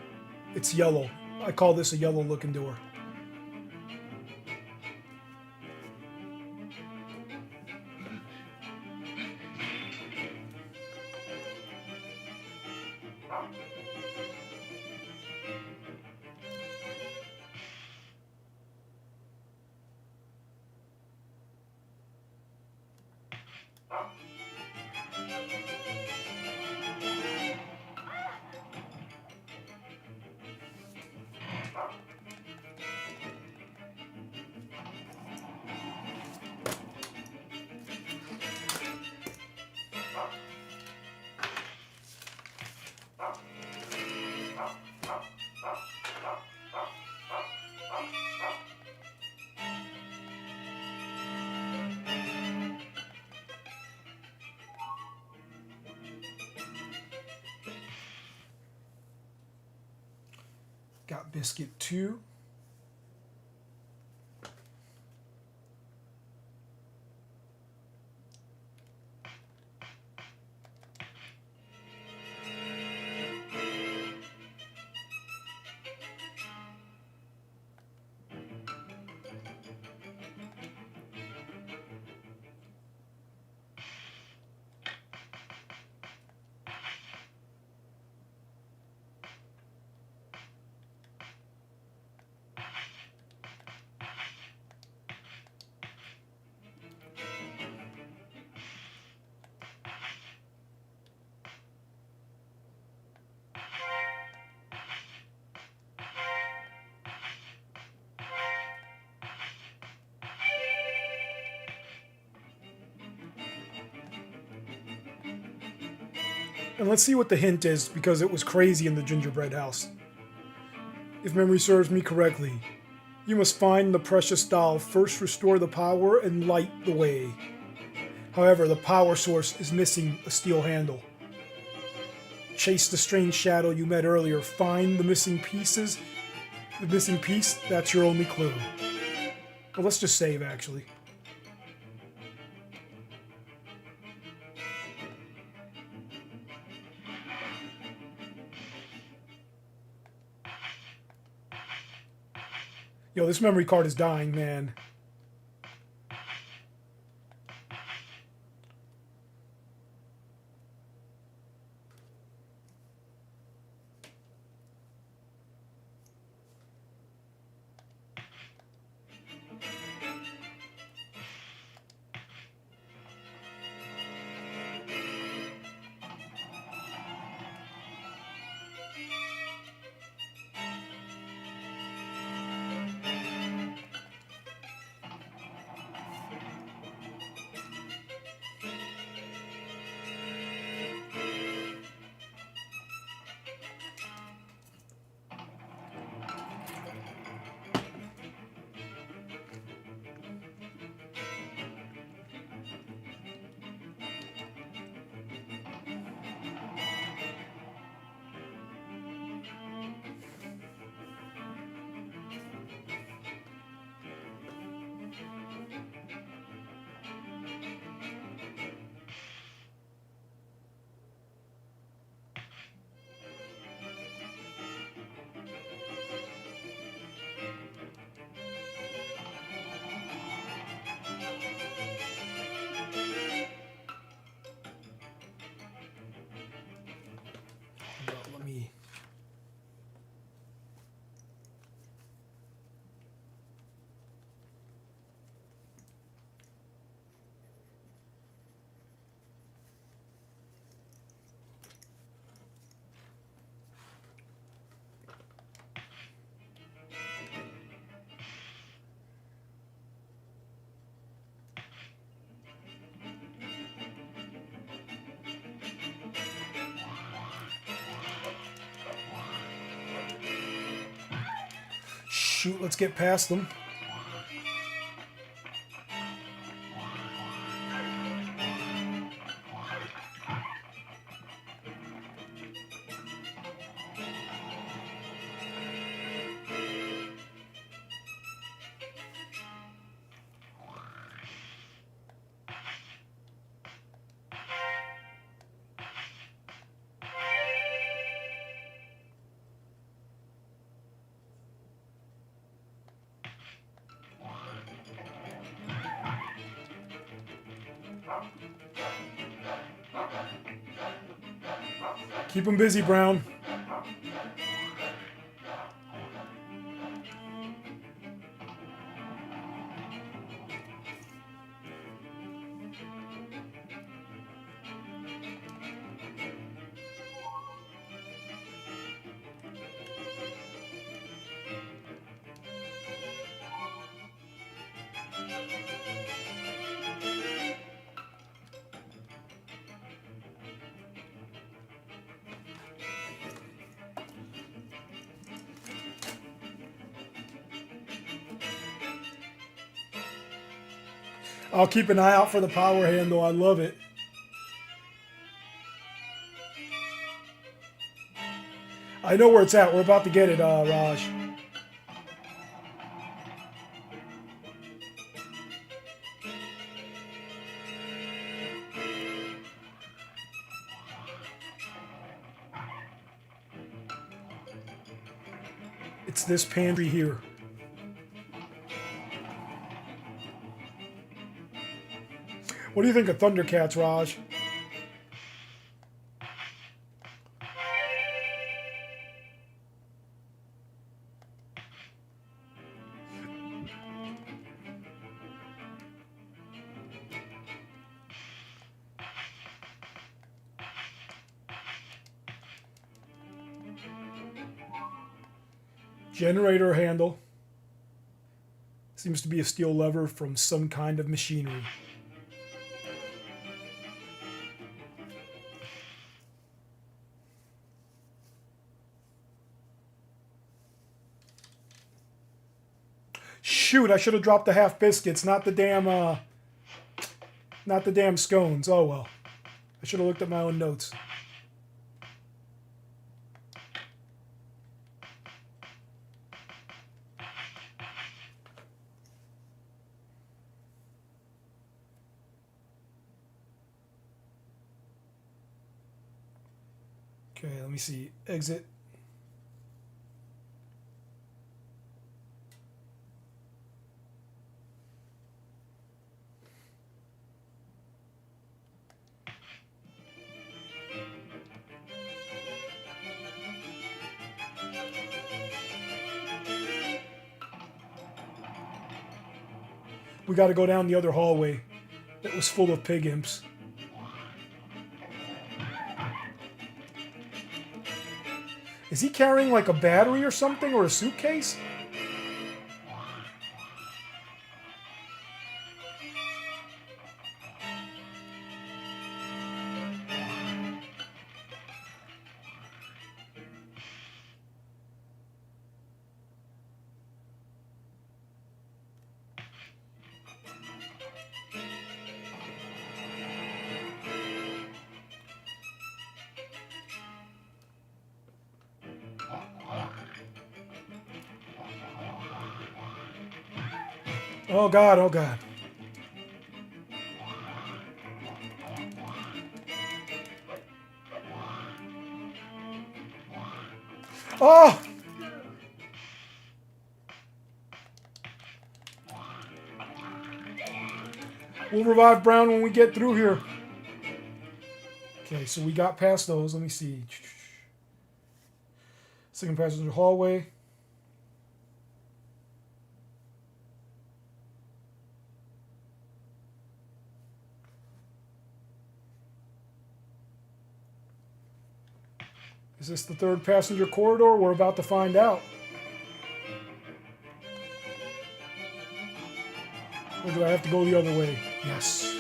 It's yellow. I call this a yellow looking door. Got biscuit 2. And let's see what the hint is, because it was crazy in the gingerbread house. If memory serves me correctly, you must find the precious doll, first restore the power, and light the way. However, the power source is missing a steel handle. Chase the strange shadow you met earlier. Find the missing pieces. The missing piece, that's your only clue. Well, let's just save, actually. Yo, this memory card is dying, man. Let me... Shoot, let's get past them. Keep them busy, Brown. I'll keep an eye out for the power handle. I love it. I know where it's at. We're about to get it, Raj. It's this pantry here. What do you think of Thundercats, Raj? Generator handle. Seems to be a steel lever from some kind of machinery. Shoot, I should have dropped the half biscuits, not the damn scones. Oh well. I should have looked at my own notes. Okay, let me see. Exit. We got to go down the other hallway that was full of pig imps. Is he carrying like a battery or something, or a suitcase? Oh God, oh God. Oh! We'll revive Brown when we get through here. Okay, so we got past those. Let me see. Second passenger hallway. Is this the third passenger corridor? We're about to find out. Or do I have to go the other way? Yes.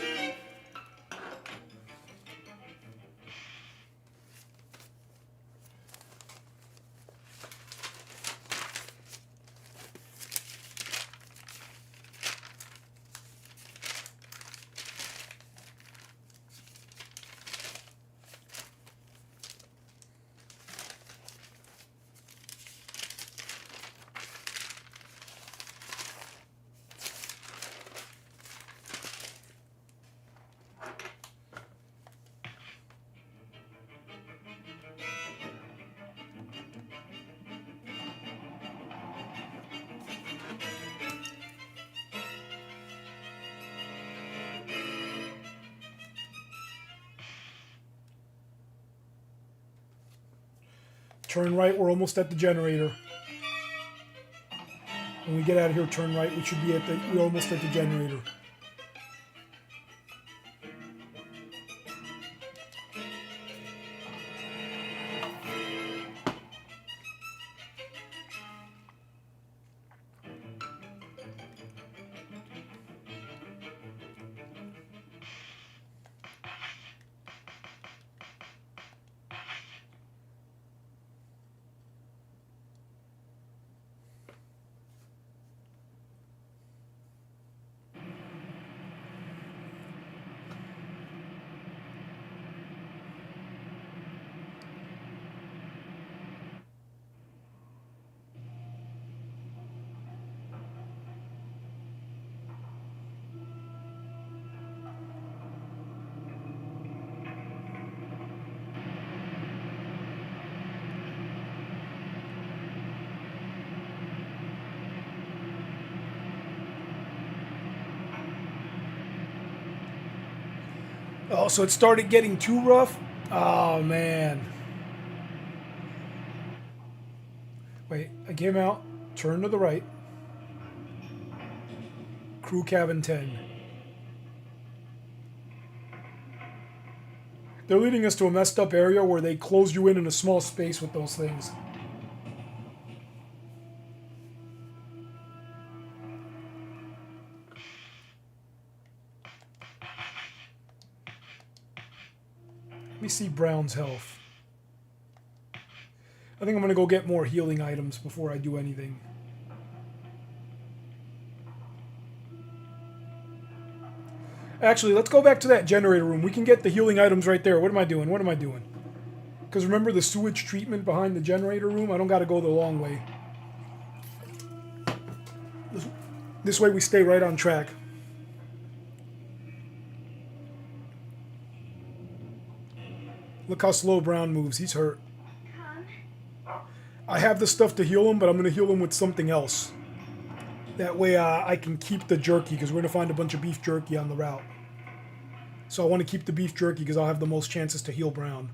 Turn right, we're almost at the generator. When we get out of here, turn right, we're almost at the generator. Oh, so it started getting too rough? Oh, man. Wait, I came out, turn to the right. Crew cabin 10. They're leading us to a messed up area where they close you in a small space with those things. Let me see Brown's health. I think I'm going to go get more healing items before I do anything. Actually, let's go back to that generator room. We can get the healing items right there. What am I doing? What am I doing? Because remember the sewage treatment behind the generator room? I don't got to go the long way. This way we stay right on track. Look how slow Brown moves. He's hurt. I have the stuff to heal him, but I'm going to heal him with something else. That way I can keep the jerky, because we're going to find a bunch of beef jerky on the route. So I want to keep the beef jerky because I'll have the most chances to heal Brown.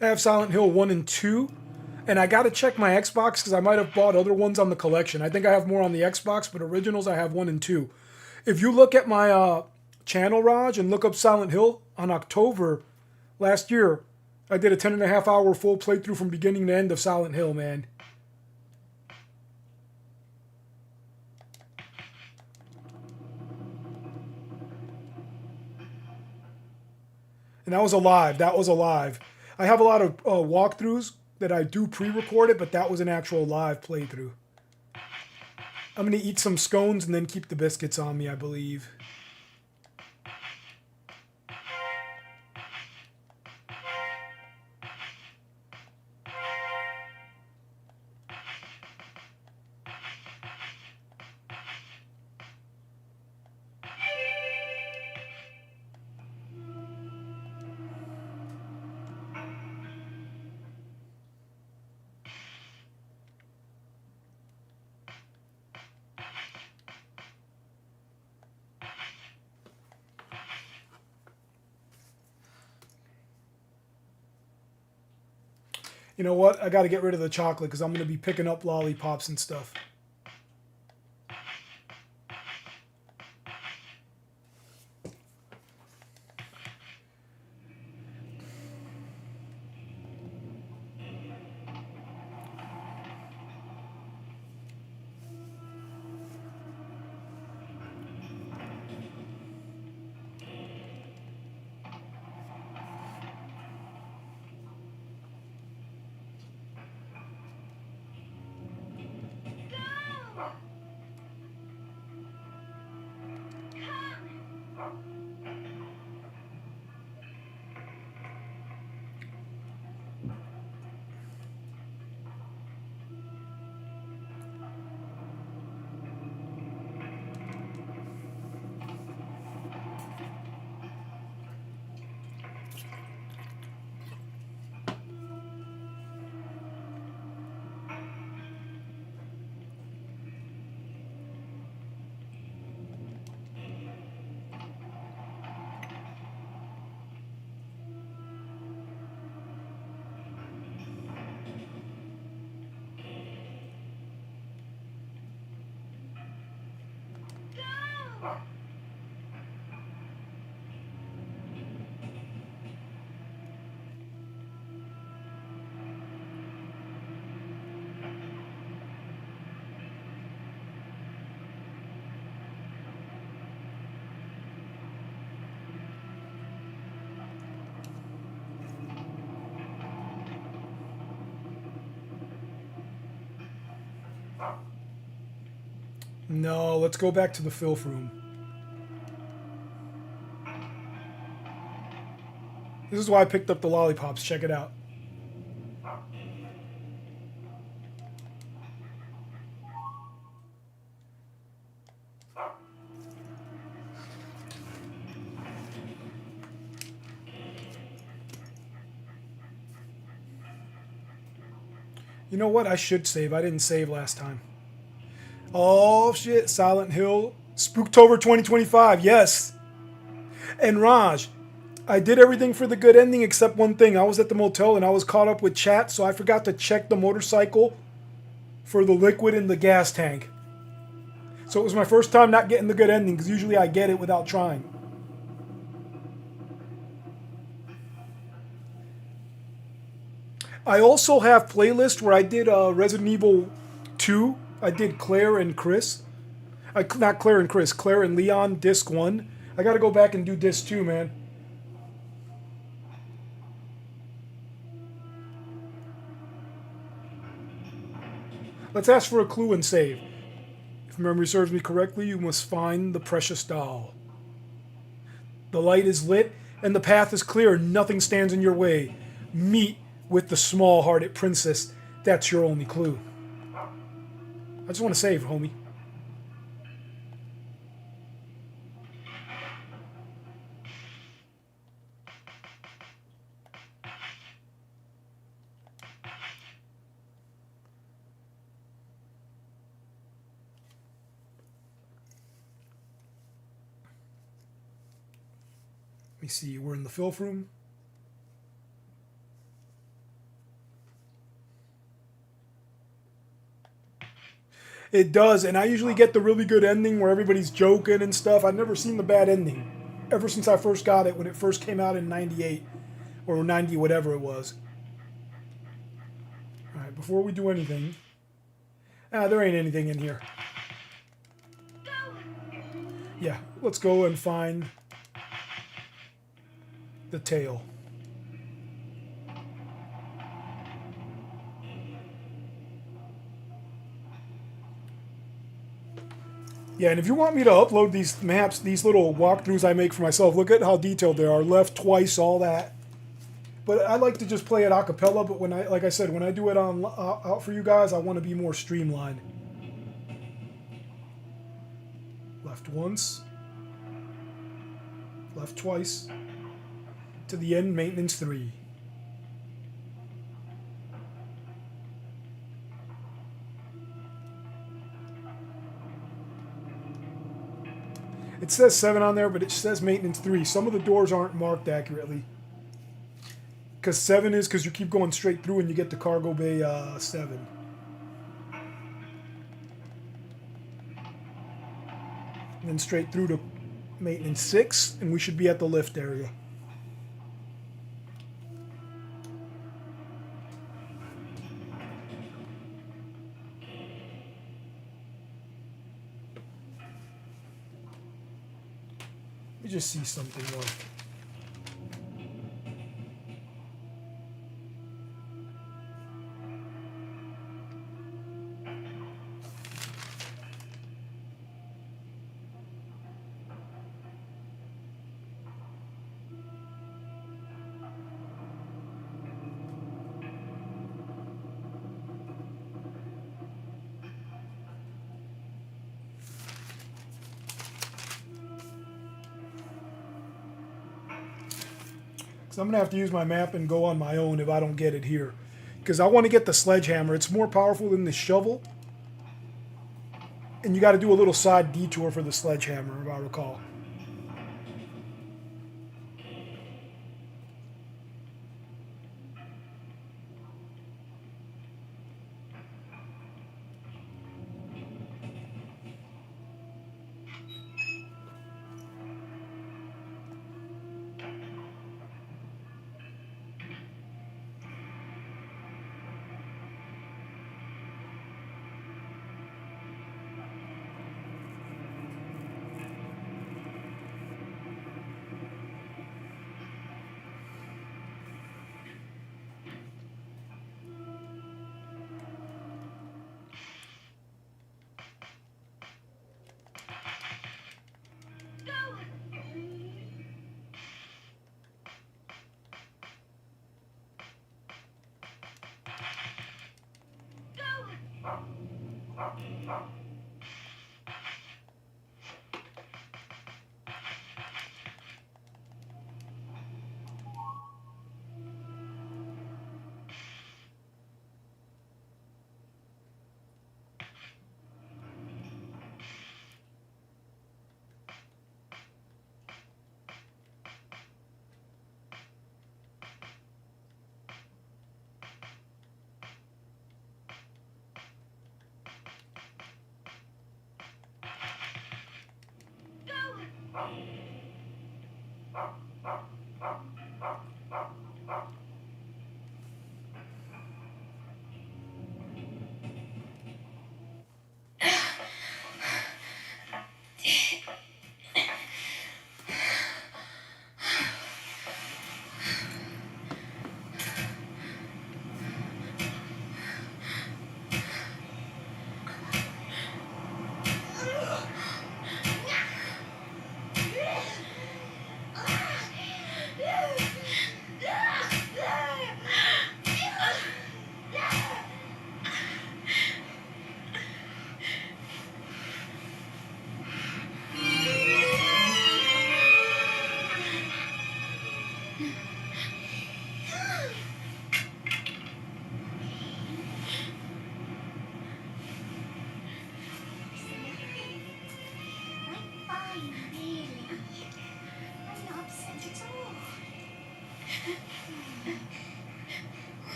I have Silent Hill 1 and 2. And I got to check my Xbox because I might have bought other ones on the collection. I think I have more on the Xbox, but originals I have 1 and 2. If you look at my channel, Raj, and look up Silent Hill, on October last year, I did a 10.5-hour full playthrough from beginning to end of Silent Hill, man. And that was alive. That was alive. I have a lot of walkthroughs that I do pre-record it, but that was an actual live playthrough. I'm going to eat some scones and then keep the biscuits on me, I believe. You know what? I got to get rid of the chocolate because I'm going to be picking up lollipops and stuff. No, let's go back to the filth room. This is why I picked up the lollipops. Check it out. You know what? I should save. I didn't save last time. Oh, shit. Silent Hill. Spooktober 2025. Yes. And Raj, I did everything for the good ending except one thing. I was at the motel and I was caught up with chat, so I forgot to check the motorcycle for the liquid in the gas tank. So it was my first time not getting the good ending, because usually I get it without trying. I also have playlists where I did Resident Evil 2. I did Claire and Chris. Not Claire and Chris, Claire and Leon, disc 1. I gotta go back and do disc 2, man. Let's ask for a clue and save. If memory serves me correctly, you must find the precious doll. The light is lit and the path is clear. Nothing stands in your way. Meet with the small-hearted princess. That's your only clue. I just want to save, homie. Let me see, we're in the filth room. It does, and I usually get the really good ending where everybody's joking and stuff. I've never seen the bad ending ever since I first got it when it first came out in 98 or 90, whatever it was. Alright, before we do anything... there ain't anything in here. Yeah, let's go and find the tail. Yeah, and if you want me to upload these maps, these little walkthroughs I make for myself, look at how detailed they are. Left twice, all that. But I like to just play it a cappella, but when like I said, when I do it on out for you guys, I want to be more streamlined. Left once. Left twice. To the end, maintenance 3. It says 7 on there, but it says maintenance 3. Some of the doors aren't marked accurately. Because 7 is because you keep going straight through and you get to cargo bay 7. And then straight through to maintenance 6, and we should be at the lift area. Let me just see something more. So I'm going to have to use my map and go on my own if I don't get it here. Because I want to get the sledgehammer. It's more powerful than the shovel. And you got to do a little side detour for the sledgehammer, if I recall.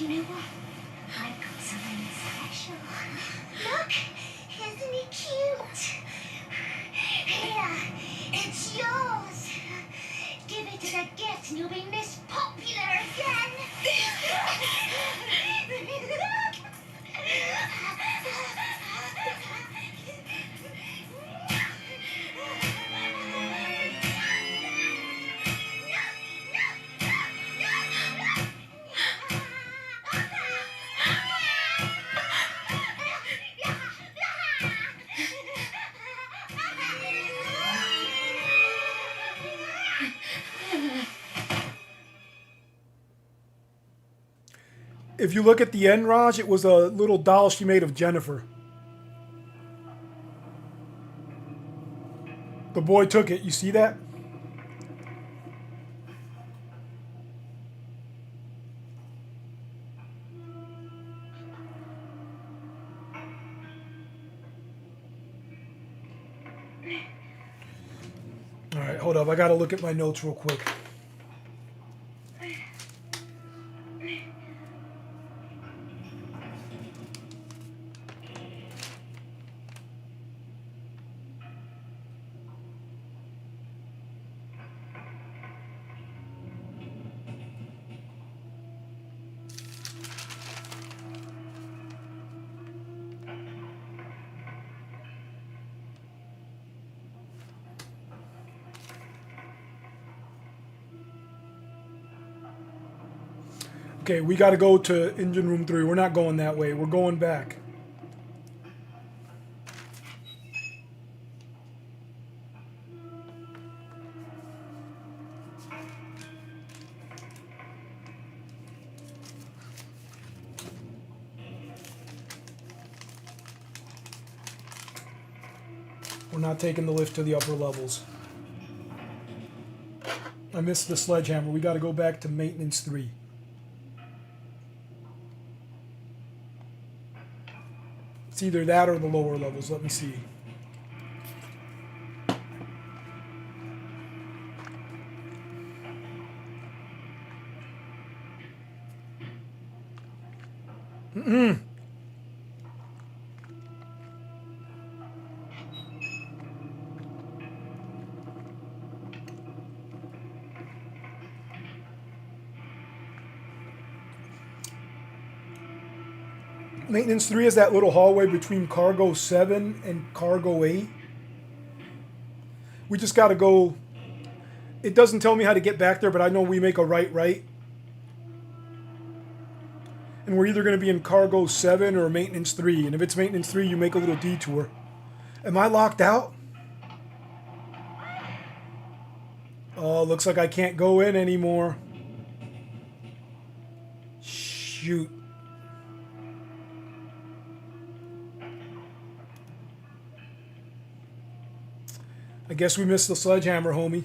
You know what? I've got something special. Look! Isn't it cute? Here, it's yours. Give it as a gift and you'll be Miss Popular again. If you look at the end, Raj, it was a little doll she made of Jennifer. The boy took it. You see that? All right, hold up. I got to look at my notes real quick. Okay, we got to go to engine room 3. We're not going that way. We're going back. We're not taking the lift to the upper levels. I missed the sledgehammer. We got to go back to maintenance 3. It's either that or the lower levels. Let me see. Maintenance 3 is that little hallway between cargo 7 and cargo 8. We just got to go. It doesn't tell me how to get back there, but I know we make a right. And we're either going to be in cargo 7 or maintenance 3. And if it's maintenance 3, you make a little detour. Am I locked out? Oh, looks like I can't go in anymore. shoot. I guess we missed the sledgehammer, homie.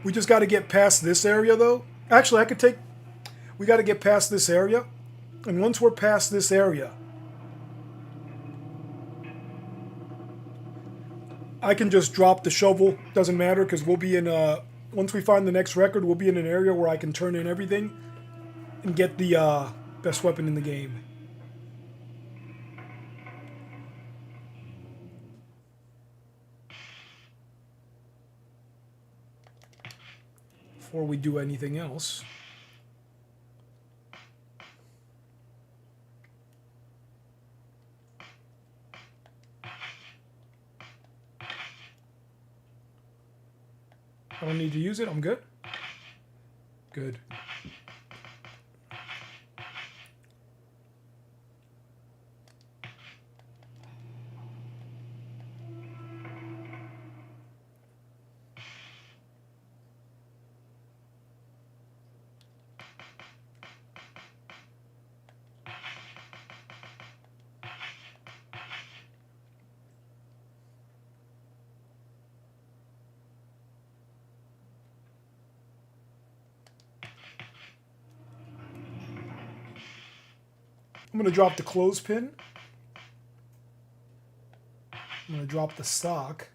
We just got to get past this area, though. Actually, I could take... We got to get past this area. And once we're past this area, I can just drop the shovel. Doesn't matter, because we'll be in... Once we find the next record, we'll be in an area where I can turn in everything and get the best weapon in the game. Before we do anything else. I don't need to use it. I'm good. Good. I'm going to drop the clothespin. I'm going to drop the sock.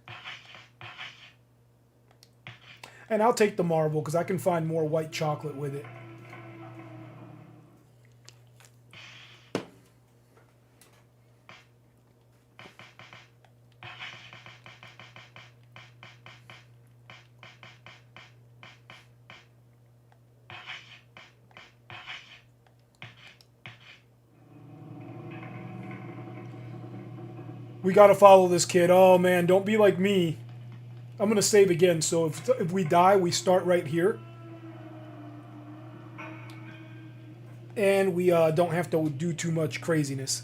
And I'll take the marble because I can find more white chocolate with it. We gotta follow this kid. Oh man, don't be like me. I'm gonna save again, so if we die, we start right here. And we don't have to do too much craziness.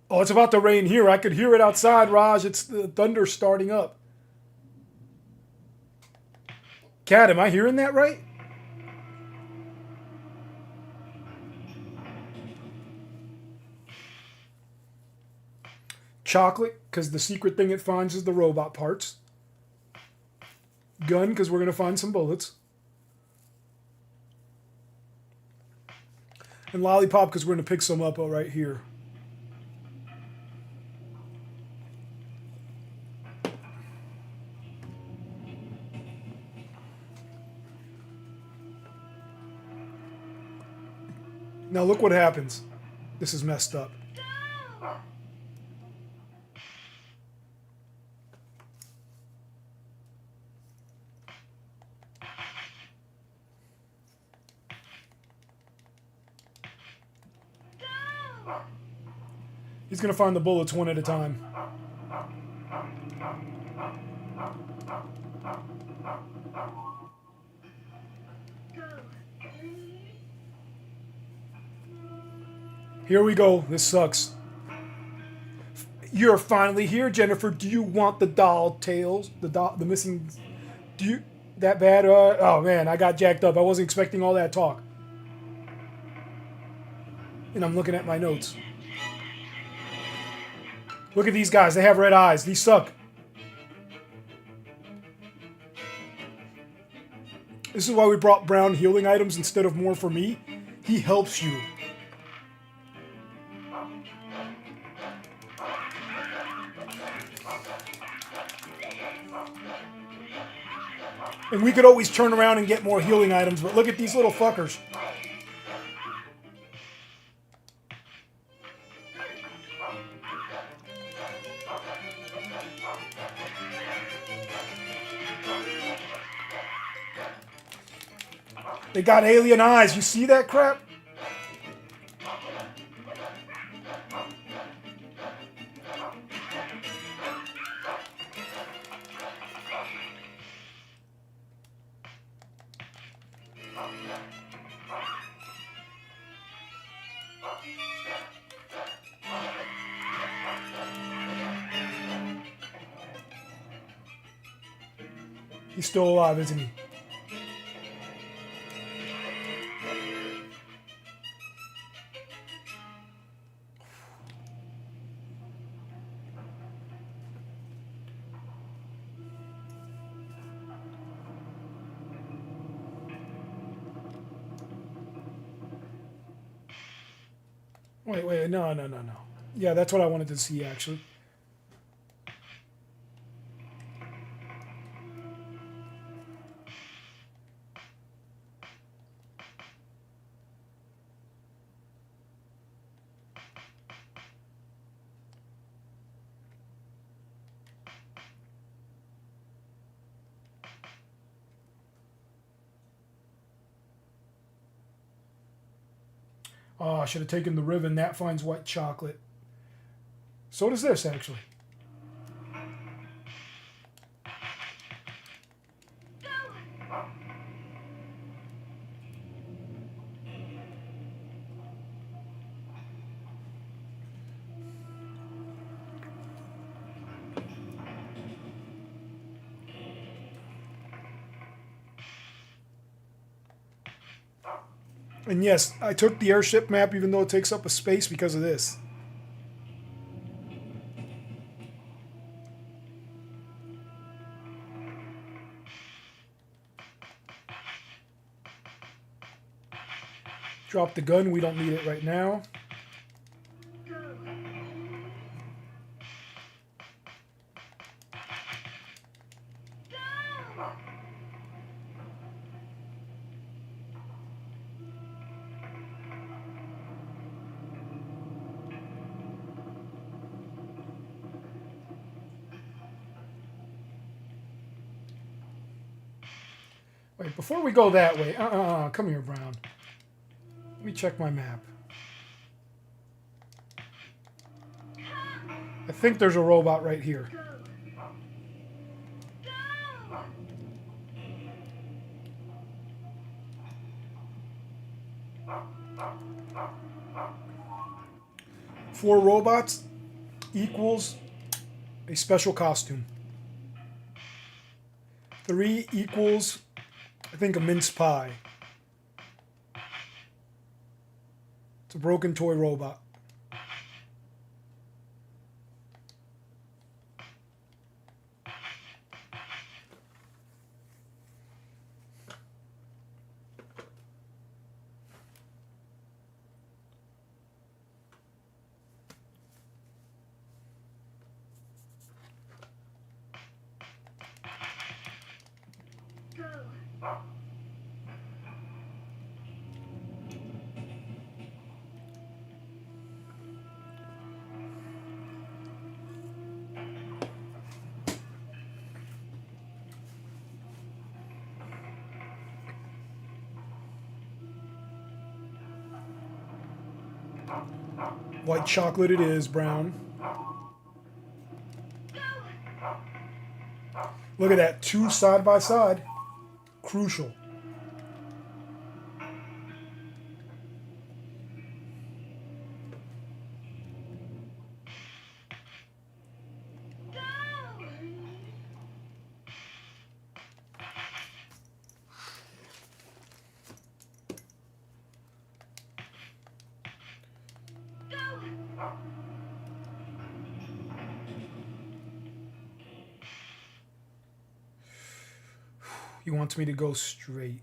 Oh, it's about to rain here. I could hear it outside, Raj. It's the thunder starting up. Cat, am I hearing that right? Chocolate, because the secret thing it finds is the robot parts. Gun, because we're going to find some bullets. And lollipop, because we're going to pick some up right here. Now look what happens. This is messed up. He's going to find the bullets one at a time. Here we go. This sucks. You're finally here, Jennifer. Do you want the doll tails? The missing... Do you... That bad? Oh, man. I got jacked up. I wasn't expecting all that talk. And I'm looking at my notes. Look at these guys. They have red eyes. These suck. This is why we brought brown healing items instead of more for me. He helps you. And we could always turn around and get more healing items, but look at these little fuckers. They got alien eyes. You see that crap? He's still alive, isn't he? Wait, no. Yeah, that's what I wanted to see, actually. Oh, I should have taken the ribbon. That finds white chocolate. So does this, actually. And yes, I took the airship map even though it takes up a space because of this. Drop the gun, we don't need it right now. Wait, before we go that way, come here, Brown. Let me check my map. I think there's a robot right here. Four robots equals a special costume. 3 equals, I think, a mince pie. It's a broken toy robot. White chocolate it is, Brown. Look at that, 2 side by side. Crucial. He wants me to go straight.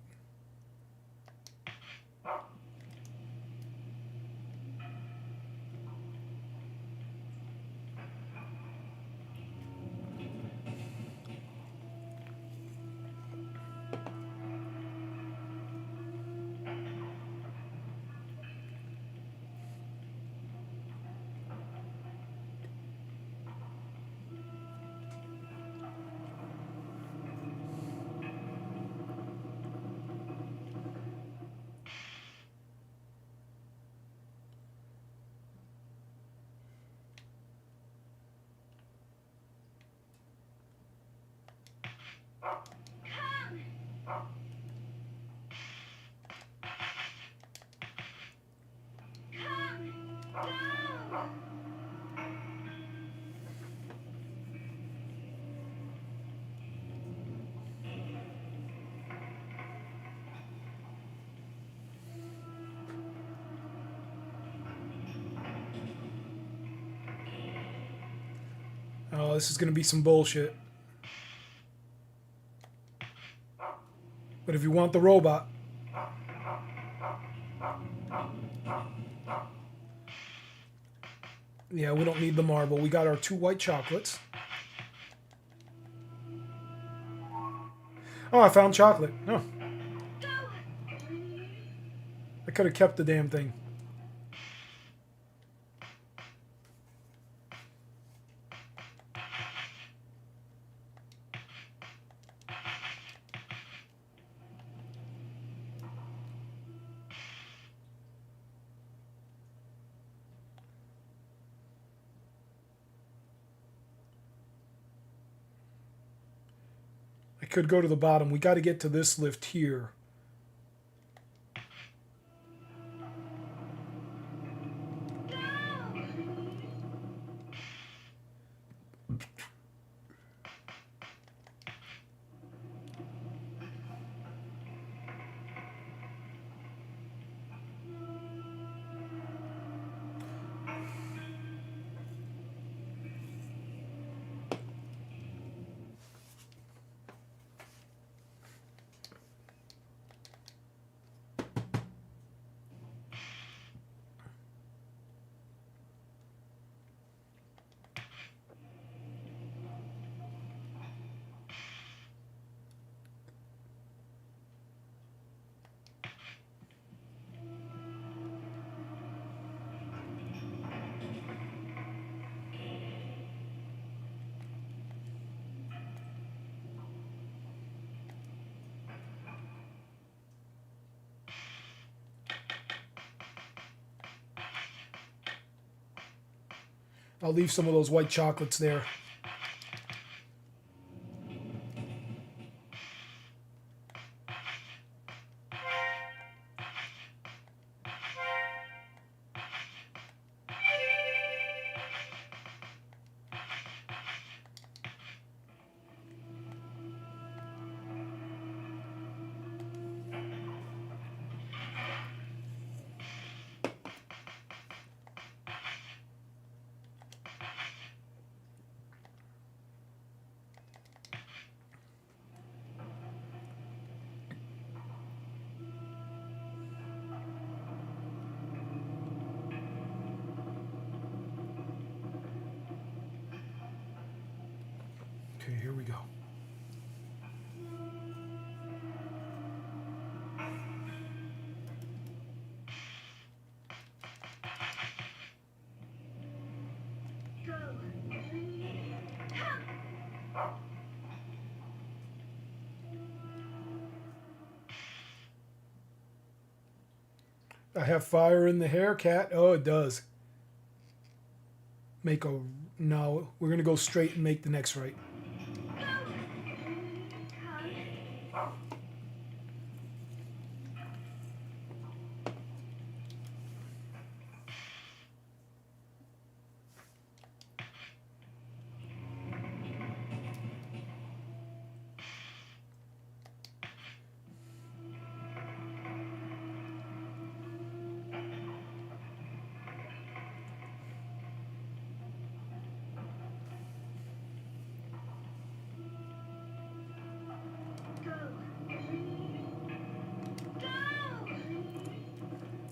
Oh, this is going to be some bullshit. But if you want the robot... Yeah, we don't need the marble. We got our 2 white chocolates. Oh, I found chocolate. Oh. I could have kept the damn thing. I could go to the bottom. We got to get to this lift here. I'll leave some of those white chocolates there. Okay, here we go. I have fire in the hair, cat. Oh, it does. Make a... No, we're going to go straight and make the next right.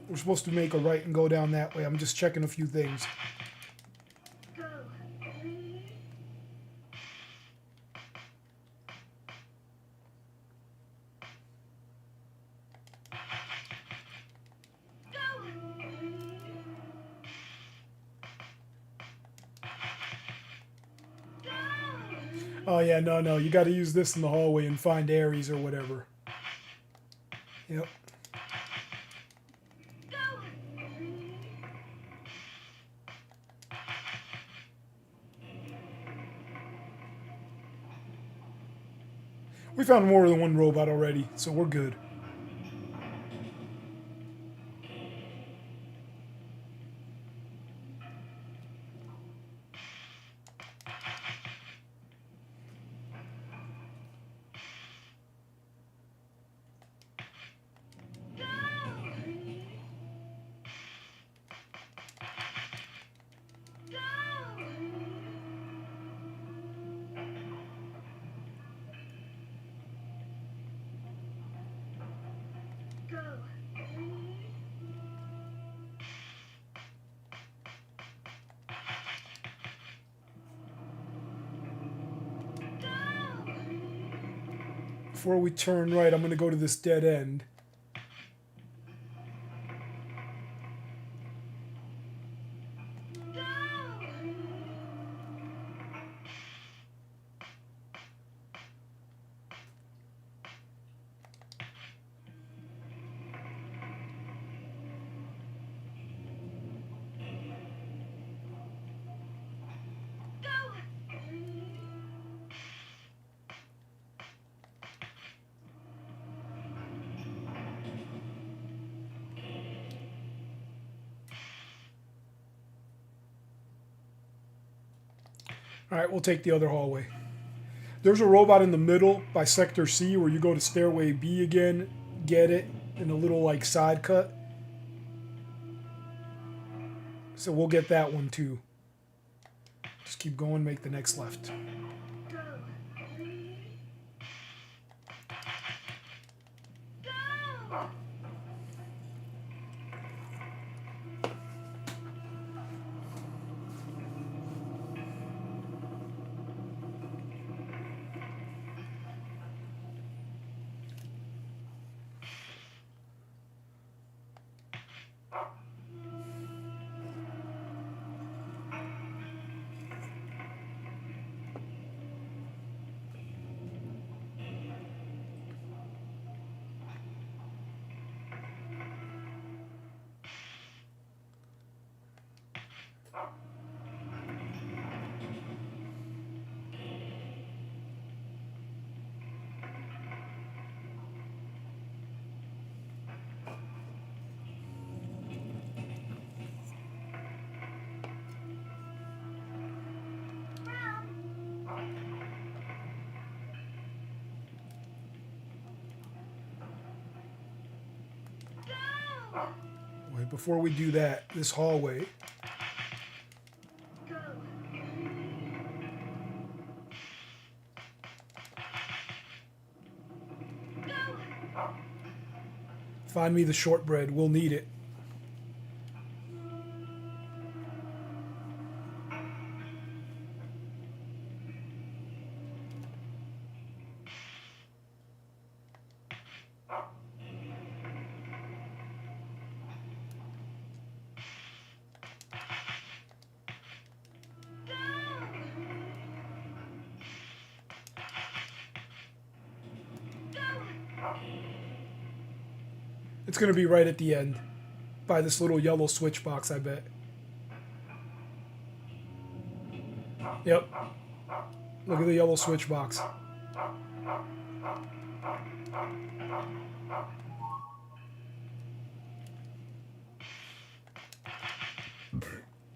We're supposed to make a right and go down that way. I'm just checking a few things. Oh yeah, no. You got to use this in the hallway and find Aries or whatever. Yep. We found more than one robot already, so we're good. before we turn right, I'm going to go to this dead end. All right, we'll take the other hallway. There's a robot in the middle by Sector C where you go to Stairway B again, get it in a little like side cut. So we'll get that one too. Just keep going, make the next left. Wait, before we do that, this hallway. Find me the shortbread. We'll need it. It's going to be right at the end by this little yellow switch box, I bet. Yep. Look at the yellow switch box.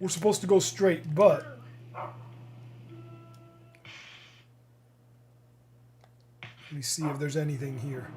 We're supposed to go straight, but let me see if there's anything here.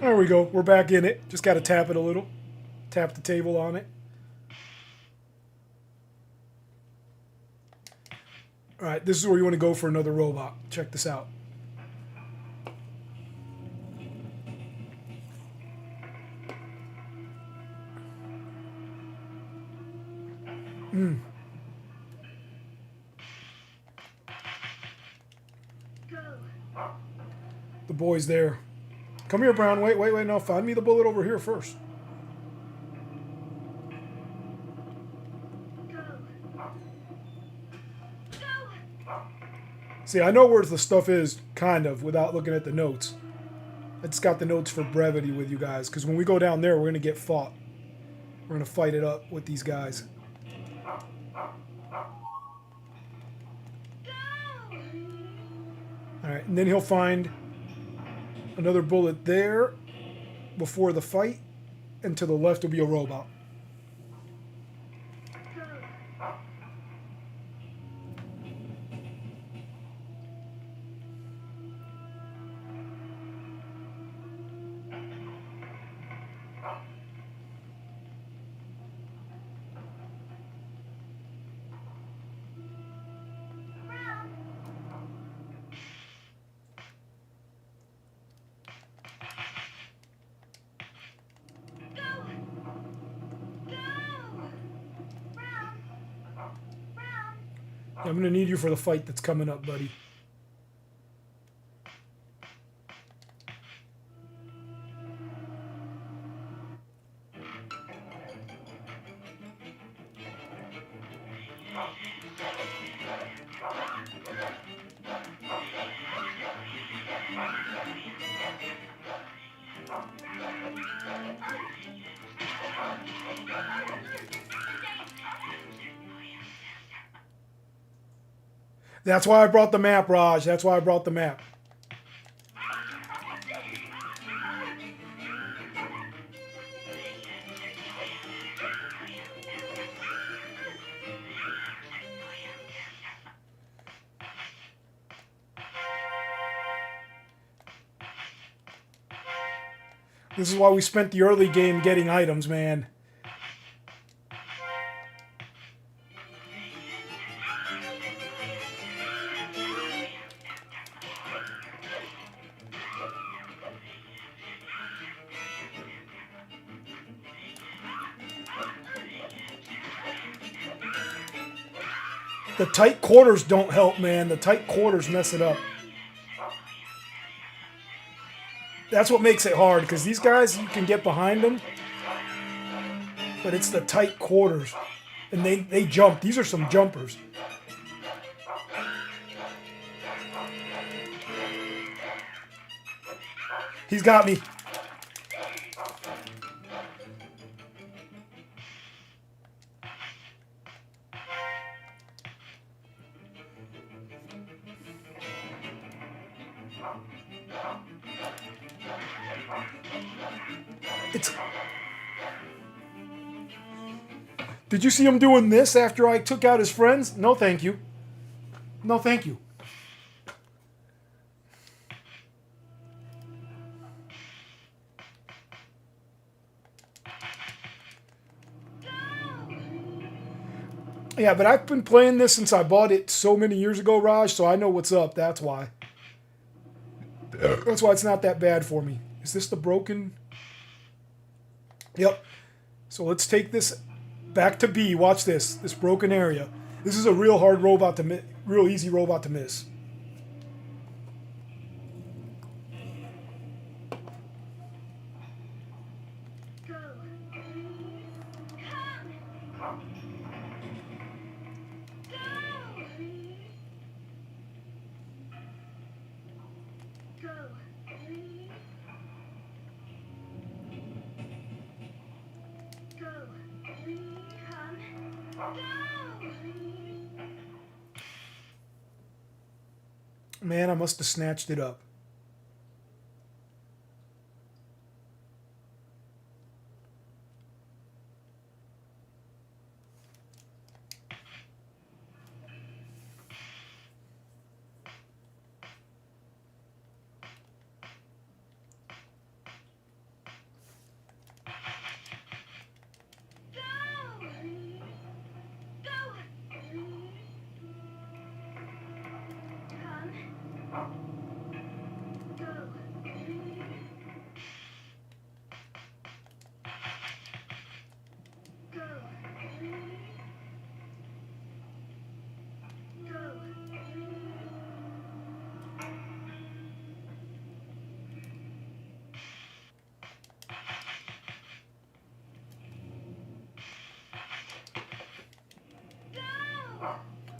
There we go. We're back in it. Just got to tap it a little. Tap the table on it. All right, this is where you want to go for another robot. Check this out. The boy's there. Come here, Brown. Wait. No, find me the bullet over here first. See, I know where the stuff is, kind of, without looking at the notes. I just got the notes for brevity with you guys, because when we go down there, we're going to get fought. We're going to fight it up with these guys. Alright, and then he'll find another bullet there before the fight, and to the left will be a robot. I'm going to need you for the fight that's coming up, buddy. That's why I brought the map, Raj. That's why I brought the map. This is why we spent the early game getting items, man. The tight quarters don't help, man. The tight quarters mess it up. That's what makes it hard, because these guys, you can get behind them, but it's the tight quarters. And they jump. These are some jumpers. He's got me. Did you see him doing this after I took out his friends? No, thank you. No, thank you. Yeah, but I've been playing this since I bought it so many years ago, Raj, so I know what's up. That's why. That's why it's not that bad for me. Is this the broken? Yep. So let's take this back to B. Watch this. This broken area. This is a real hard robot to miss. Real easy robot to miss. Man, I must have snatched it up.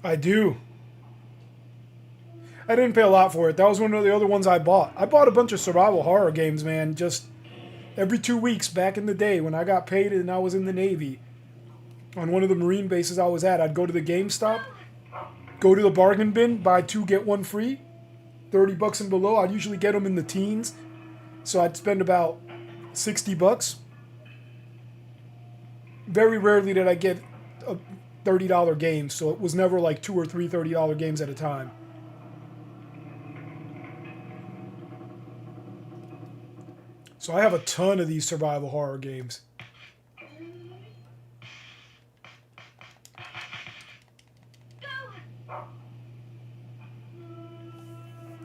I do. I didn't pay a lot for it. That was one of the other ones I bought. I bought a bunch of survival horror games, man, just every 2 weeks back in the day when I got paid and I was in the Navy. On one of the Marine bases I was at, I'd go to the GameStop, go to the bargain bin, buy 2, get 1 free, 30 bucks and below. I'd usually get them in the teens. So I'd spend about 60 bucks. Very rarely did I get a $30 game, so it was never like 2 or 3 $30 games at a time. So I have a ton of these survival horror games.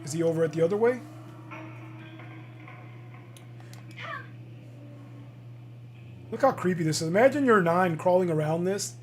Is he over at the other way? Look how creepy this is. Imagine you're 9 crawling around this.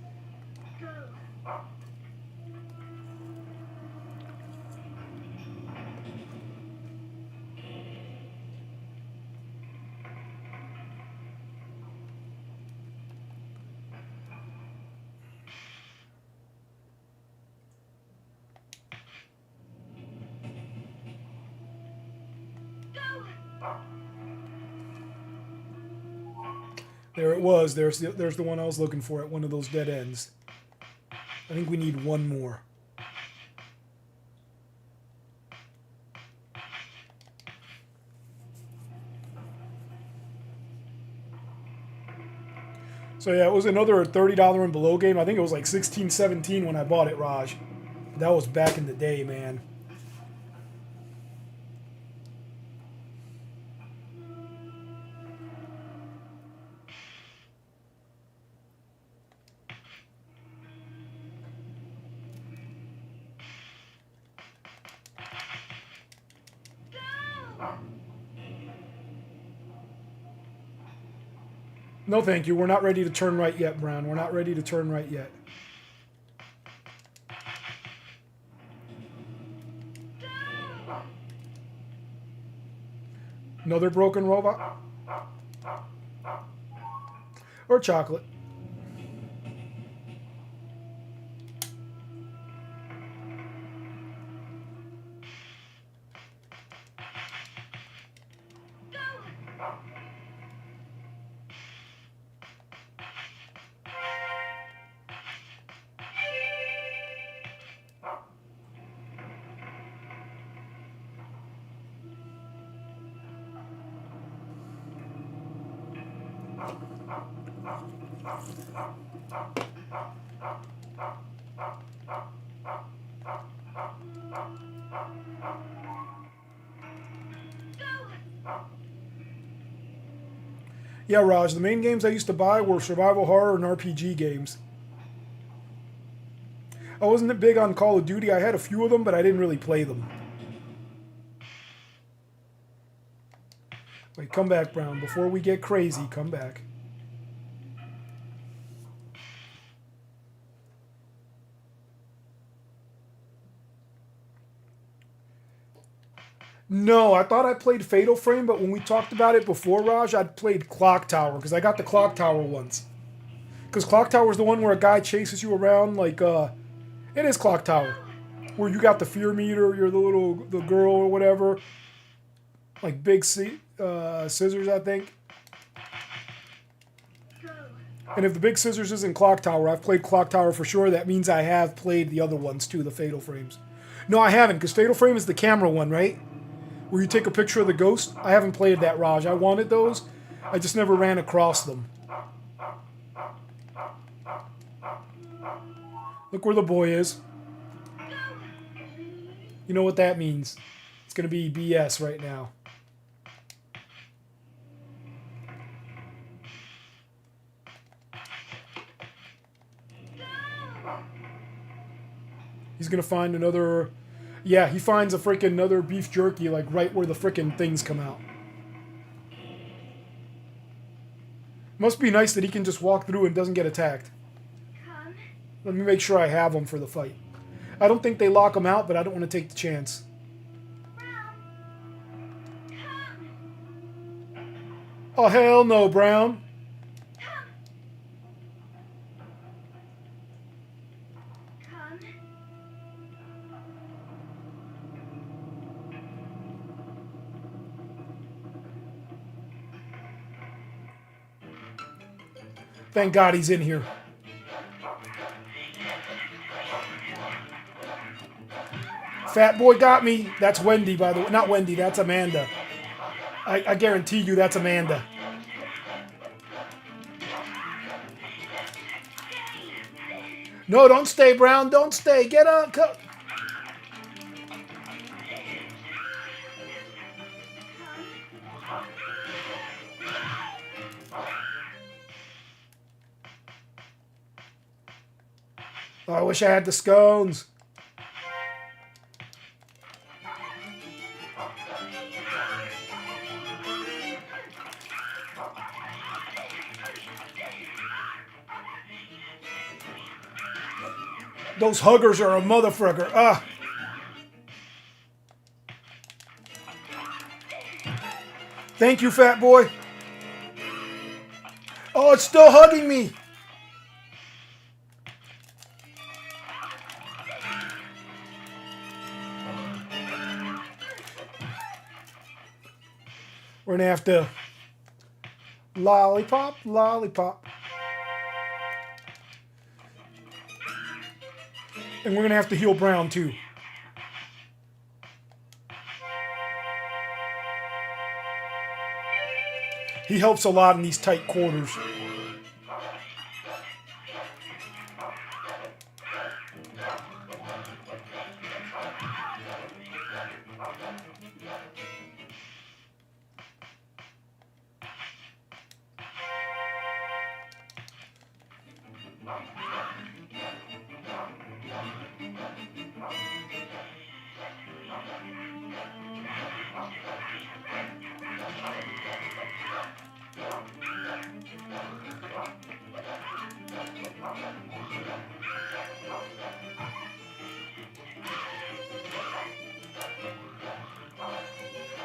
There it was. There's the one I was looking for at one of those dead ends. I think we need one more. So yeah, it was another $30 and below game. I think it was like 16, 17 when I bought it, Raj. That was back in the day, man. No, thank you. We're not ready to turn right yet, Brown. We're not ready to turn right yet. Another broken robot? Or chocolate? Yeah, Raj, the main games I used to buy were survival horror and RPG games. I wasn't big on Call of Duty. I had a few of them, but I didn't really play them. Wait, come back, Brown. Before we get crazy, come back. No, I thought I played Fatal Frame, but when we talked about it before, Raj, I'd played Clock Tower, because I got the Clock Tower once. Because Clock Tower is the one where a guy chases you around, like, it is Clock Tower. Where you got the fear meter, you're the girl or whatever. Like big scissors, I think. And if the big scissors isn't Clock Tower, I've played Clock Tower for sure. That means I have played the other ones too, the Fatal Frames. No, I haven't, because Fatal Frame is the camera one, right? Where you take a picture of the ghost. I haven't played that, Raj. I wanted those. I just never ran across them. Look where the boy is. You know what that means. It's going to be BS right now. He's going to find another... Yeah, he finds a freaking another beef jerky, like right where the freaking things come out. Must be nice that he can just walk through and doesn't get attacked. Let me make sure I have him for the fight. I don't think they lock him out, but I don't want to take the chance. Oh, hell no, Brown. Thank God he's in here. Fat boy got me. That's Wendy, by the way. Not Wendy, that's Amanda. I guarantee you that's Amanda. No, don't stay, Brown. Don't stay. Get up. Oh, I wish I had the scones. Those huggers are a motherfucker. Ah. Thank you, fat boy. Oh, it's still hugging me. We're gonna have to lollipop, lollipop. And we're gonna have to heal Brown too. He helps a lot in these tight quarters.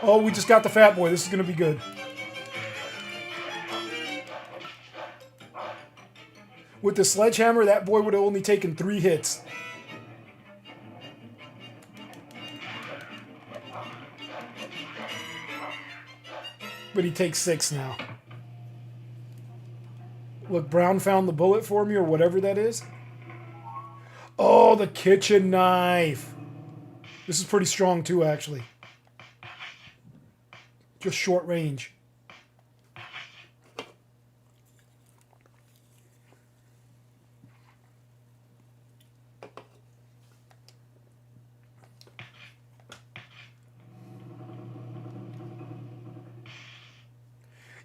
Oh, we just got the fat boy. This is going to be good. With the sledgehammer, that boy would have only taken 3 hits. But he takes 6 now. Look, Brown found the bullet for me or whatever that is. Oh, the kitchen knife. This is pretty strong too, actually. Just short range.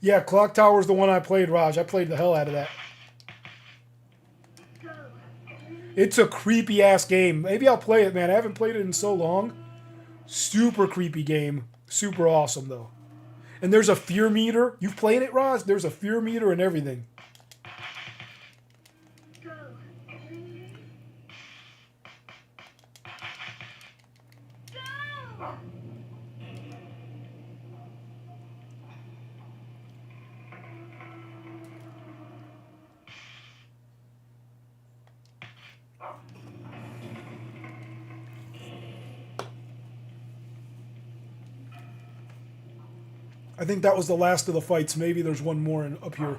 Yeah, Clock Tower is the one I played, Raj. I played the hell out of that. It's a creepy ass game. Maybe I'll play it, man. I haven't played it in so long. Super creepy game. Super awesome, though. And there's a fear meter. You've played it, Raj? There's a fear meter and everything. I think that was the last of the fights. Maybe there's one more up here.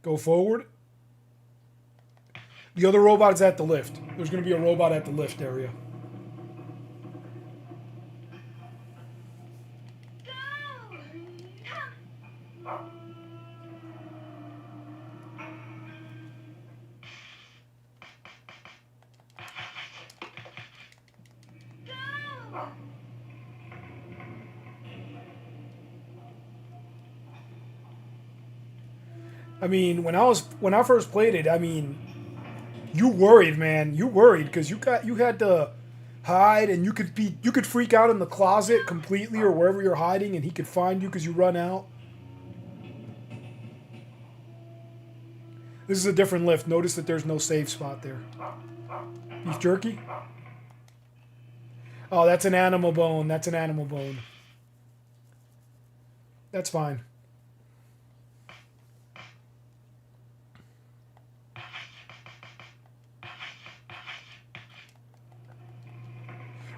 Go forward. The other robot is at the lift. There's going to be a robot at the lift area. I mean, when I first played it, I mean, you worried, man. You worried because you had to hide, and you could freak out in the closet completely or wherever you're hiding, and he could find you because you run out. This is a different lift. Notice that there's no save spot there. Beef jerky? Oh, that's an animal bone. That's an animal bone. That's fine.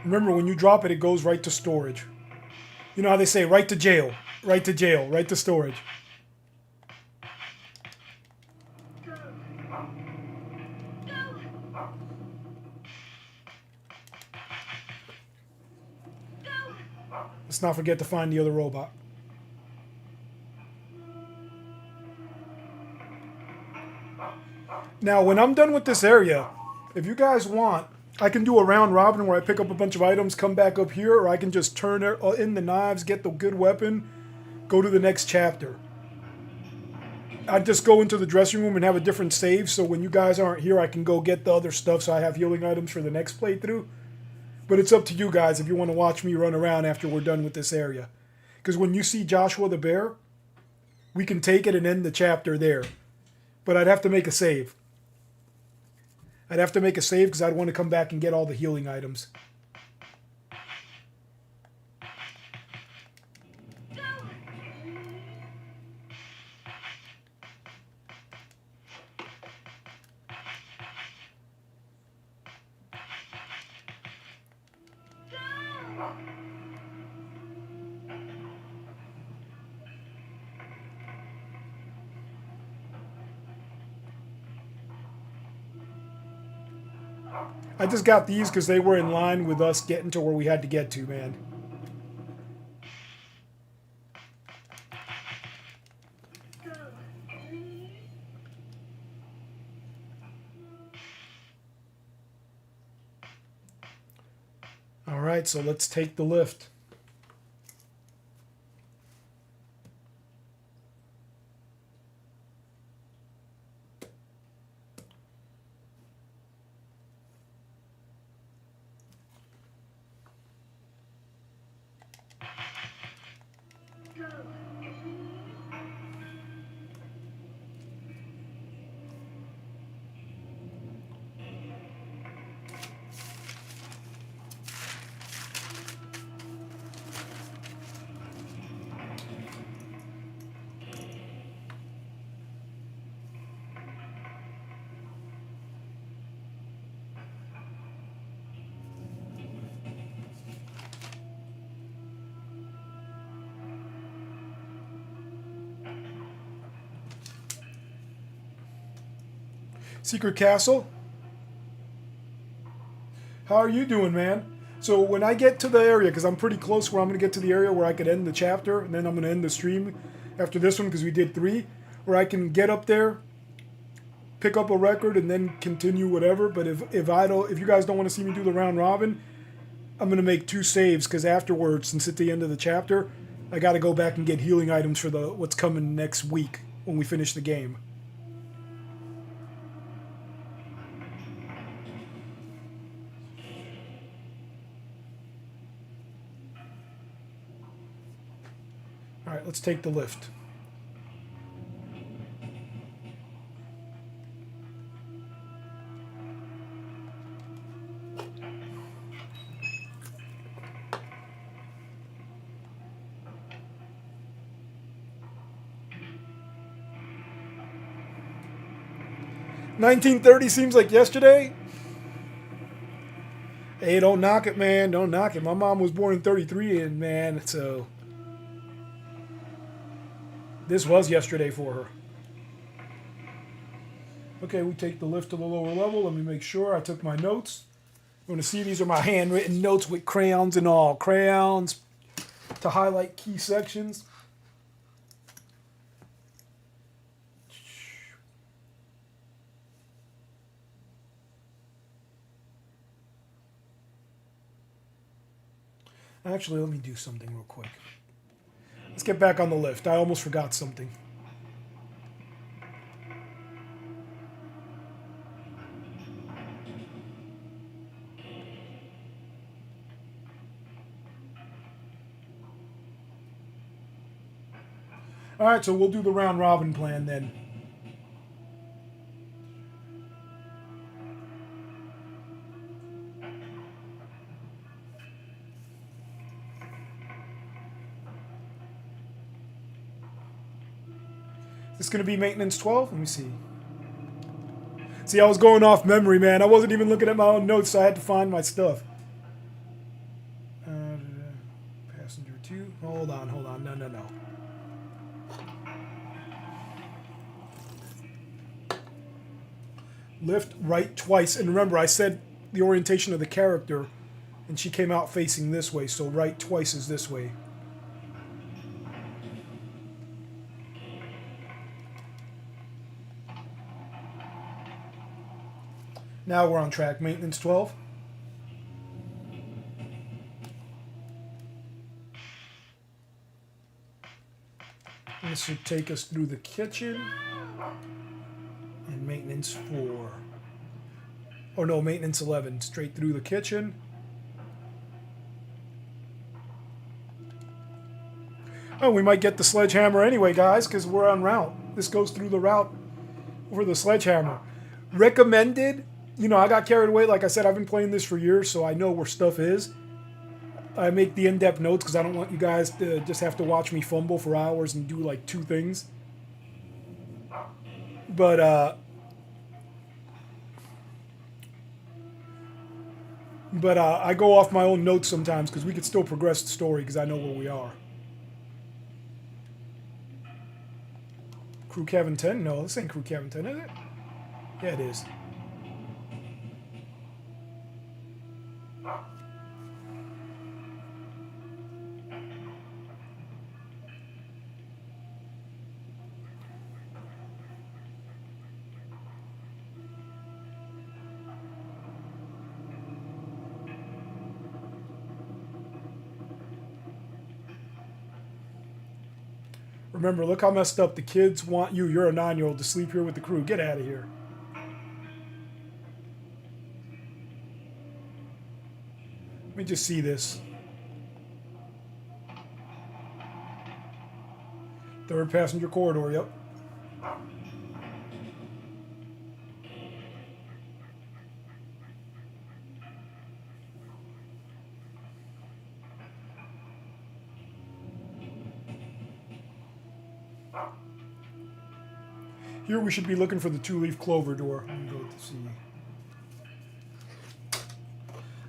Remember, when you drop it, it goes right to storage. You know how they say, right to jail, right to jail, right to storage. Let's not forget to find the other robot. Now, when I'm done with this area, if you guys want, I can do a round robin where I pick up a bunch of items, come back up here, or I can just turn in the knives, get the good weapon, go to the next chapter. I'd just go into the dressing room and have a different save, so when you guys aren't here, I can go get the other stuff so I have healing items for the next playthrough. But it's up to you guys if you want to watch me run around after we're done with this area. Because when you see Joshua the bear, we can take it and end the chapter there. But I'd have to make a save. I'd have to make a save because I'd want to come back and get all the healing items. I just got these because they were in line with us getting to where we had to get to, man. All right, so let's take the lift. Secret Castle. How are you doing, man? So when I get to the area, because I'm pretty close where I'm going to get to the area where I could end the chapter, and then I'm going to end the stream after this one because we did 3, where I can get up there, pick up a record, and then continue whatever. But if you guys don't want to see me do the round robin, I'm going to make 2 saves because afterwards, since it's the end of the chapter, I got to go back and get healing items for what's coming next week when we finish the game. All right, let's take the lift. $1930 seems like yesterday. Hey, don't knock it, man. Don't knock it. My mom was born in 33, and man, so this was yesterday for her. Okay, we take the lift to the lower level. Let me make sure I took my notes. You want to see these are my handwritten notes with crayons and all. Crayons to highlight key sections. Actually, let me do something real quick. Let's get back on the lift. I almost forgot something. All right, so we'll do the round robin plan then. Is this going to be maintenance 12? Let me see. See, I was going off memory, man. I wasn't even looking at my own notes, so I had to find my stuff. 2. Hold on. No. Lift right twice. And remember, I said the orientation of the character, and she came out facing this way, so right twice is this way. Now we're on track. Maintenance 12. This should take us through the kitchen. And maintenance 4. Oh no, maintenance 11. Straight through the kitchen. Oh, we might get the sledgehammer anyway, guys, because we're on route. This goes through the route for the sledgehammer. Recommended. You know, I got carried away. Like I said, I've been playing this for years, so I know where stuff is. I make the in-depth notes because I don't want you guys to just have to watch me fumble for hours and do like 2 things. But I go off my own notes sometimes because we could still progress the story because I know where we are. Crew Cabin 10? No, this ain't Crew Cabin 10, is it? Yeah, it is. Remember, look how messed up the kids want you. You're a 9-year-old to sleep here with the crew. Get out of here. Let me just see this. Third passenger corridor, yep. Here we should be looking for the 2-leaf clover door. Let me go to see.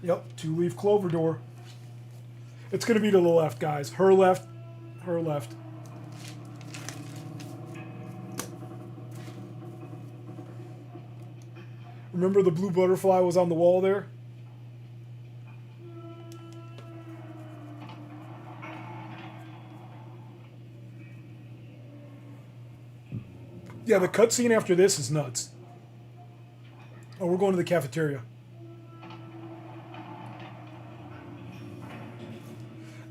Yep, 2-leaf clover door. It's going to be to the left, guys. Her left. Her left. Remember the blue butterfly was on the wall there? Yeah, the cutscene after this is nuts. Oh, we're going to the cafeteria.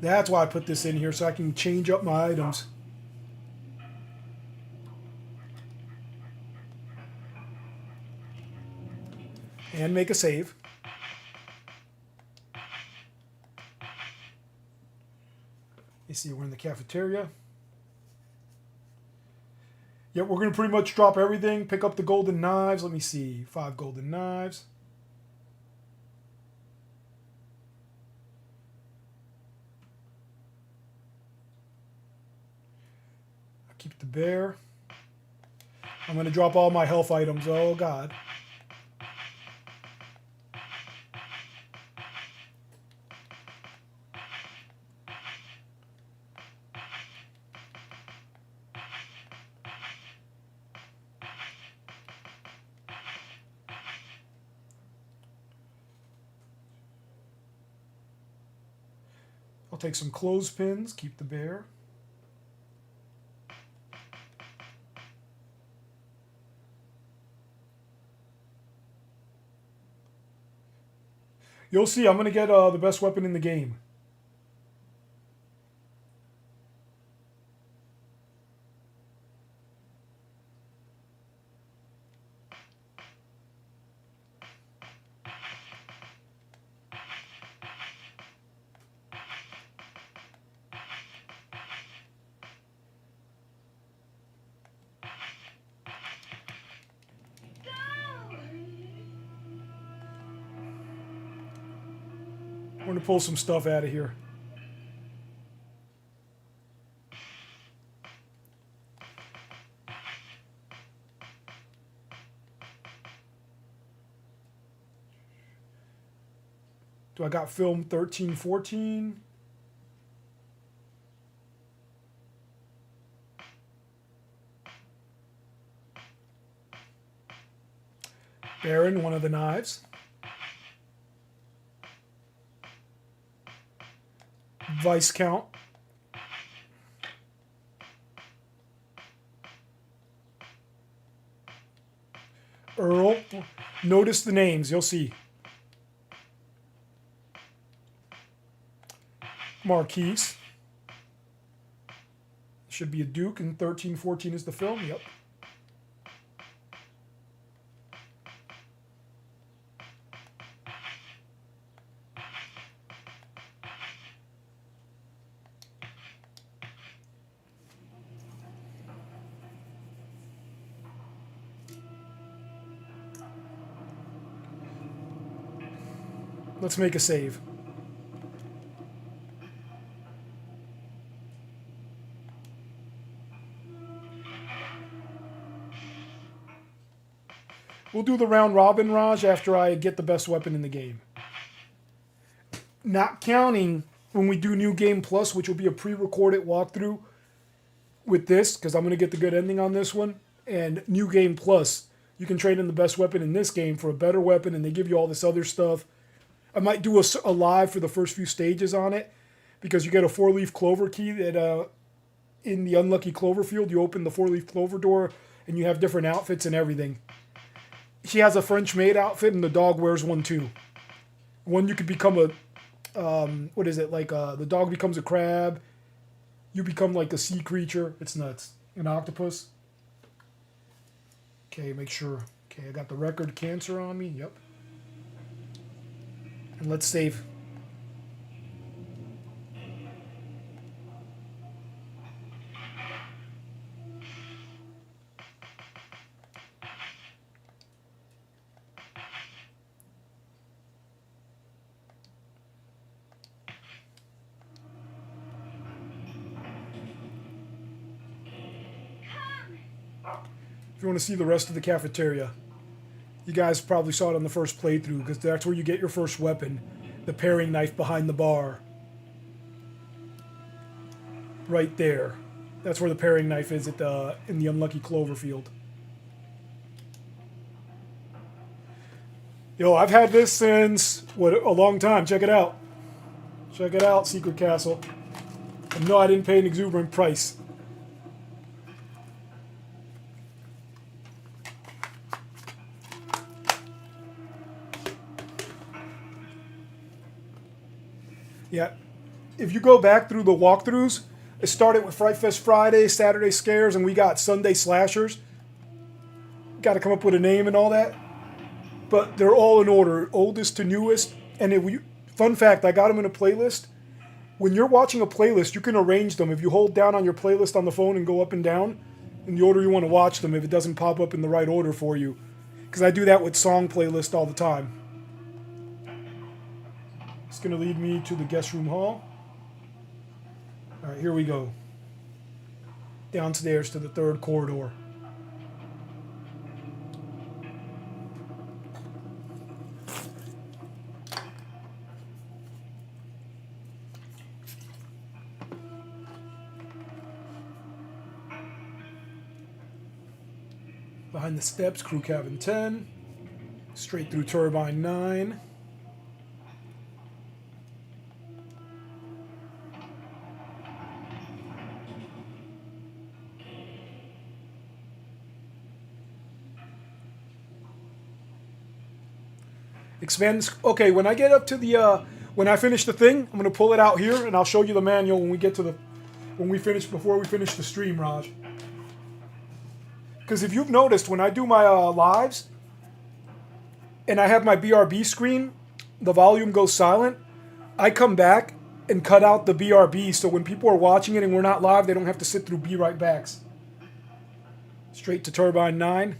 That's why I put this in here, so I can change up my items. And make a save. You see, we're in the cafeteria. Yep, we're going to pretty much drop everything, pick up the golden knives. Let me see, 5 golden knives. I'll keep the bear. I'm going to drop all my health items. Oh, God. I'll take some clothespins, keep the bear. You'll see, I'm going to get the best weapon in the game. I'm going to pull some stuff out of here. Do I got film 13, 14? Baron, one of the knives. Viscount. Earl. Notice the names, you'll see. Marquise. Should be a Duke, and 1314 is the film. Yep. Let's make a save. We'll do the round robin, Raj, after I get the best weapon in the game. Not counting when we do New Game Plus, which will be a pre-recorded walkthrough with this, because I'm going to get the good ending on this one. And New Game Plus, you can trade in the best weapon in this game for a better weapon, and they give you all this other stuff. I might do a live for the first few stages on it, because you get a 4-leaf clover key that in the Unlucky Cloverfield, you open the 4-leaf clover door, and you have different outfits and everything. She has a French maid outfit, and the dog wears one too. One, you could become a, what is it, like the dog becomes a crab, you become like a sea creature. It's nuts. An octopus. Okay, make sure. Okay, I got the record cancer on me. Yep. And let's save. If you want to see the rest of the cafeteria, you guys probably saw it on the first playthrough, because that's where you get your first weapon, the paring knife behind the bar. Right there. That's where the paring knife is at in the Unlucky Cloverfield. Yo, I've had this since, a long time. Check it out. Check it out, Secret Castle. And no, I didn't pay an exuberant price. Yeah, if you go back through the walkthroughs, it started with Fright Fest Friday, Saturday Scares, and we got Sunday Slashers. Got to come up with a name and all that. But they're all in order, oldest to newest. And fun fact, I got them in a playlist. When you're watching a playlist, you can arrange them. If you hold down on your playlist on the phone and go up and down in the order you want to watch them, if it doesn't pop up in the right order for you. Because I do that with song playlist all the time. It's going to lead me to the guest room hall. All right, here we go. Downstairs to the third corridor. Behind the steps, crew cabin 10. Straight through turbine 9. Expand. Okay, when I get up to the when I finish the thing, I'm gonna pull it out here and I'll show you the manual when we get to the before we finish the stream, Raj. Because if you've noticed, when I do my lives and I have my BRB screen, the volume goes silent. I come back and cut out the BRB, so when people are watching it and we're not live, they don't have to sit through Be Right Backs. Straight to turbine 9.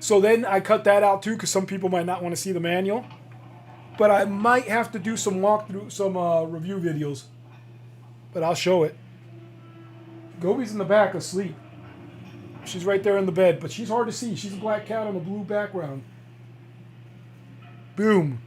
So then I cut that out too, because some people might not want to see the manual. But I might have to do some walkthrough, some review videos. But I'll show it. Gobi's in the back asleep. She's right there in the bed, but she's hard to see. She's a black cat on a blue background. Boom.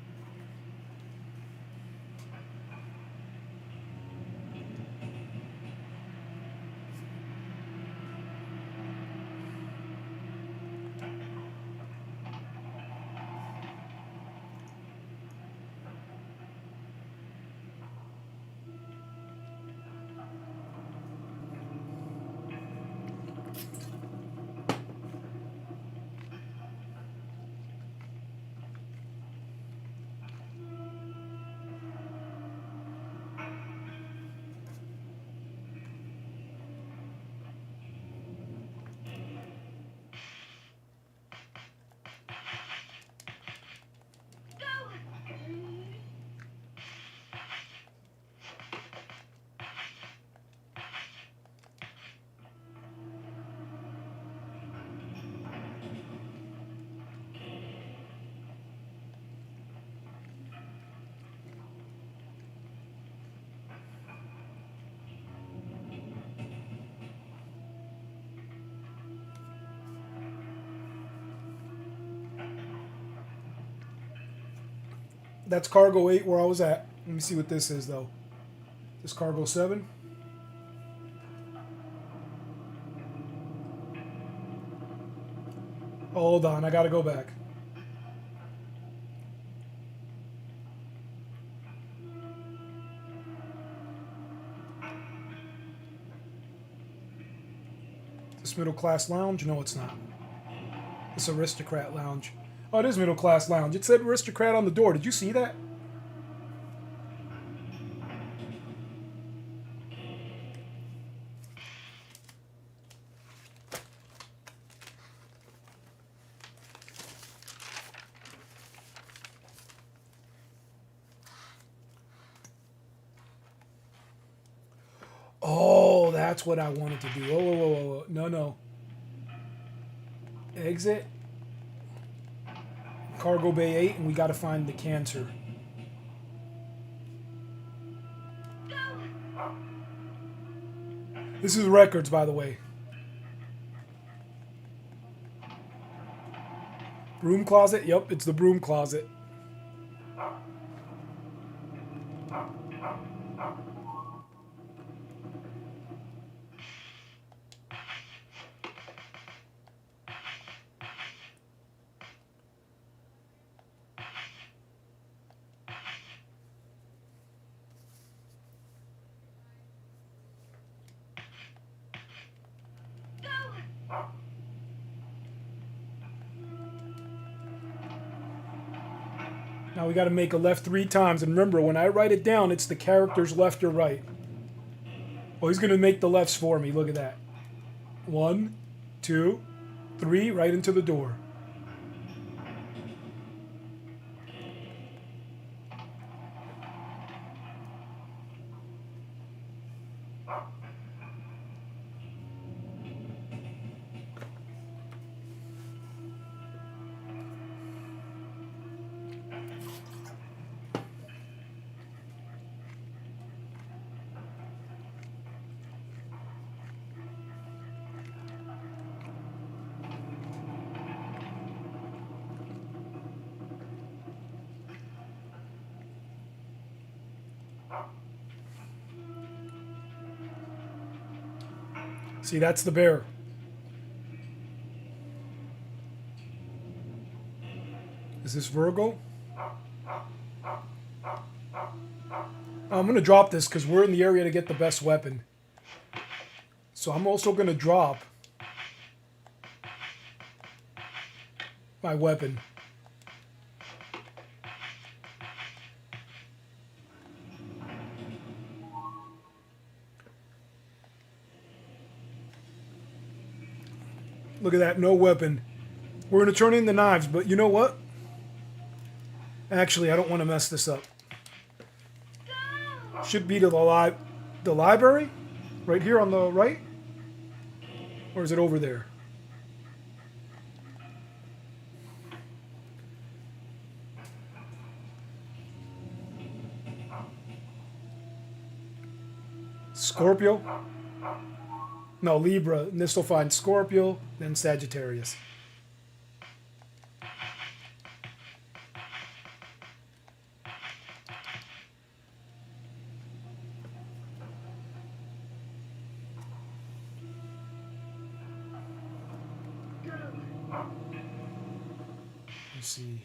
that's cargo 8 where I was at. Let me see what this is, though. This cargo 7. Hold on, I gotta go back. This middle class lounge? No, it's not. It's aristocrat lounge. Oh, it is middle class lounge. It said aristocrat on the door. Did you see that? Oh, that's what I wanted to do. Oh, whoa, whoa, whoa, whoa. No, no. Exit. Cargo bay 8, and we got to find the cancer. This is records, by the way. Broom closet? Yep, it's the broom closet. Now we got to make a left 3 times. And remember, when I write it down, it's the character's left or right. Oh, he's going to make the lefts for me. Look at that. 1, 2, 3, right into the door. See, that's the bear. Is this Virgo? I'm going to drop this because we're in the area to get the best weapon. So I'm also going to drop my weapon. Look at that, no weapon. We're going to turn in the knives, but you know what? Actually, I don't want to mess this up. Should be to the library? Right here on the right? Or is it over there? Scorpio? No, Libra. And this will find Scorpio, then Sagittarius. Let's see.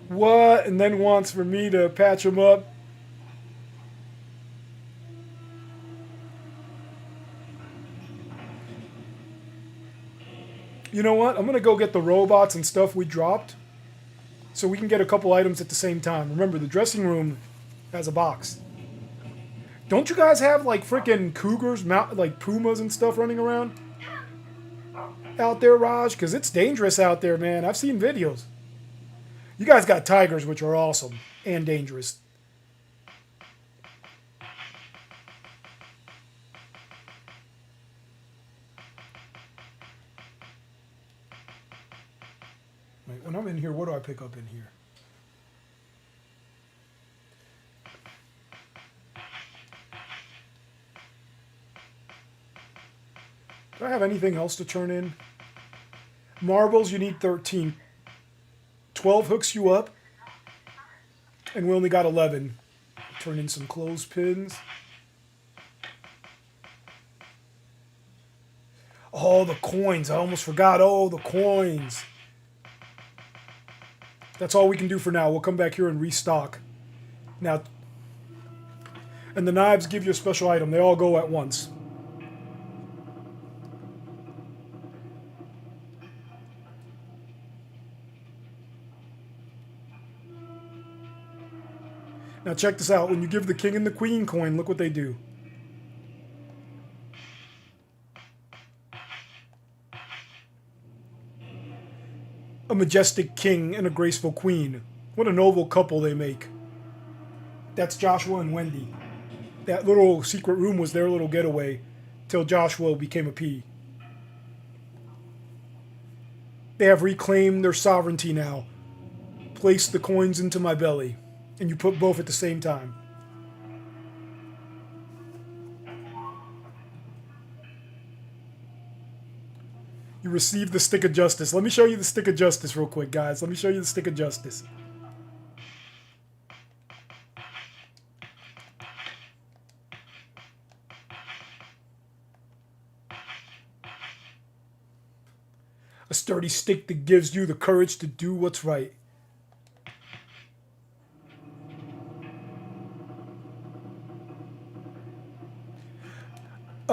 What? And then wants for me to patch him up. You know what? I'm going to go get the robots and stuff we dropped so we can get a couple items at the same time. Remember, the dressing room has a box. Don't you guys have like freaking cougars, like pumas and stuff running around out there, Raj? Because it's dangerous out there, man. I've seen videos. You guys got tigers, which are awesome and dangerous. Right, when I'm in here, what do I pick up in here? Do I have anything else to turn in? Marbles, you need 13. 12 hooks you up. And we only got 11. Turn in some clothespins. Oh, the coins. I almost forgot. Oh, the coins. That's all we can do for now. We'll come back here and restock. Now, and the knives give you a special item. They all go at once. Now check this out. When you give the king and the queen coin, look what they do. A majestic king and a graceful queen. What a noble couple they make. That's Joshua and Wendy. That little secret room was their little getaway till Joshua became a P. They have reclaimed their sovereignty now. Place the coins into my belly. And you put both at the same time. You receive the stick of justice. Let me show you the stick of justice real quick, guys. Let me show you the stick of justice. A sturdy stick that gives you the courage to do what's right.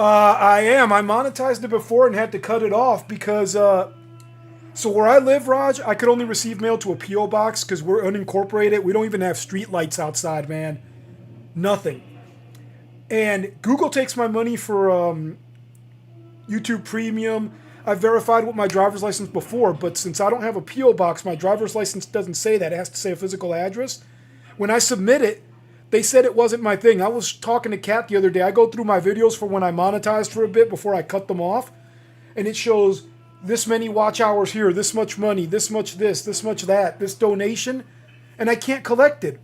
I am. I monetized it before and had to cut it off because, so where I live, Raj, I could only receive mail to a P.O. box because we're unincorporated. We don't even have street lights outside, man. Nothing. And Google takes my money for YouTube Premium. I verified with my driver's license before, but since I don't have a P.O. box, my driver's license doesn't say that. It has to say a physical address. When I submit it, they said it wasn't my thing. I was talking to Kat the other day. I go through my videos for when I monetized for a bit before I cut them off. And it shows this many watch hours here, this much money, this much this much that, this donation. And I can't collect it.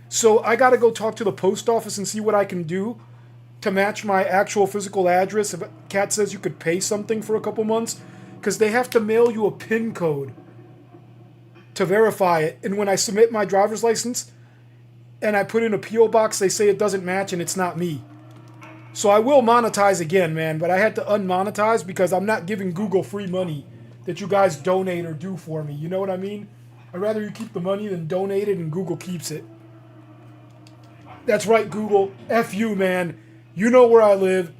So I got to go talk to the post office and see what I can do to match my actual physical address. If Kat says you could pay something for a couple months, because they have to mail you a PIN code to verify it. And when I submit my driver's license, and I put in a P.O. box, they say it doesn't match and it's not me. So I will monetize again, man, but I had to unmonetize because I'm not giving Google free money that you guys donate or do for me. You know what I mean? I'd rather you keep the money than donate it and Google keeps it. That's right, Google. F you, man. You know where I live.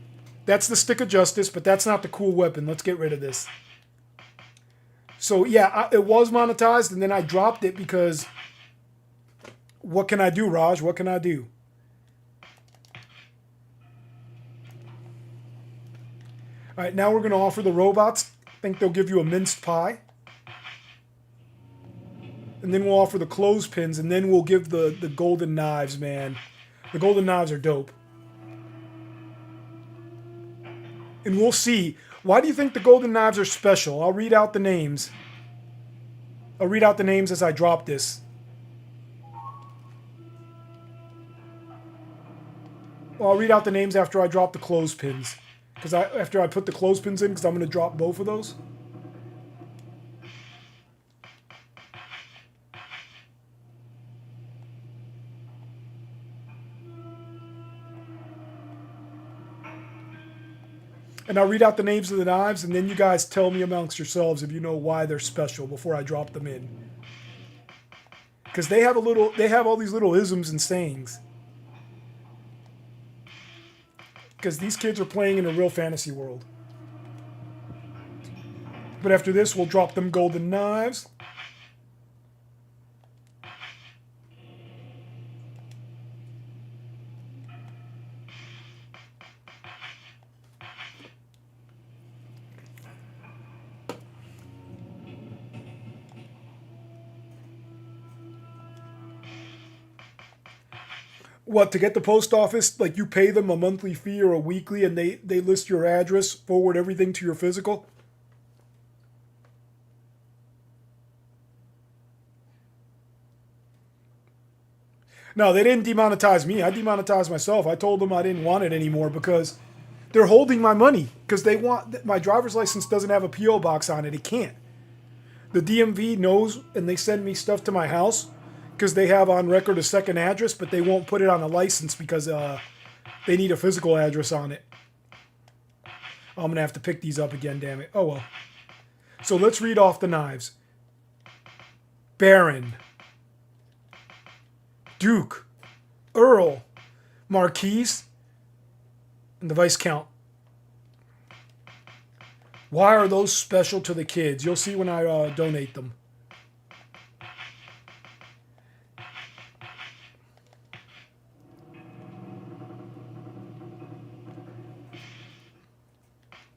That's the stick of justice, but that's not the cool weapon. Let's get rid of this. So yeah, it was monetized and then I dropped it because... What can I do, Raj? What can I do? All right, now we're going to offer the robots. I think they'll give you a minced pie. And then we'll offer the clothespins, and then we'll give the golden knives, man. The golden knives are dope. And we'll see. Why do you think the golden knives are special? I'll read out the names. I'll read out the names as I drop this. Well, I'll read out the names after I drop the clothespins. After I put the clothespins in, because I'm going to drop both of those. And I'll read out the names of the knives, and then you guys tell me amongst yourselves if you know why they're special before I drop them in. Because they have all these little isms and sayings. Because these kids are playing in a real fantasy world. But after this, we'll drop them golden knives. What, to get the post office, like you pay them a monthly fee or a weekly and they list your address, forward everything to your physical? No, they didn't demonetize me. I demonetized myself. I told them I didn't want it anymore because they're holding my money because they want my driver's license doesn't have a PO box on it. It can't. The DMV knows, and they send me stuff to my house because they have on record a second address, but they won't put it on a license because they need a physical address on it. I'm going to have to pick these up again, damn it. Oh, well. So let's read off the knives. Baron. Duke. Earl. Marquise. And the Viscount. Why are those special to the kids? You'll see when I donate them.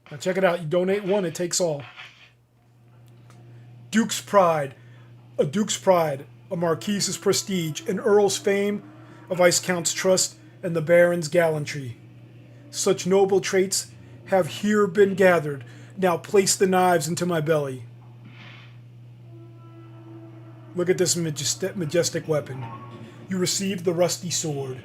Now check it out. You donate one, it takes all. Duke's Pride. A Duke's Pride. A Marquise's prestige. An Earl's fame. A Viscount's trust. And the Baron's gallantry. Such noble traits have here been gathered. Now place the knives into my belly. Look at this majestic weapon. You received the rusty sword.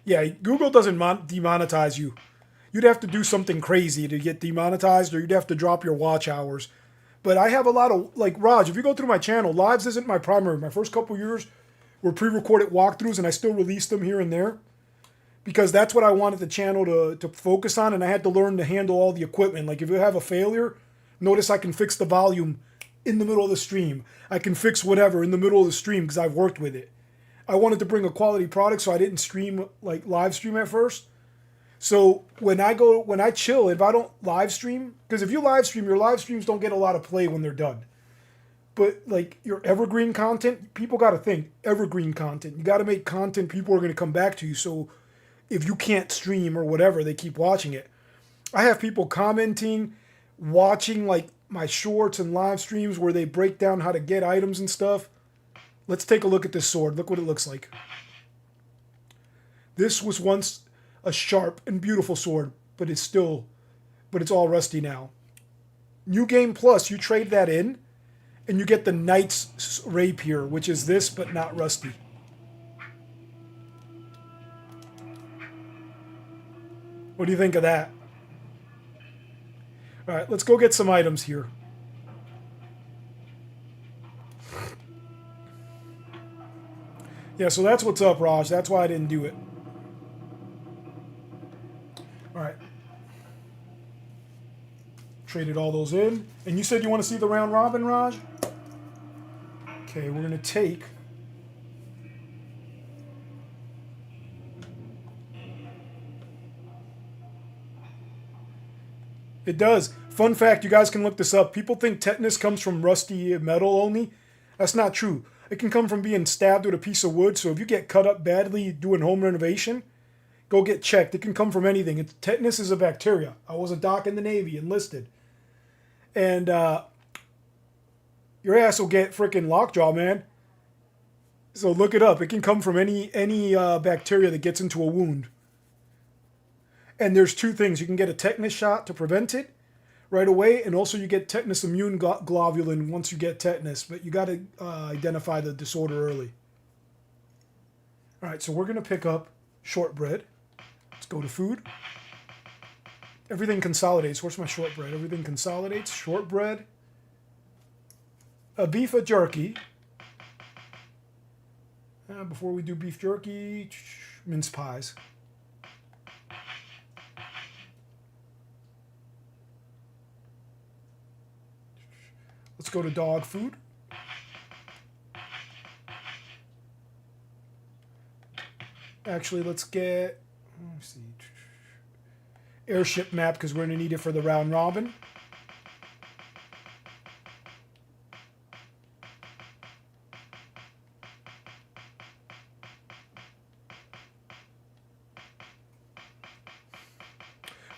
Yeah, Google doesn't demonetize you. You'd have to do something crazy to get demonetized, or you'd have to drop your watch hours. But I have a lot of, like Raj, if you go through my channel, lives isn't my primary. My first couple years were pre-recorded walkthroughs, and I still release them here and there. Because that's what I wanted the channel to focus on, and I had to learn to handle all the equipment. Like if you have a failure, notice I can fix the volume in the middle of the stream. I can fix whatever in the middle of the stream because I've worked with it. I wanted to bring a quality product, so I didn't stream, like live stream at first. So when I chill, if I don't live stream, because if you live stream, your live streams don't get a lot of play when they're done. But like your evergreen content, people got to think evergreen content. You got to make content people are going to come back to you. So if you can't stream or whatever, they keep watching it. I have people commenting, watching like my shorts and live streams where they break down how to get items and stuff. Let's take a look at this sword. Look what it looks like. This was once a sharp and beautiful sword, but it's all rusty now. New Game Plus, you trade that in, and you get the Knight's Rapier, which is this, but not rusty. What do you think of that? All right, let's go get some items here. Yeah, so that's what's up, Raj. That's why I didn't do it. All right. Traded all those in. And you said you want to see the round robin, Raj? Okay, we're going to take... It does. Fun fact, you guys can look this up. People think tetanus comes from rusty metal only. That's not true. It can come from being stabbed with a piece of wood. So if you get cut up badly doing home renovation, go get checked. It can come from anything. Tetanus is a bacteria. I was a doc in the Navy, enlisted. And your ass will get freaking lockjaw, man. So look it up. It can come from any bacteria that gets into a wound. And there's two things. You can get a tetanus shot to prevent it right away, and also you get tetanus immune globulin once you get tetanus, but you got to identify the disorder early. All right, so we're going to pick up shortbread. Let's go to food. Everything consolidates. Where's my shortbread? Everything consolidates. Shortbread. A beef jerky. Before we do beef jerky, mince pies. Let's go to dog food. Actually, let's see. Airship map, because we're going to need it for the round robin.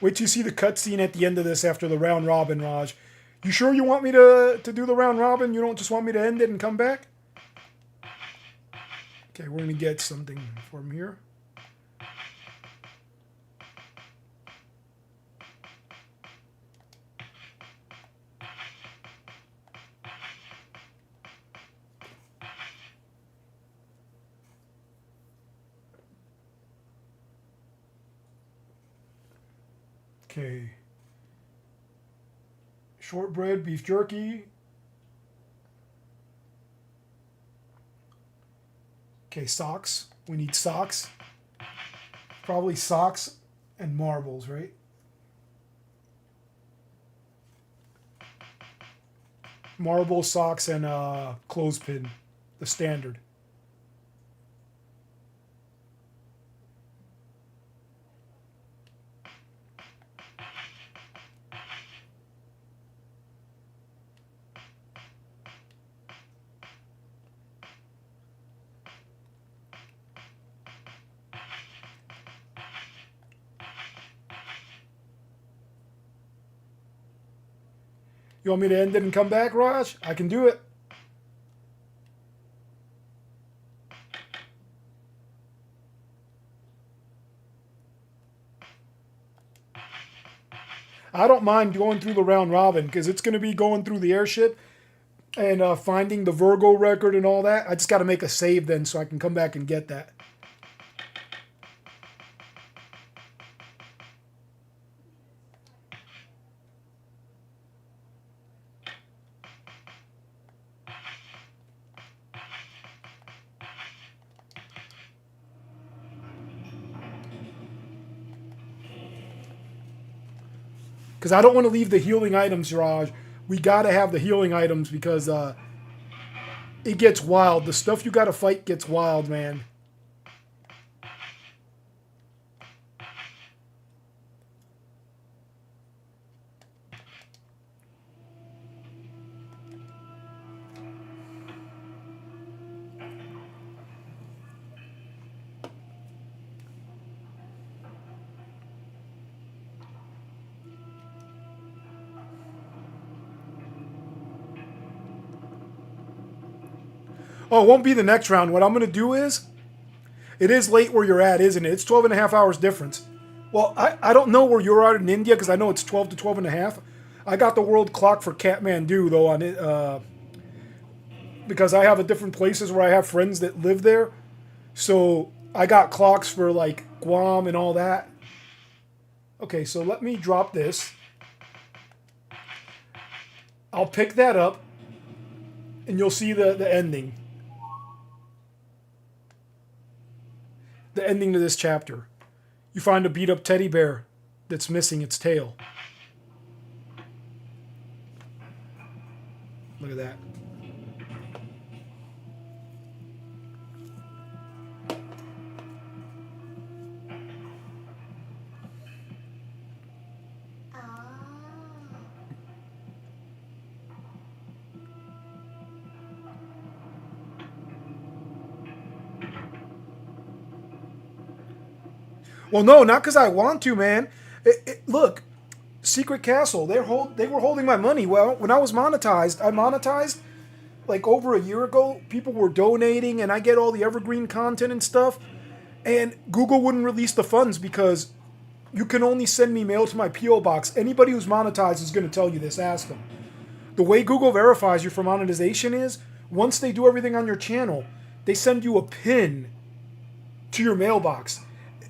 Wait till you see the cutscene at the end of this after the round robin, Raj. You sure you want me to do the round robin? You don't just want me to end it and come back? Okay, we're going to get something from here. Okay. Shortbread, beef jerky. Okay, socks. We need socks. Probably socks and marbles, right? Marble, socks, and clothespin. The standard. You want me to end it and come back, Raj? I can do it. I don't mind going through the round robin because it's going to be going through the airship and finding the Virgo record and all that. I just got to make a save then so I can come back and get that. Because I don't want to leave the healing items, Raj. We got to have the healing items because it gets wild. The stuff you got to fight gets wild, man. Oh, it won't be the next round. What I'm going to do is, it is late where you're at, isn't it? It's 12 and a half hours difference. Well, I don't know where you're at in India because I know it's 12 to 12 and a half. I got the world clock for Kathmandu, though, on it, because I have a different places where I have friends that live there. So I got clocks for, like, Guam and all that. Okay, so let me drop this. I'll pick that up, and you'll see the ending. The ending to this chapter. You find a beat up teddy bear that's missing its tail. Look at that. Well, no, not because I want to, man. Look, Secret Castle. They were holding my money. Well, when I was monetized, I monetized like over a year ago. People were donating, and I get all the evergreen content and stuff. And Google wouldn't release the funds because you can only send me mail to my PO box. Anybody who's monetized is going to tell you this. Ask them. The way Google verifies you for monetization is once they do everything on your channel, they send you a pin to your mailbox.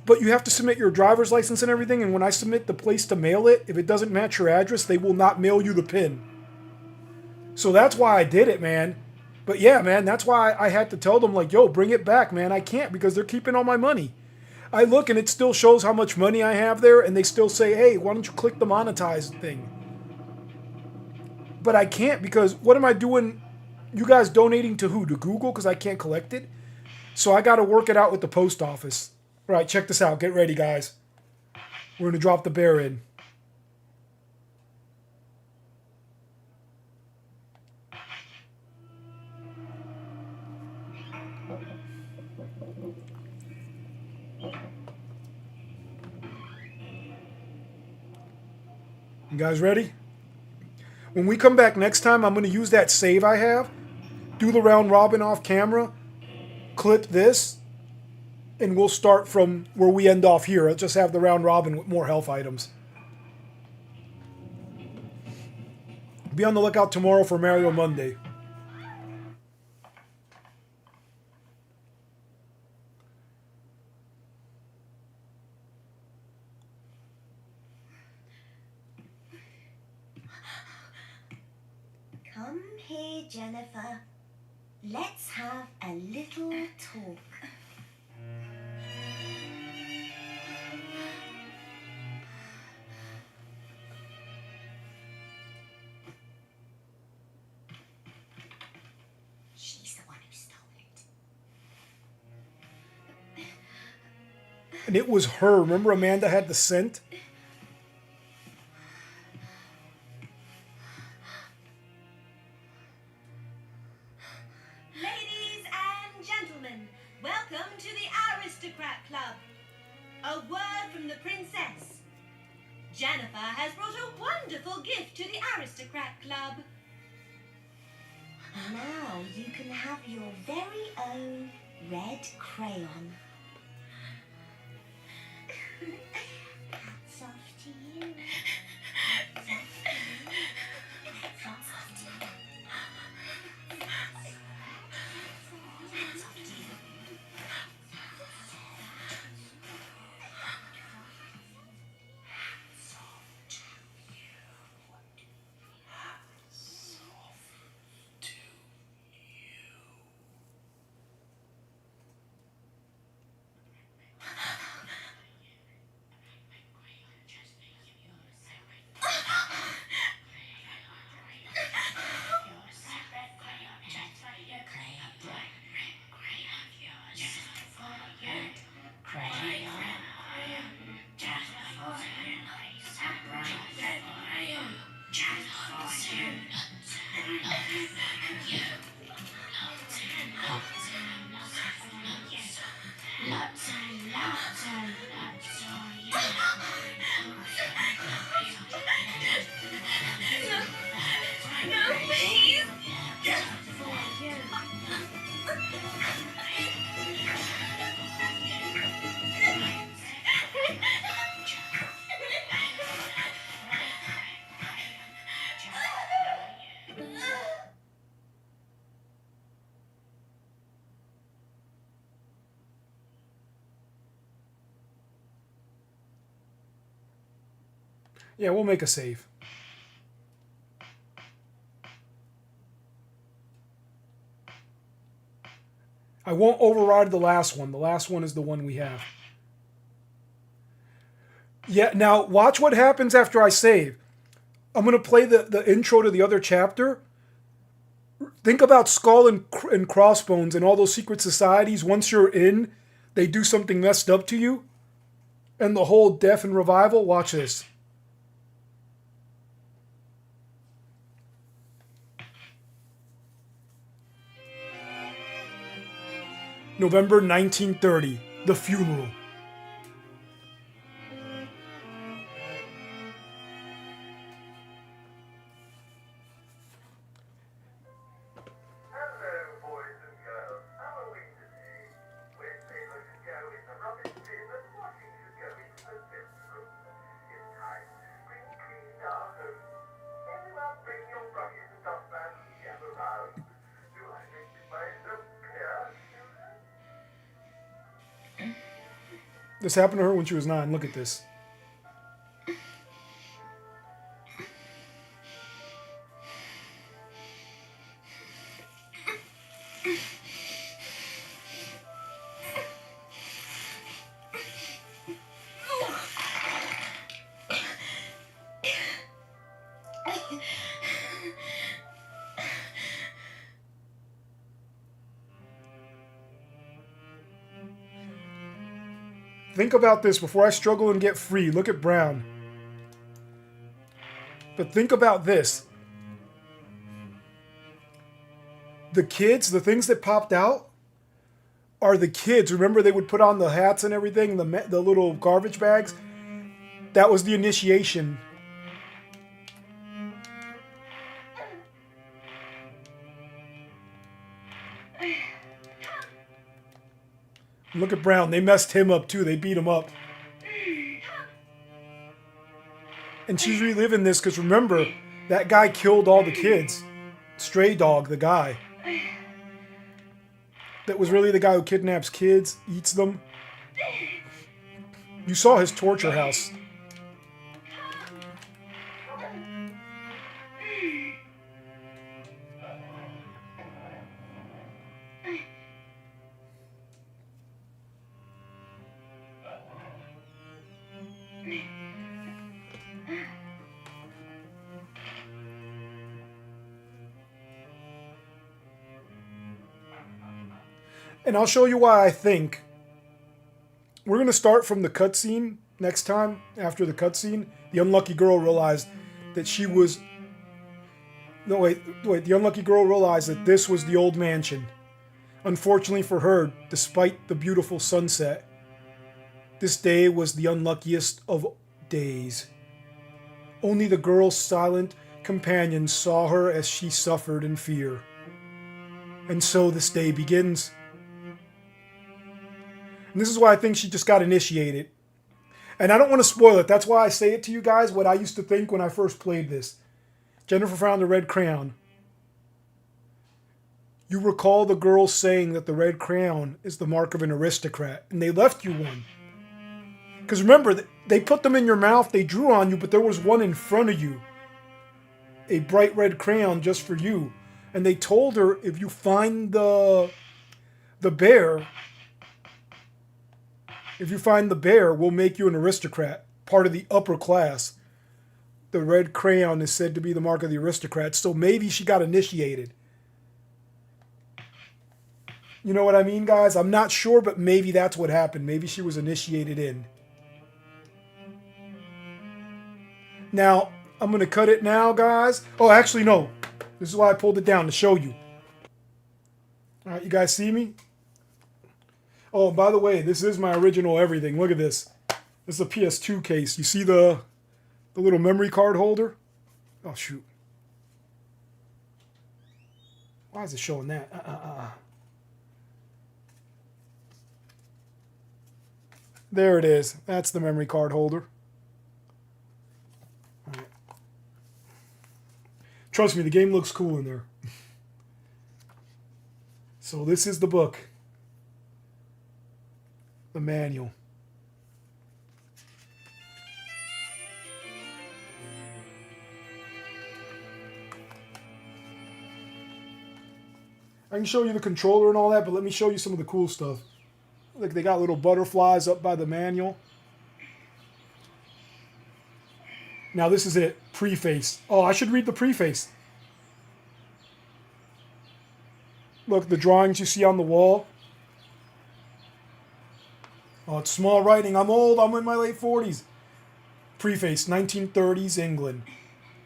But you have to submit your driver's license and everything, and when I submit the place to mail it, if it doesn't match your address, they will not mail you the pin. So that's why I did it, man. But yeah, man, that's why I had to tell them, like, yo, bring it back, man. I can't because they're keeping all my money. I look and it still shows how much money I have there, and they still say, hey, why don't you click the monetize thing? But I can't because what am I doing? You guys donating to who? To Google because I can't collect it? So I got to work it out with the post office. All right, check this out. Get ready, guys. We're going to drop the bear in. You guys ready? When we come back next time, I'm going to use that save I have, do the round robin off camera, clip this, and we'll start from where we end off here. I'll just have the round robin with more health items. Be on the lookout tomorrow for Mario Monday. Come here, Jennifer. Let's have a little talk. She's the one who stole it. And it was her. Remember Amanda had the scent? Ladies and gentlemen, welcome to the Aristocrat Club. A word from the princess. Jennifer has brought a wonderful gift to the Aristocrat Club. Now you can have your very own red crayon. Hats off to you. Hats off to you. Hats off to you. Hats off to you. No, please. Yeah, we'll make a save. I won't override the last one. The last one is the one we have. Yeah, now watch what happens after I save. I'm going to play the intro to the other chapter. Think about Skull and Crossbones and all those secret societies. Once you're in, they do something messed up to you. And the whole death and revival. Watch this. November 1930, the funeral. Hello, boys and girls. How are we today? Wednesday should go in the rubbish bin and washing should go into the fifth room. It's time to spring clean our home. Everyone bring your brushes and dustpans and gather round. Do I make myself clear, children? This happened to her when she was 9. Look at this. Think about this before I struggle and get free. Look at Brown. But think about this. The kids, the things that popped out are the kids. Remember they would put on the hats and everything, the little garbage bags? That was the initiation. Look at Brown. They messed him up too. They beat him up. And she's reliving this because remember, that guy killed all the kids. Stray Dog, the guy. That was really the guy who kidnaps kids, eats them. You saw his torture house. And I'll show you why I think. We're going to start from the cutscene next time. After the cutscene, the unlucky girl realized that she was... No, wait. The unlucky girl realized that this was the old mansion. Unfortunately for her, despite the beautiful sunset, this day was the unluckiest of days. Only the girl's silent companions saw her as she suffered in fear. And so this day begins. And this is why I think she just got initiated. And I don't want to spoil it. That's why I say it to you guys, what I used to think when I first played this. Jennifer found the red crayon. You recall the girls saying that the red crayon is the mark of an aristocrat. And they left you one. Because remember, they put them in your mouth, they drew on you, but there was one in front of you. A bright red crayon just for you. And they told her, if you find the bear, we'll make you an aristocrat, part of the upper class. The red crayon is said to be the mark of the aristocrat, so maybe she got initiated. You know what I mean, guys? I'm not sure, but maybe that's what happened. Maybe she was initiated in. Now, I'm going to cut it now, guys. Oh, actually, no. This is why I pulled it down, to show you. All right, you guys see me? Oh, by the way, this is my original everything. Look at this. This is a PS2 case. You see the little memory card holder? Oh, shoot. Why is it showing that? There it is. That's the memory card holder. All right. Trust me, the game looks cool in there. So this is the book. The manual. I can show you the controller and all that, but let me show you some of the cool stuff. Look, they got little butterflies up by the manual. Now this is it. Preface. Oh, I should read the preface. Look, the drawings you see on the wall. Oh, it's small writing. I'm old. I'm in my late 40s. Preface, 1930s England.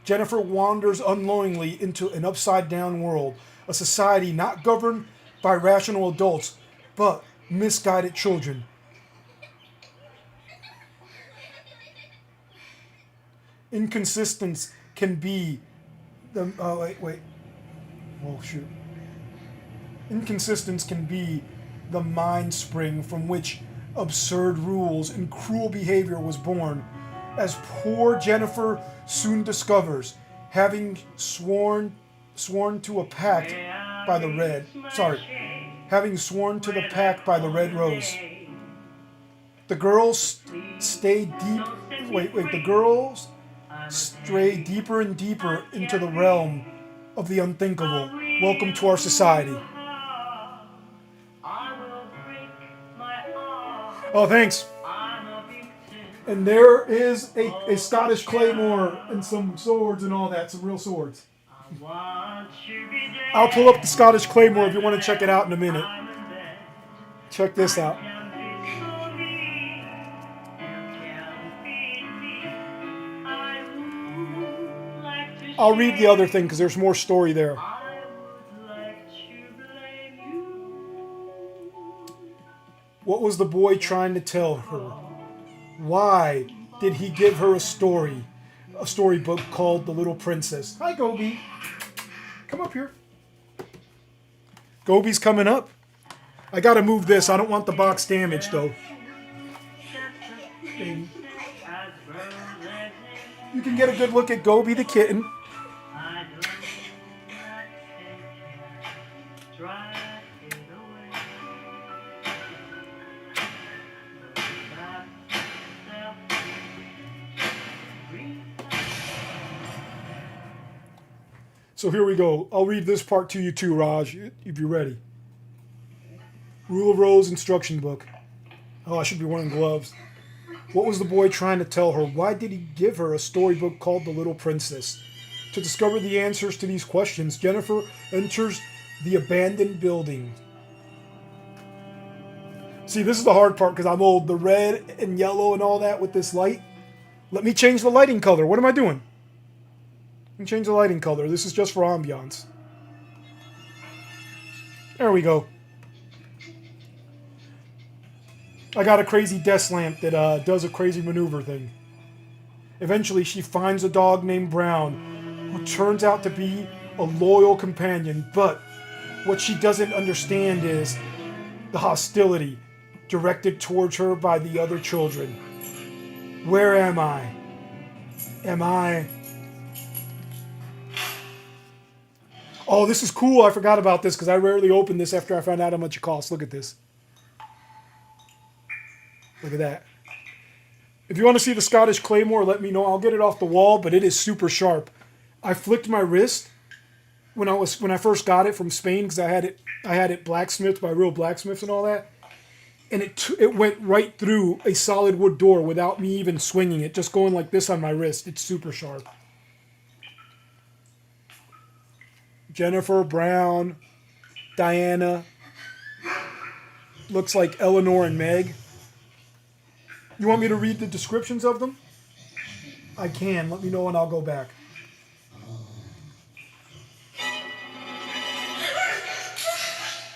Jennifer wanders unknowingly into an upside-down world. A society not governed by rational adults, but misguided children. Inconsistence can be the... wait. Oh, shoot. Inconsistence can be the mind spring from which absurd rules and cruel behavior was born, as poor Jennifer soon discovers, having sworn to the pact by the Red Rose. The girls stray deeper and deeper into the realm of the unthinkable. Welcome to our society. Oh, thanks. And there is a Scottish claymore and some swords and all that, some real swords. I'll pull up the Scottish claymore if you want to check it out in a minute. Check this out. I'll read the other thing because there's more story there. What was the boy trying to tell her? Why did he give her a story? A storybook called The Little Princess. Hi, Gobi. Come up here. Gobi's coming up. I gotta move this. I don't want the box damaged, though. And you can get a good look at Gobi the kitten. So here we go. I'll read this part to you too, Raj, if you're ready. Rule of Rose instruction book. Oh, I should be wearing gloves. What was the boy trying to tell her? Why did he give her a storybook called The Little Princess? To discover the answers to these questions, Jennifer enters the abandoned building. See, this is the hard part because I'm old. The red and yellow and all that with this light. Let me change the lighting color. What am I doing? Let me change the lighting color. This is just for ambiance. There we go. I got a crazy desk lamp that does a crazy maneuver thing. Eventually, she finds a dog named Brown, who turns out to be a loyal companion. But what she doesn't understand is the hostility directed towards her by the other children. Where am I? Am I... Oh, this is cool. I forgot about this because I rarely open this after I found out how much it costs. Look at this. Look at that. If you want to see the Scottish Claymore, let me know. I'll get it off the wall, but it is super sharp. I flicked my wrist when I first got it from Spain because I had it blacksmithed by real blacksmiths and all that. And it went right through a solid wood door without me even swinging it, just going like this on my wrist. It's super sharp. Jennifer, Brown, Diana. Looks like Eleanor and Meg. You want me to read the descriptions of them? I can. Let me know and I'll go back.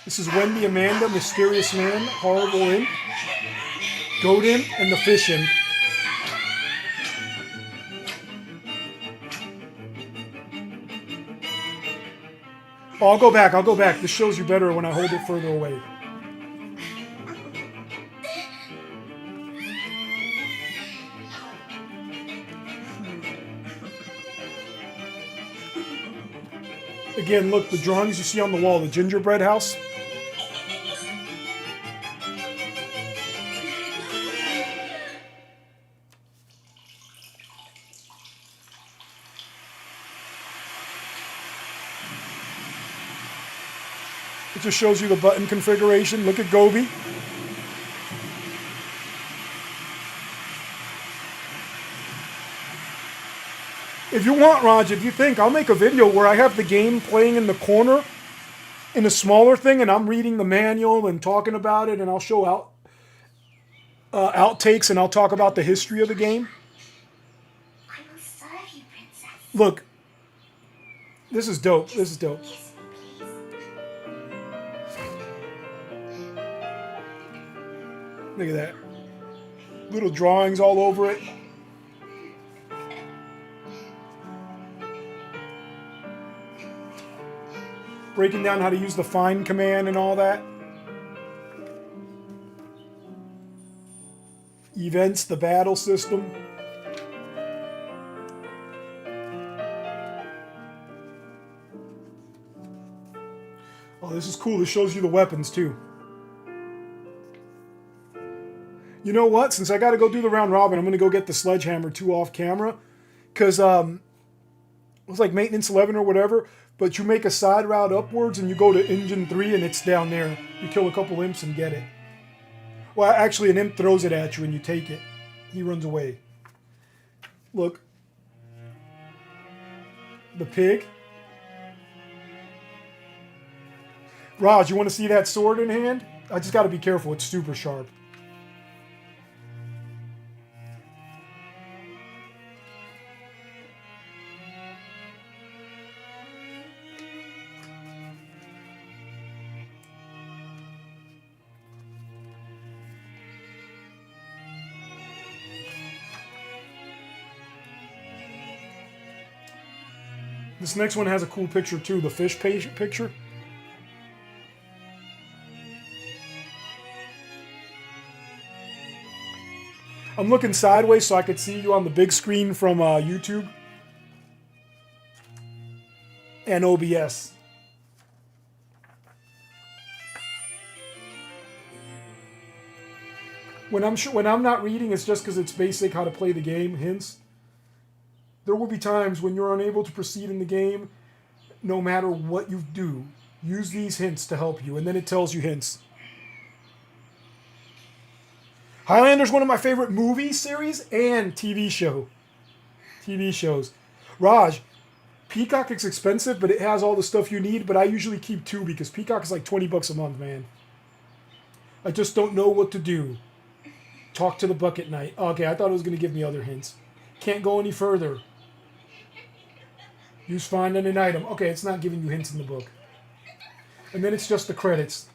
This is Wendy, Amanda, Mysterious Man, Horrible Imp, Goat Imp, and the Fish Imp. Oh, I'll go back. I'll go back. This shows you better when I hold it further away. Again, look, the drawings you see on the wall, the gingerbread house. It just shows you the button configuration. Look at Gobi. If you want, Raj, if you think, I'll make a video where I have the game playing in the corner in a smaller thing and I'm reading the manual and talking about it and I'll show outtakes and I'll talk about the history of the game. I will serve you, princess. Look, this is dope. This is dope. Kiss me, please. Look at that. Little drawings all over it. Breaking down how to use the find command and all that. Events, the battle system. Oh, this is cool. This shows you the weapons too. You know what? Since I got to go do the round robin, I'm going to go get the sledgehammer too off camera. Because it was like maintenance 11 or whatever. But you make a side route upwards and you go to engine 3 and it's down there. You kill a couple imps and get it. Well, actually an imp throws it at you and you take it. He runs away. Look. The pig. Raj, you want to see that sword in hand? I just got to be careful. It's super sharp. This next one has a cool picture too, the fish picture. I'm looking sideways so I could see you on the big screen from YouTube and OBS. When I'm not reading, it's just because it's basic how to play the game, hints. There will be times when you're unable to proceed in the game, no matter what you do. Use these hints to help you, and then it tells you hints. Highlander's one of my favorite movie series and TV shows. Raj, Peacock is expensive, but it has all the stuff you need, but I usually keep 2 because Peacock is like $20 a month, man. I just don't know what to do. Talk to the book at night. Okay, I thought it was going to give me other hints. Can't go any further. Use find an item. Okay, it's not giving you hints in the book. And then it's just the credits.